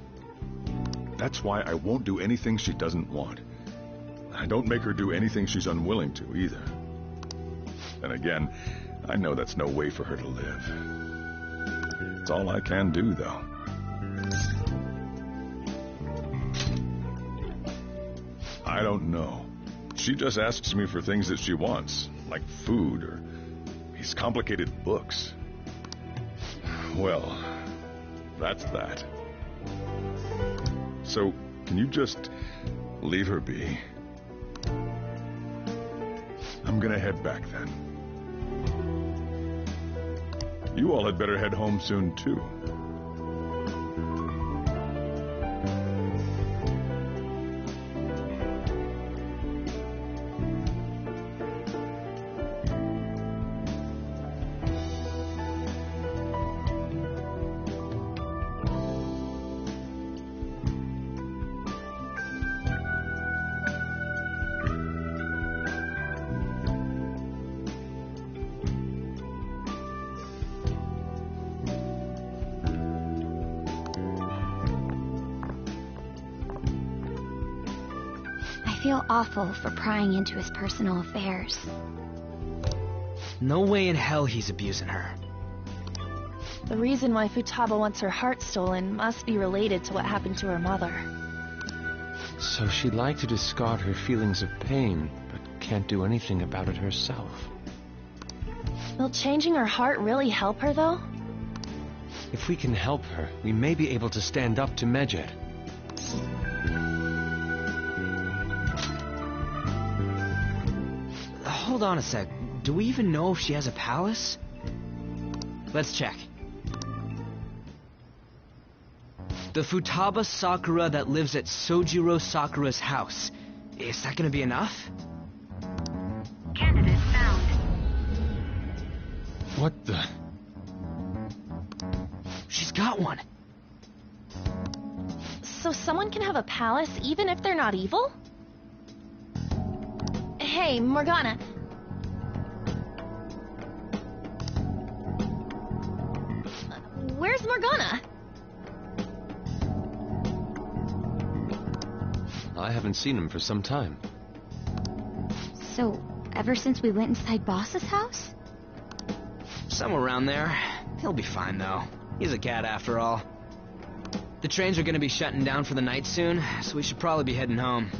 That's why I won't do anything she doesn't want. I don't make her do anything she's unwilling to, either. And again, I know that's no way for her to live. It's all I can do, though. I don't know. She just asks me for things that she wants, like food or these complicated books. Well, that's that. So, can you just leave her be? I'm gonna head back then. You all had better head home soon, too. I feel awful for prying into his personal affairs. No way in hell he's abusing her. The reason why Futaba wants her heart stolen must be related to what happened to her mother. So she'd like to discard her feelings of pain, but can't do anything about it herself. Will changing her heart really help her, though? If we can help her, we may be able to stand up to Medjed. Hold on a sec. Do we even know if she has a palace? Let's check. The Futaba Sakura that lives at Sojiro Sakura's house. Is that gonna be enough? Candidate found. What the? She's got one. So someone can have a palace even if they're not evil? Hey, Morgana. Where's Morgana? I haven't seen him for some time. So, ever since we went inside Boss's house? Somewhere around there. He'll be fine, though. He's a cat after all. The trains are gonna be shutting down for the night soon, so we should probably be heading home.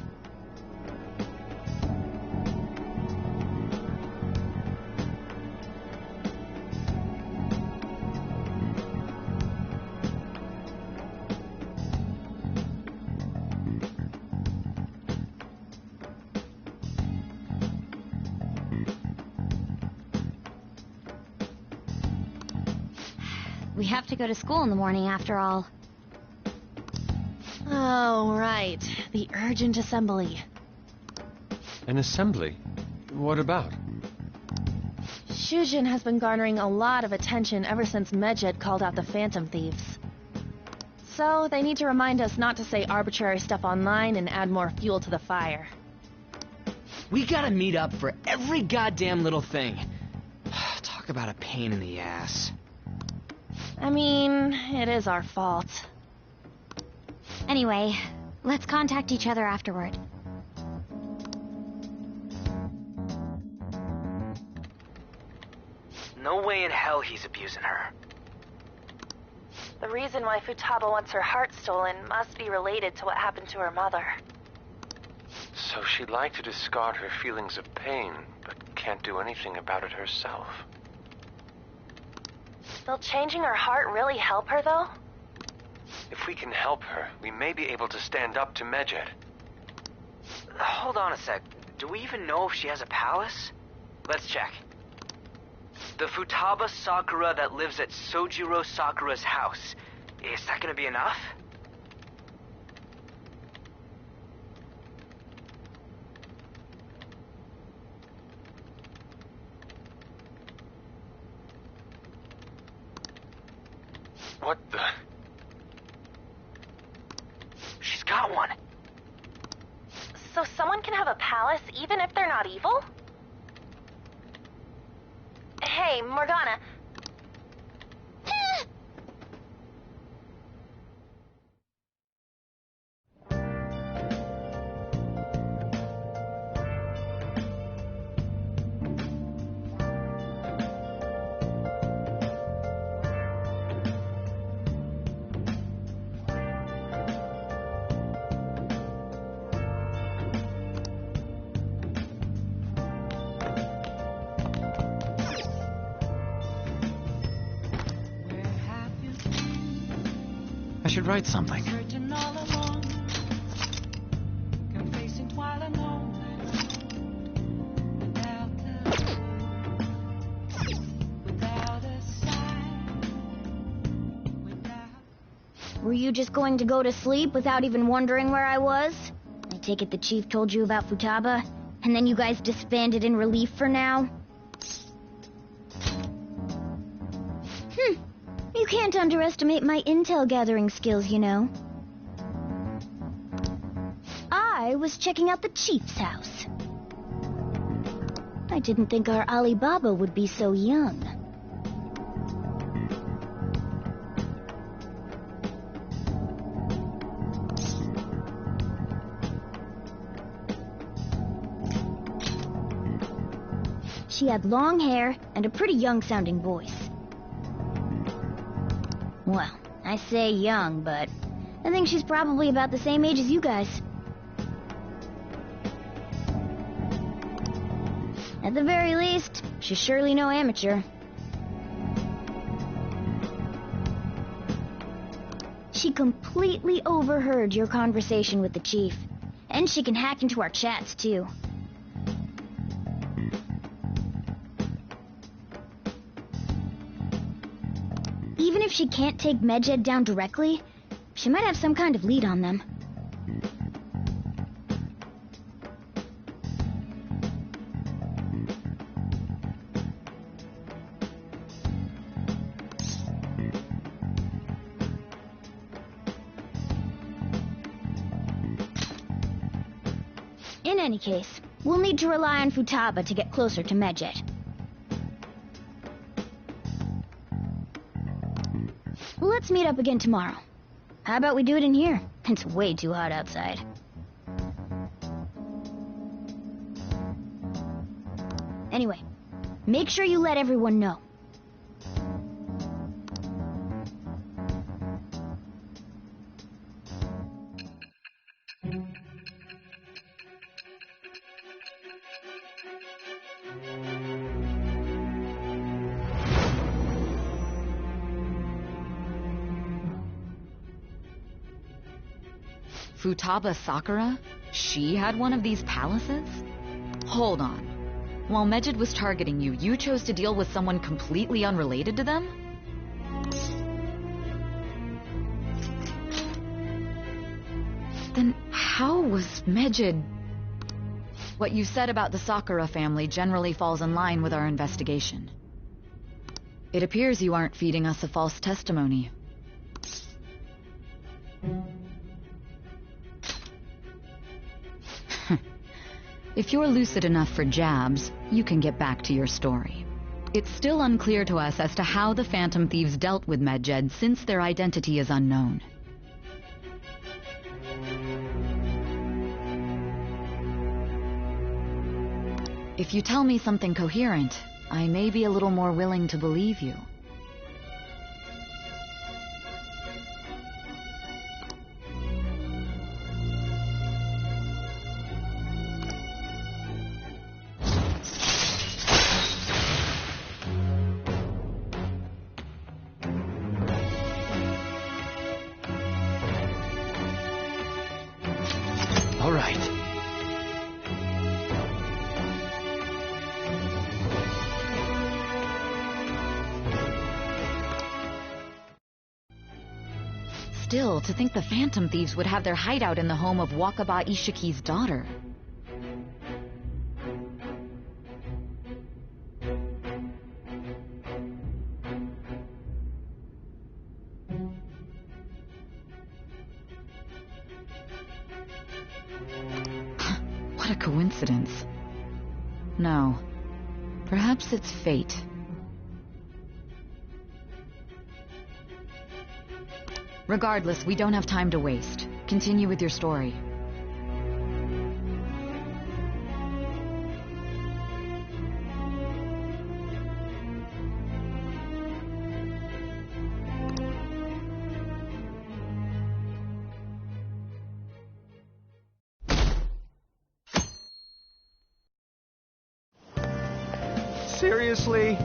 We have to go to school in the morning after all. Oh, right. The urgent assembly. An assembly? What about? Shujin has been garnering a lot of attention ever since Medjed called out the Phantom Thieves. So, they need to remind us not to say arbitrary stuff online and add more fuel to the fire. We gotta meet up for every goddamn little thing. Talk about a pain in the ass. I mean, it is our fault. Anyway, let's contact each other afterward. No way in hell he's abusing her. The reason why Futaba wants her heart stolen must be related to what happened to her mother. So she'd like to discard her feelings of pain, but can't do anything about it herself. Will changing her heart really help her, though? If we can help her, we may be able to stand up to Medjed. Hold on a sec. Do we even know if she has a palace? Let's check. The Futaba Sakura that lives at Sojiro Sakura's house. Is that gonna be enough? What the? She's got one. So someone can have a palace even if they're not evil? Hey, Morgana. I should write something. Searching all alone, complacent while alone, without a sign, Were you just going to go to sleep without even wondering where I was? I take it the chief told you about Futaba, and then you guys disbanded in relief for now? You can't underestimate my intel gathering skills, you know. I was checking out the chief's house. I didn't think our Alibaba would be so young. She had long hair and a pretty young-sounding voice. Well, I say young, but I think she's probably about the same age as you guys. At the very least, she's surely no amateur. She completely overheard your conversation with the chief. And she can hack into our chats, too. Even if she can't take Medjed down directly, she might have some kind of lead on them. In any case, we'll need to rely on Futaba to get closer to Medjed. Let's meet up again tomorrow. How about we do it in here? It's way too hot outside. Anyway, make sure you let everyone know. Futaba Sakura? She had one of these palaces? Hold on. While Medjed was targeting you, you chose to deal with someone completely unrelated to them? Then how was Medjed... What you said about the Sakura family generally falls in line with our investigation. It appears you aren't feeding us a false testimony. If you're lucid enough for jabs, you can get back to your story. It's still unclear to us as to how the Phantom Thieves dealt with Medjed since their identity is unknown. If you tell me something coherent, I may be a little more willing to believe you. All right. Still, to think the Phantom Thieves would have their hideout in the home of Wakaba Ishiki's daughter. What a coincidence. No. Perhaps it's fate. Regardless, we don't have time to waste. Continue with your story. Seriously?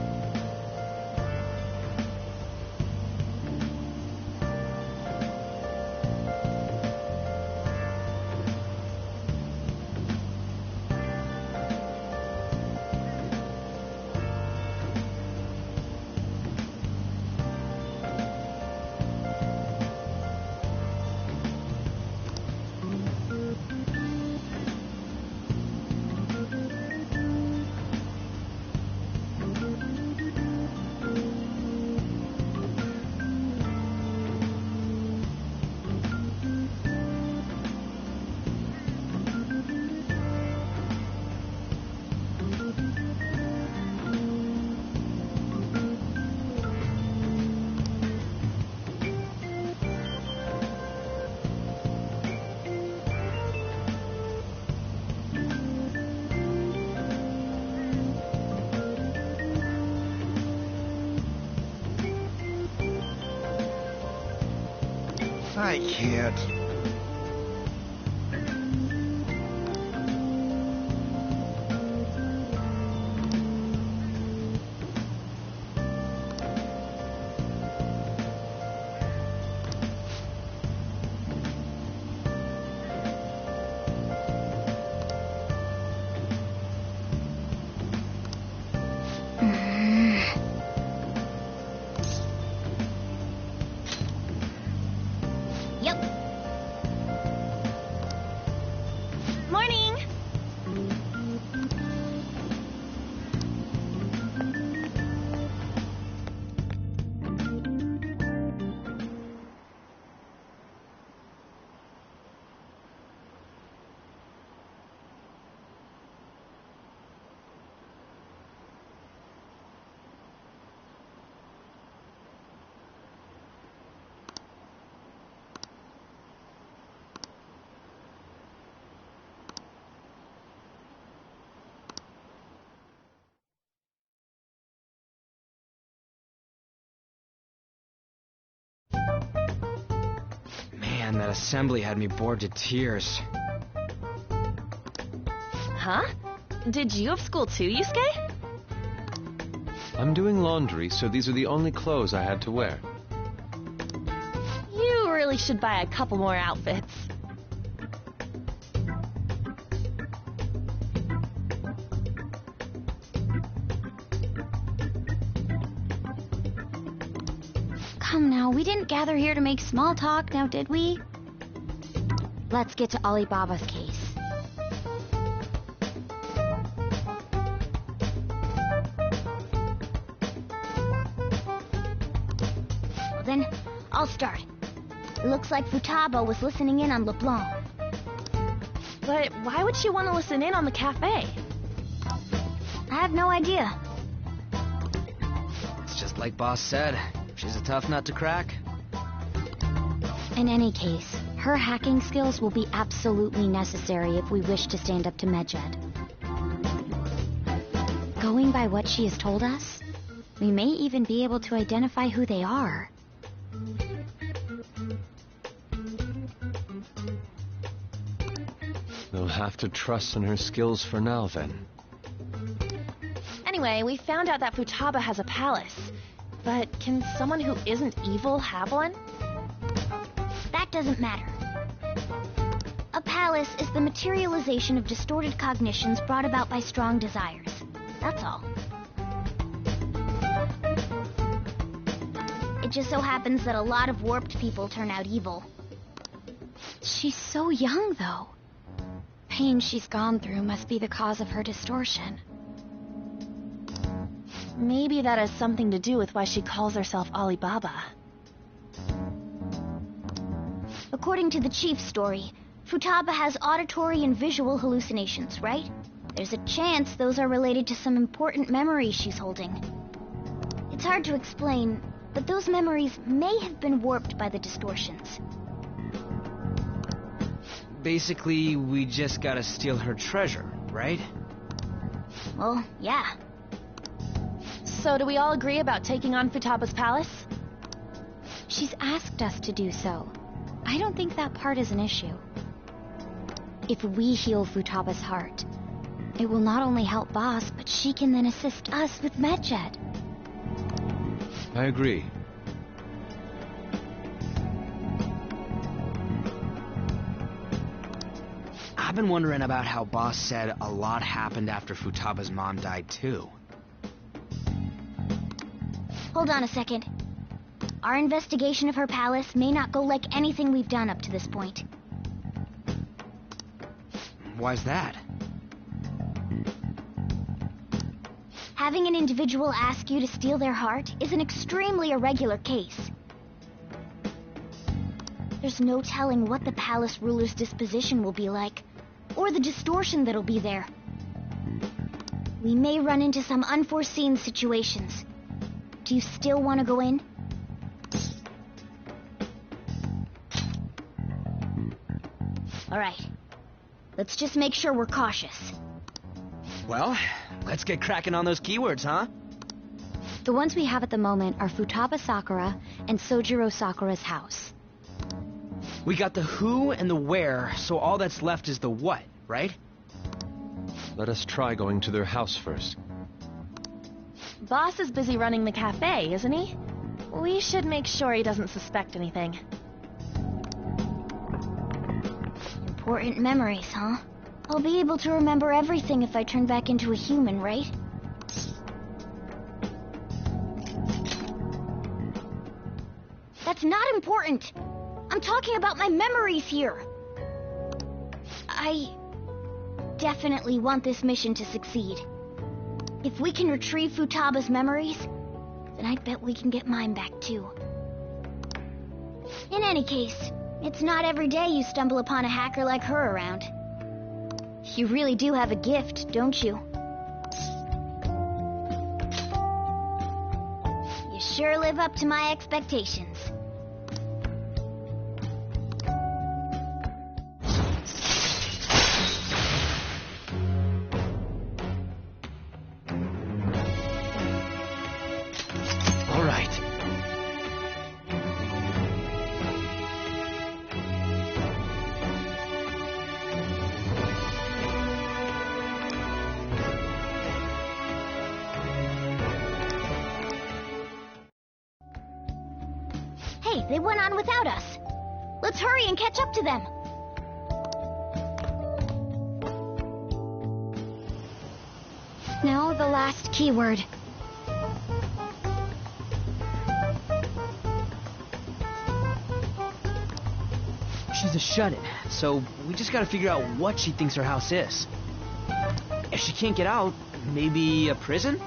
I can't. Man, that assembly had me bored to tears. Huh? Did you have school too, Yusuke? I'm doing laundry, so these are the only clothes I had to wear. You really should buy a couple more outfits. Come now, we didn't gather here to make small talk, now did we? Let's get to Alibaba's case. Well then, I'll start. It looks like Futaba was listening in on LeBlanc. But why would she want to listen in on the cafe? I have no idea. It's just like Boss said. She's a tough nut to crack. In any case, her hacking skills will be absolutely necessary if we wish to stand up to Medjed. Going by what she has told us, we may even be able to identify who they are. We'll have to trust in her skills for now, then. Anyway, we found out that Futaba has a palace. But can someone who isn't evil have one? That doesn't matter. A palace is the materialization of distorted cognitions brought about by strong desires. That's all. It just so happens that a lot of warped people turn out evil. She's so young, though. Pain she's gone through must be the cause of her distortion. Maybe that has something to do with why she calls herself Alibaba. According to the chief's story, Futaba has auditory and visual hallucinations, right? There's a chance those are related to some important memories she's holding. It's hard to explain, but those memories may have been warped by the distortions. Basically, we just gotta steal her treasure, right? Well, yeah. So do we all agree about taking on Futaba's palace? She's asked us to do so. I don't think that part is an issue. If we heal Futaba's heart, it will not only help Boss, but she can then assist us with Medjed. I agree. I've been wondering about how Boss said a lot happened after Futaba's mom died, too. Hold on a second. Our investigation of her palace may not go like anything we've done up to this point. Why's that? Having an individual ask you to steal their heart is an extremely irregular case. There's no telling what the palace ruler's disposition will be like, or the distortion that'll be there. We may run into some unforeseen situations. Do you still want to go in? All right. Let's just make sure we're cautious. Well, let's get cracking on those keywords, huh? The ones we have at the moment are Futaba Sakura and Sojiro Sakura's house. We got the who and the where, so all that's left is the what, right? Let us try going to their house first. Boss is busy running the cafe, isn't he? We should make sure he doesn't suspect anything. Important memories, huh? I'll be able to remember everything if I turn back into a human, right? That's not important! I'm talking about my memories here! I definitely want this mission to succeed. If we can retrieve Futaba's memories, then I bet we can get mine back too. In any case, it's not every day you stumble upon a hacker like her around. You really do have a gift, don't you? You sure live up to my expectations. They went on without us. Let's hurry and catch up to them. Now the last keyword. She's a shut-in, so we just gotta figure out what she thinks her house is. If she can't get out, maybe a prison?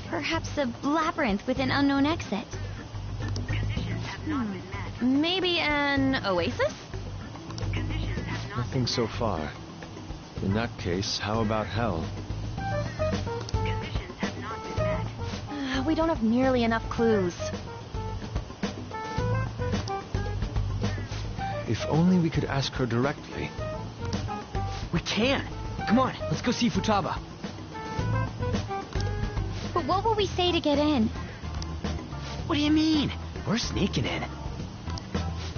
Perhaps a labyrinth with an unknown exit. Maybe an oasis? Nothing so far. In that case, how about hell? We don't have nearly enough clues. If only we could ask her directly. We can! Come on, let's go see Futaba. But what will we say to get in? What do you mean? We're sneaking in.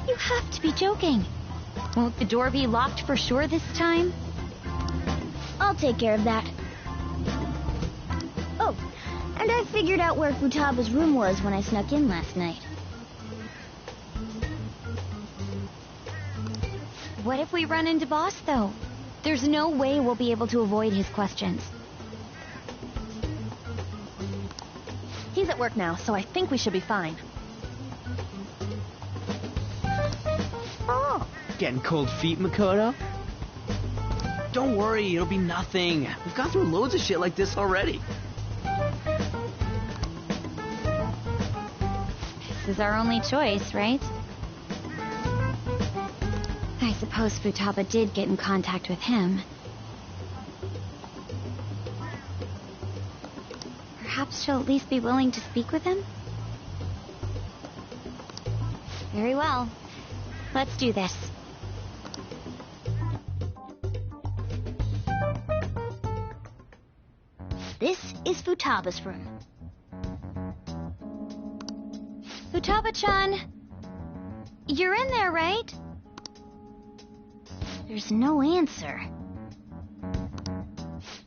You have to be joking. Won't the door be locked for sure this time? I'll take care of that. Oh, and I figured out where Futaba's room was when I snuck in last night. What if we run into Boss, though? There's no way we'll be able to avoid his questions. He's at work now, so I think we should be fine. Oh! Getting cold feet, Makoto? Don't worry, it'll be nothing. We've gone through loads of shit like this already. This is our only choice, right? I suppose Futaba did get in contact with him. Perhaps she'll at least be willing to speak with him? Very well. Let's do this. This is Futaba's room. Futaba-chan! You're in there, right? There's no answer.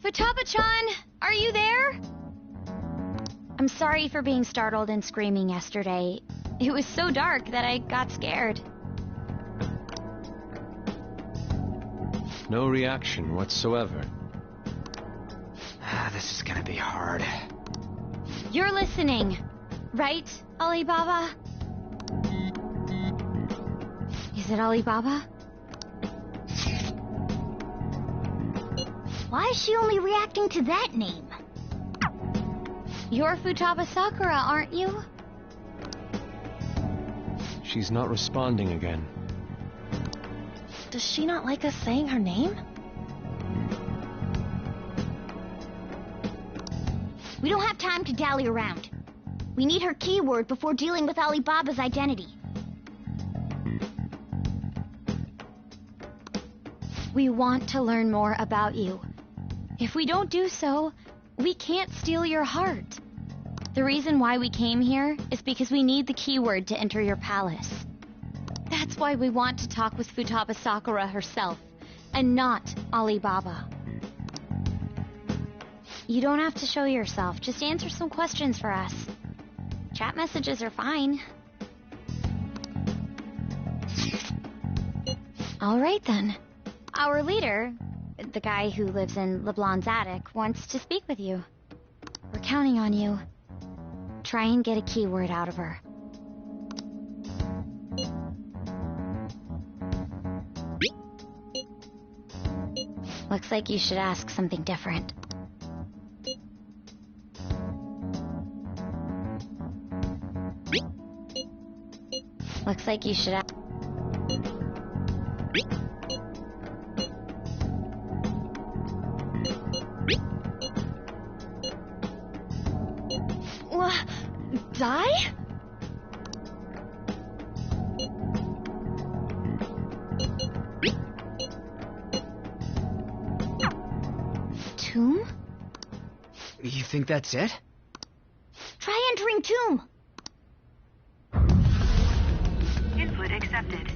Futaba-chan! Are you there? I'm sorry for being startled and screaming yesterday. It was so dark that I got scared. No reaction whatsoever. This is gonna be hard. You're listening, right, Alibaba? Is it Alibaba? Why is she only reacting to that name? You're Futaba Sakura, aren't you? She's not responding again. Does she not like us saying her name? We don't have time to dally around. We need her keyword before dealing with Alibaba's identity. We want to learn more about you. If we don't do so, we can't steal your heart. The reason why we came here is because we need the keyword to enter your palace. That's why we want to talk with Futaba Sakura herself, and not Alibaba. You don't have to show yourself, just answer some questions for us. Chat messages are fine. All right then. Our leader, the guy who lives in LeBlanc's attic, wants to speak with you. We're counting on you. Try and get a keyword out of her. Looks like you should ask something different. Looks like you should ask... Die? Tomb? You think that's it? Try entering tomb. Input accepted.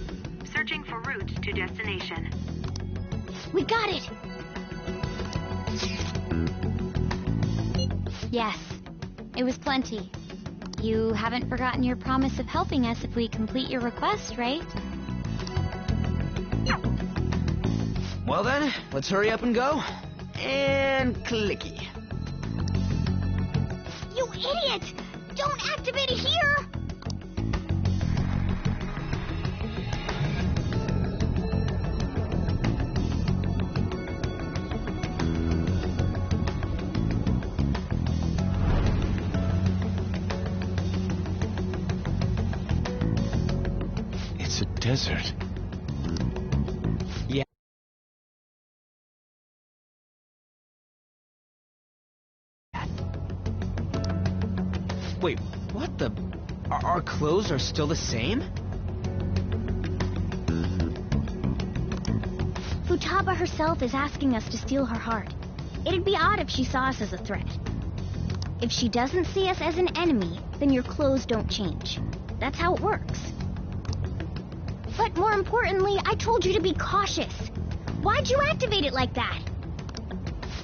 Searching for route to destination. We got it! Yes, it was plenty. You haven't forgotten your promise of helping us if we complete your request, right? Well then, let's hurry up and go. And clicky. You idiot! Don't activate it here! It's a desert. Yeah. Wait, what the? Our clothes are still the same? Futaba herself is asking us to steal her heart. It'd be odd if she saw us as a threat. If she doesn't see us as an enemy, then your clothes don't change. That's how it works. But more importantly, I told you to be cautious. Why'd you activate it like that?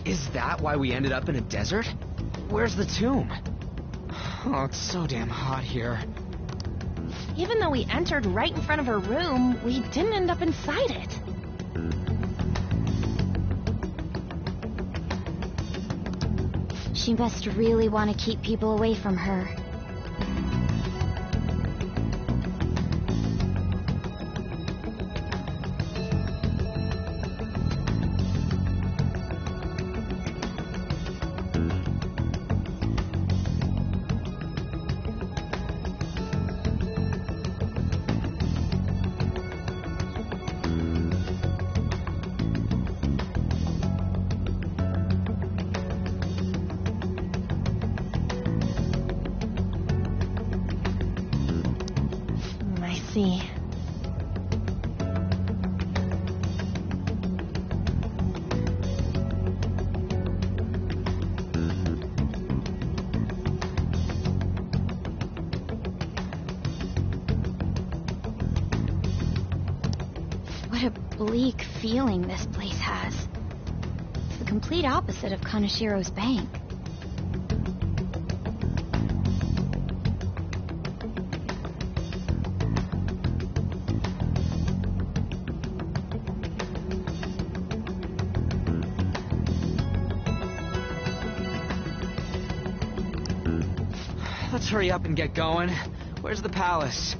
Is that why we ended up in a desert? Where's the tomb? Oh, it's so damn hot here. Even though we entered right in front of her room, we didn't end up inside it. She must really want to keep people away from her. See. What a bleak feeling this place has. It's the complete opposite of Kanashiro's bank. Let's hurry up and get going. Where's the palace?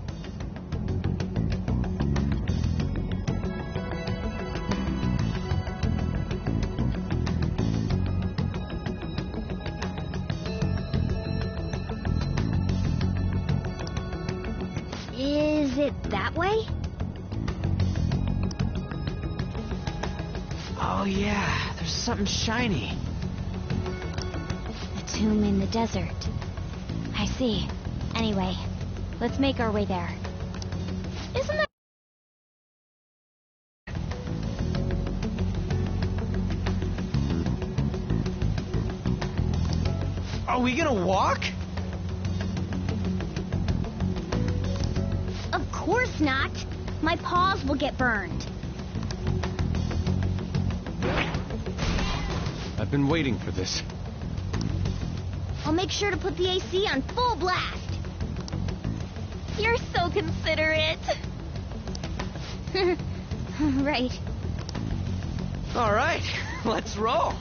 Is it that way? Oh yeah, there's something shiny. A tomb in the desert. I see. Anyway, let's make our way there. Isn't that... Are we gonna walk? Of course not. My paws will get burned. I've been waiting for this. I'll make sure to put the AC on full blast. You're so considerate. Right. All right, let's roll.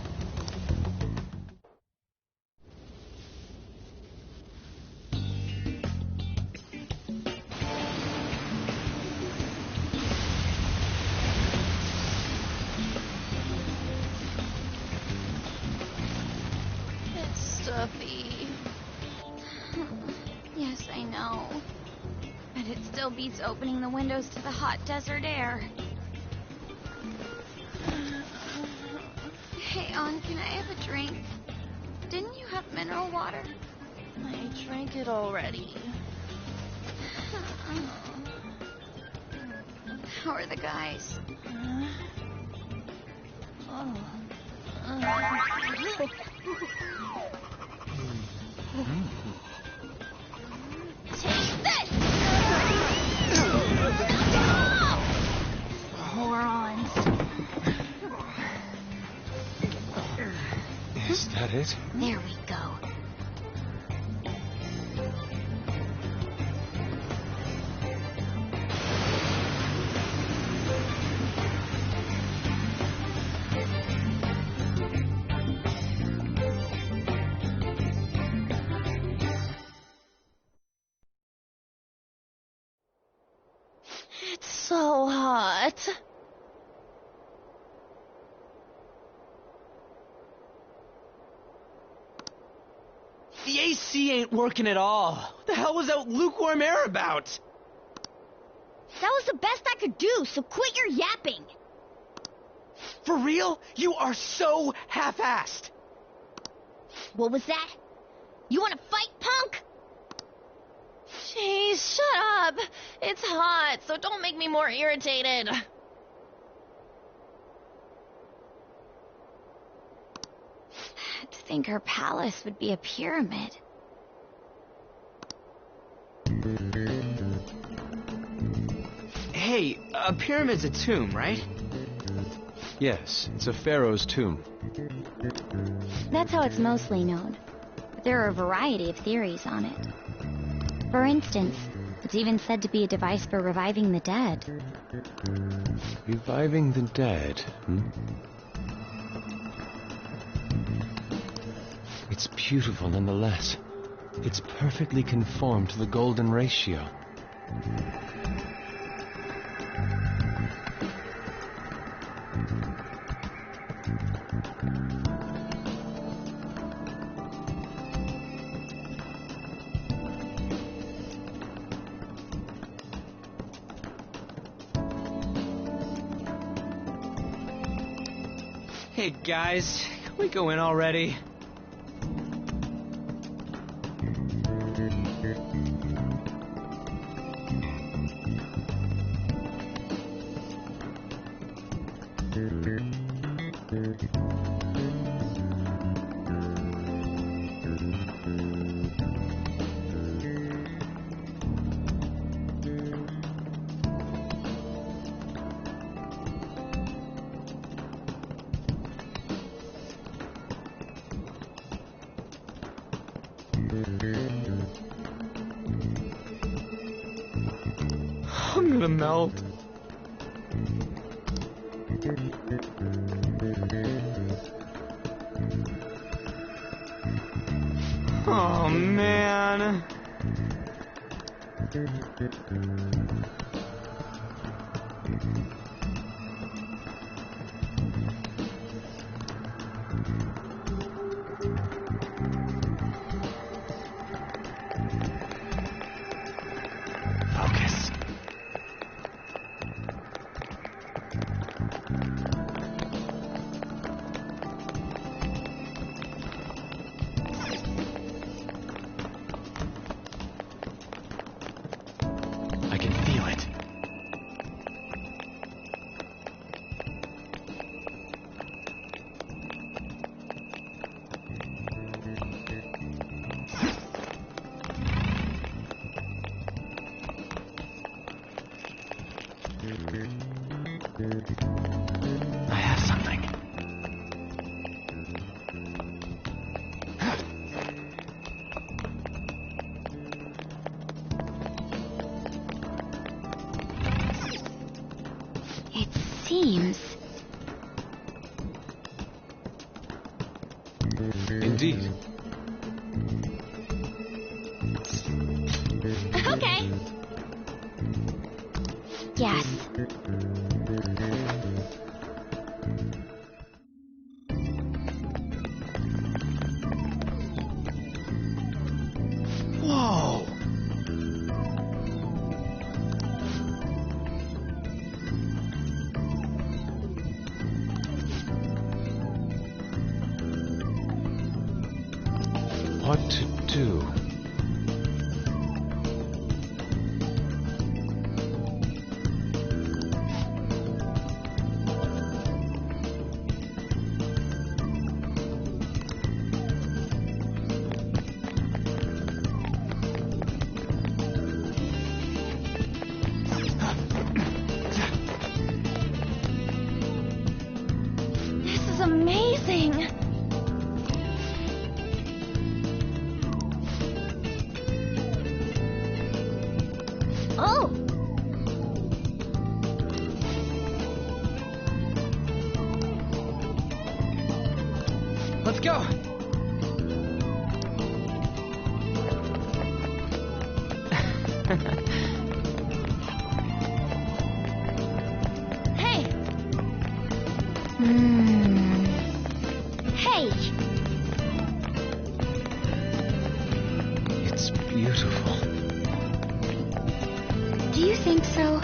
It's stuffy. Yes, I know. But it still beats opening the windows to the hot desert air. Hey, Ann, can I have a drink? Didn't you have mineral water? I drank it already. How are the guys? Take this! Morons. Is that it? There we go. so hot. The AC ain't working at all. What the hell was that lukewarm air about? That was the best I could do, so quit your yapping. For real? You are so half-assed. What was that? You want to fight, punk? Jeez, shut up. It's hot, so don't make me more irritated. To think her palace would be a pyramid. Hey, a pyramid's a tomb, right? Yes, it's a pharaoh's tomb. That's how it's mostly known. But there are a variety of theories on it. For instance, it's even said to be a device for reviving the dead. Reviving the dead, It's beautiful nonetheless. It's perfectly conformed to the golden ratio. Hey guys, can we go in already? I'm gonna melt. Oh man. Focus. I can feel it. I have something. It seems... Indeed. Okay. Yes. Whoa! What to do? This is amazing. Oh! Let's go! Do you think so?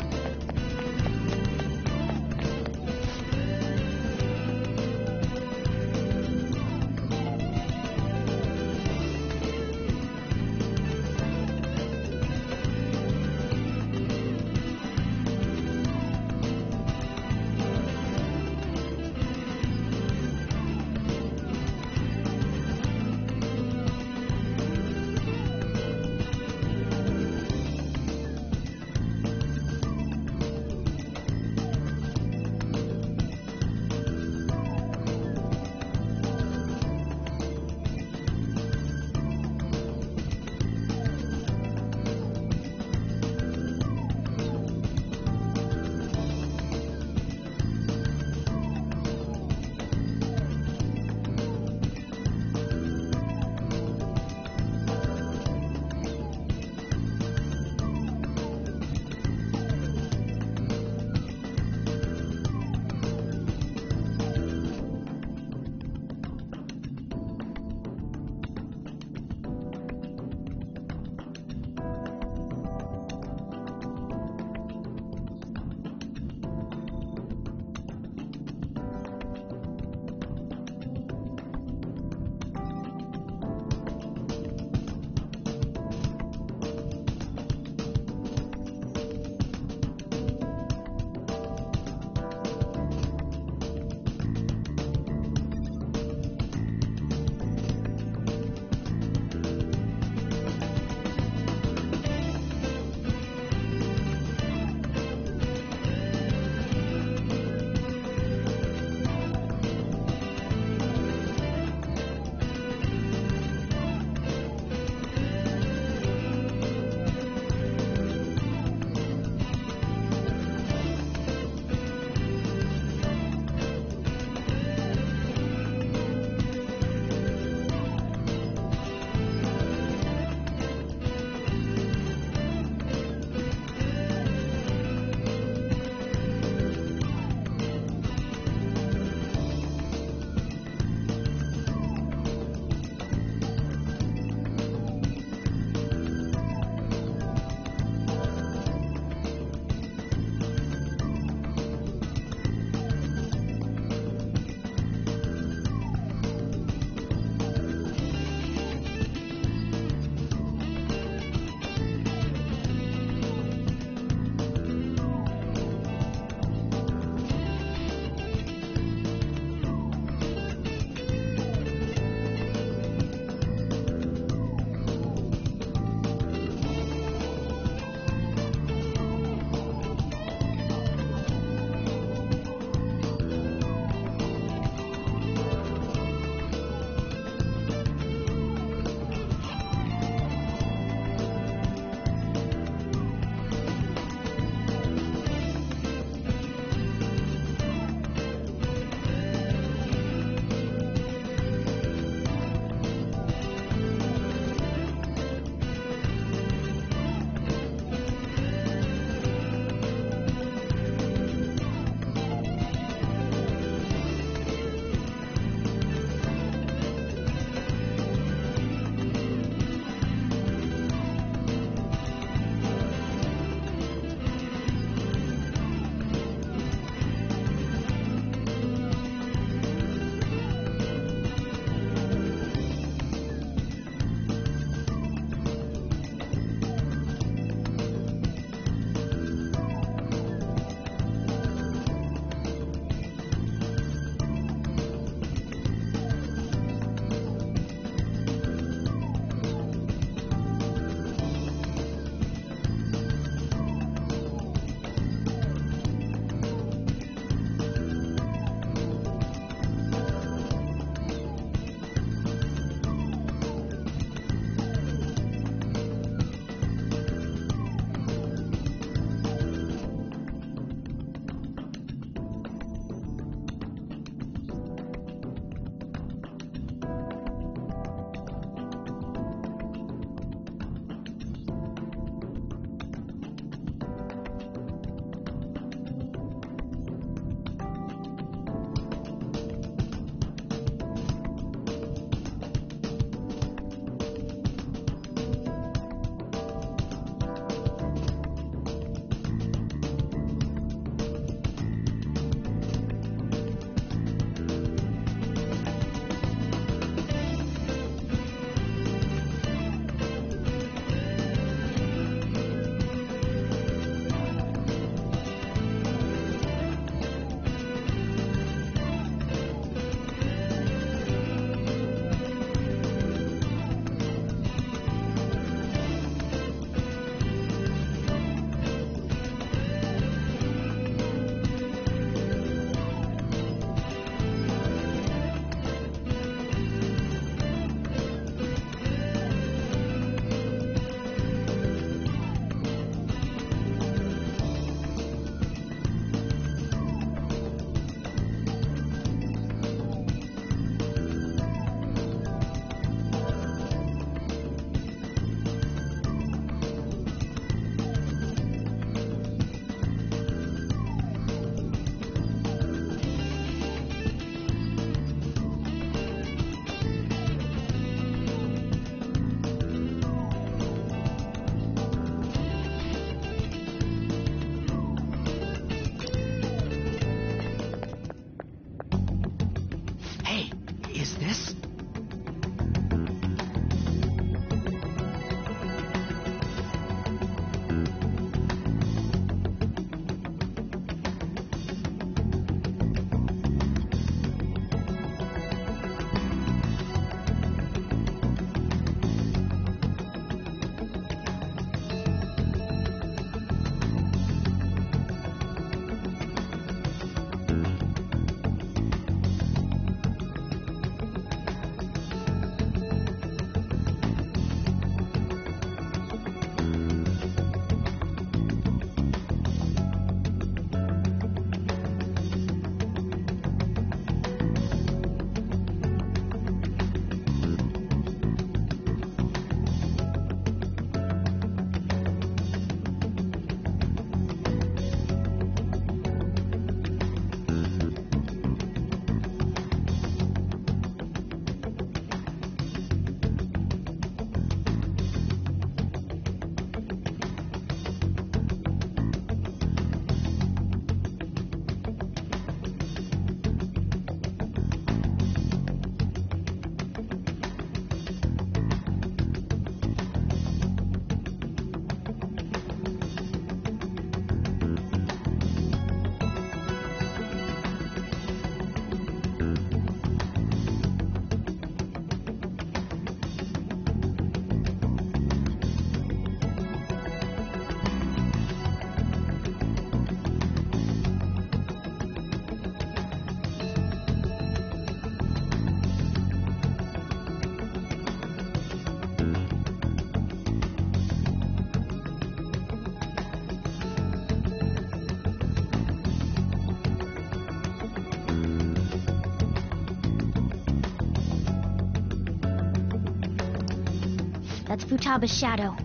That's Futaba's shadow.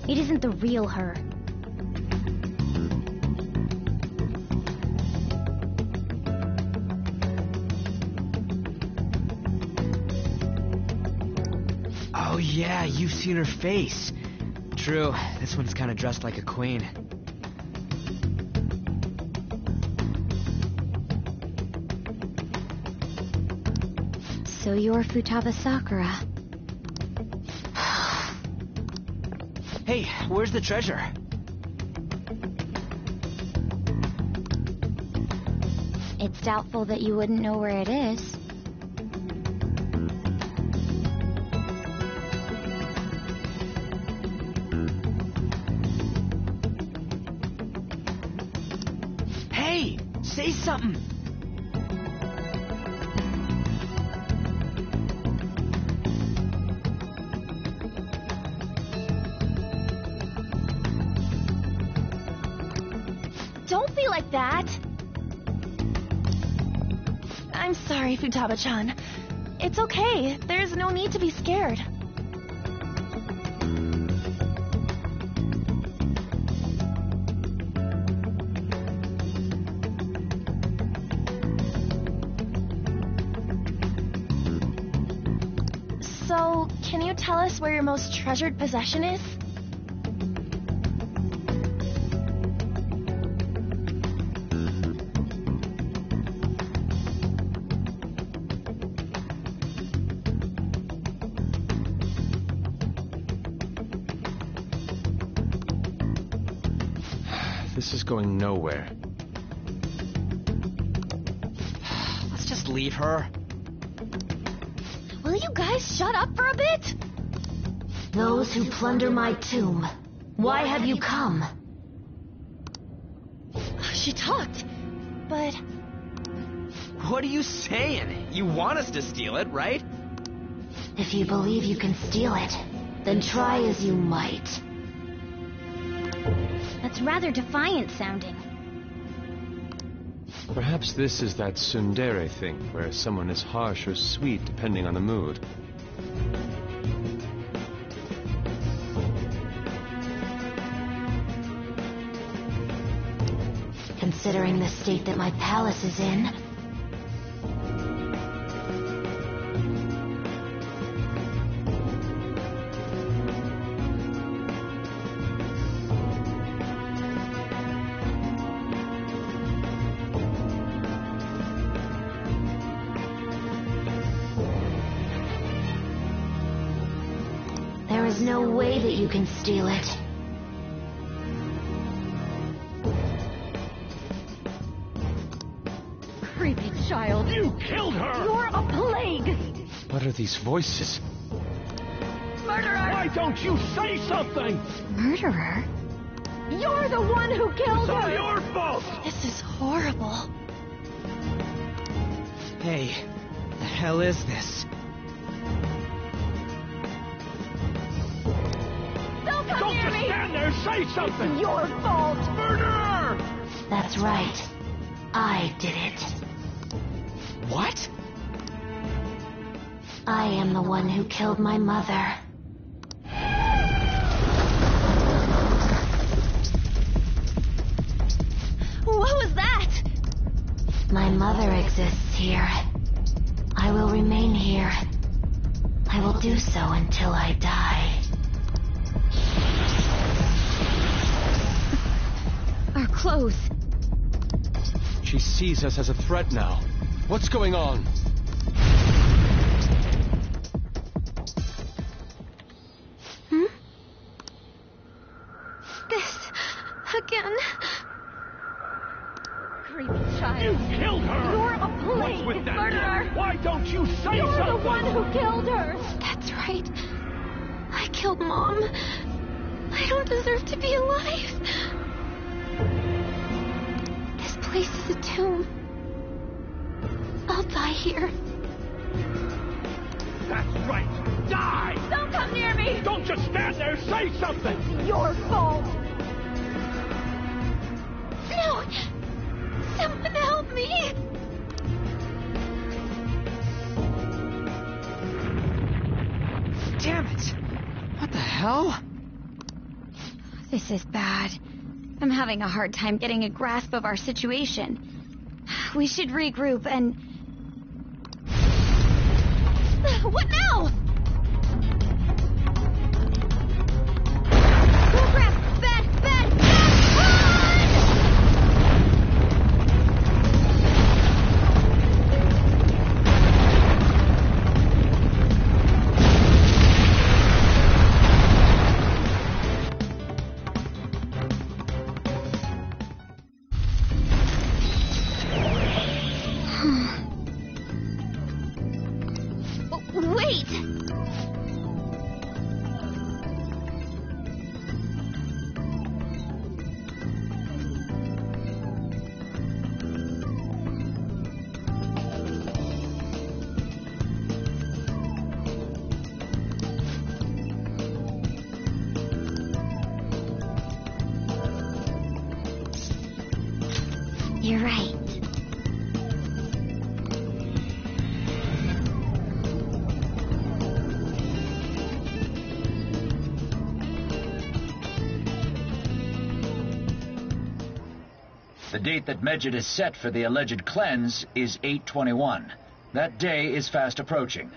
It isn't the real her. Oh yeah, you've seen her face. True, this one's kind of dressed like a queen. So you're Futaba Sakura. Hey, where's the treasure? It's doubtful that you wouldn't know where it is. Hey, say something. Don't be like that! I'm sorry, Futaba-chan. It's okay. There's no need to be scared. So, can you tell us where your most treasured possession is? This is going nowhere. Let's just leave her. Will you guys shut up for a bit? Those who plunder my tomb, why have you come? She talked, but... What are you saying? You want us to steal it, right? If you believe you can steal it, then try as you might. That's rather defiant sounding. Perhaps this is that tsundere thing, where someone is harsh or sweet depending on the mood. Considering the state that my palace is in, there is no way that you can steal it. Creepy child. You killed her! You're a plague! What are these voices? Murderer! Why don't you say something? Murderer? You're the one who killed It's all her! your fault! This is horrible. Hey, the hell is this? Don't come Don't near just me! stand there, say something! It's your fault! Murderer! That's right. I did it. What? I am the one who killed my mother. What was that? My mother exists here. I will remain here. I will do so until I die. Our clothes. She sees us as a threat now. What's going on? This... again... Creepy child. You killed her! You're a plague! What's with that? Murderer! Why don't you say You're something? the one who killed her! That's right. I killed Mom. I don't deserve to be alive. This place is a tomb. I'll die here. That's right. Die! Don't come near me! Don't just stand there, say something! It's your fault! No! Someone help me! Damn it! What the hell? hell? This is bad. I'm having a hard time getting a grasp of our situation. We should regroup and... What now? Oh crap! Bad! Bad! Wait! You're right. The date that Medjed has set for the alleged cleanse is 8/21. That day is fast approaching.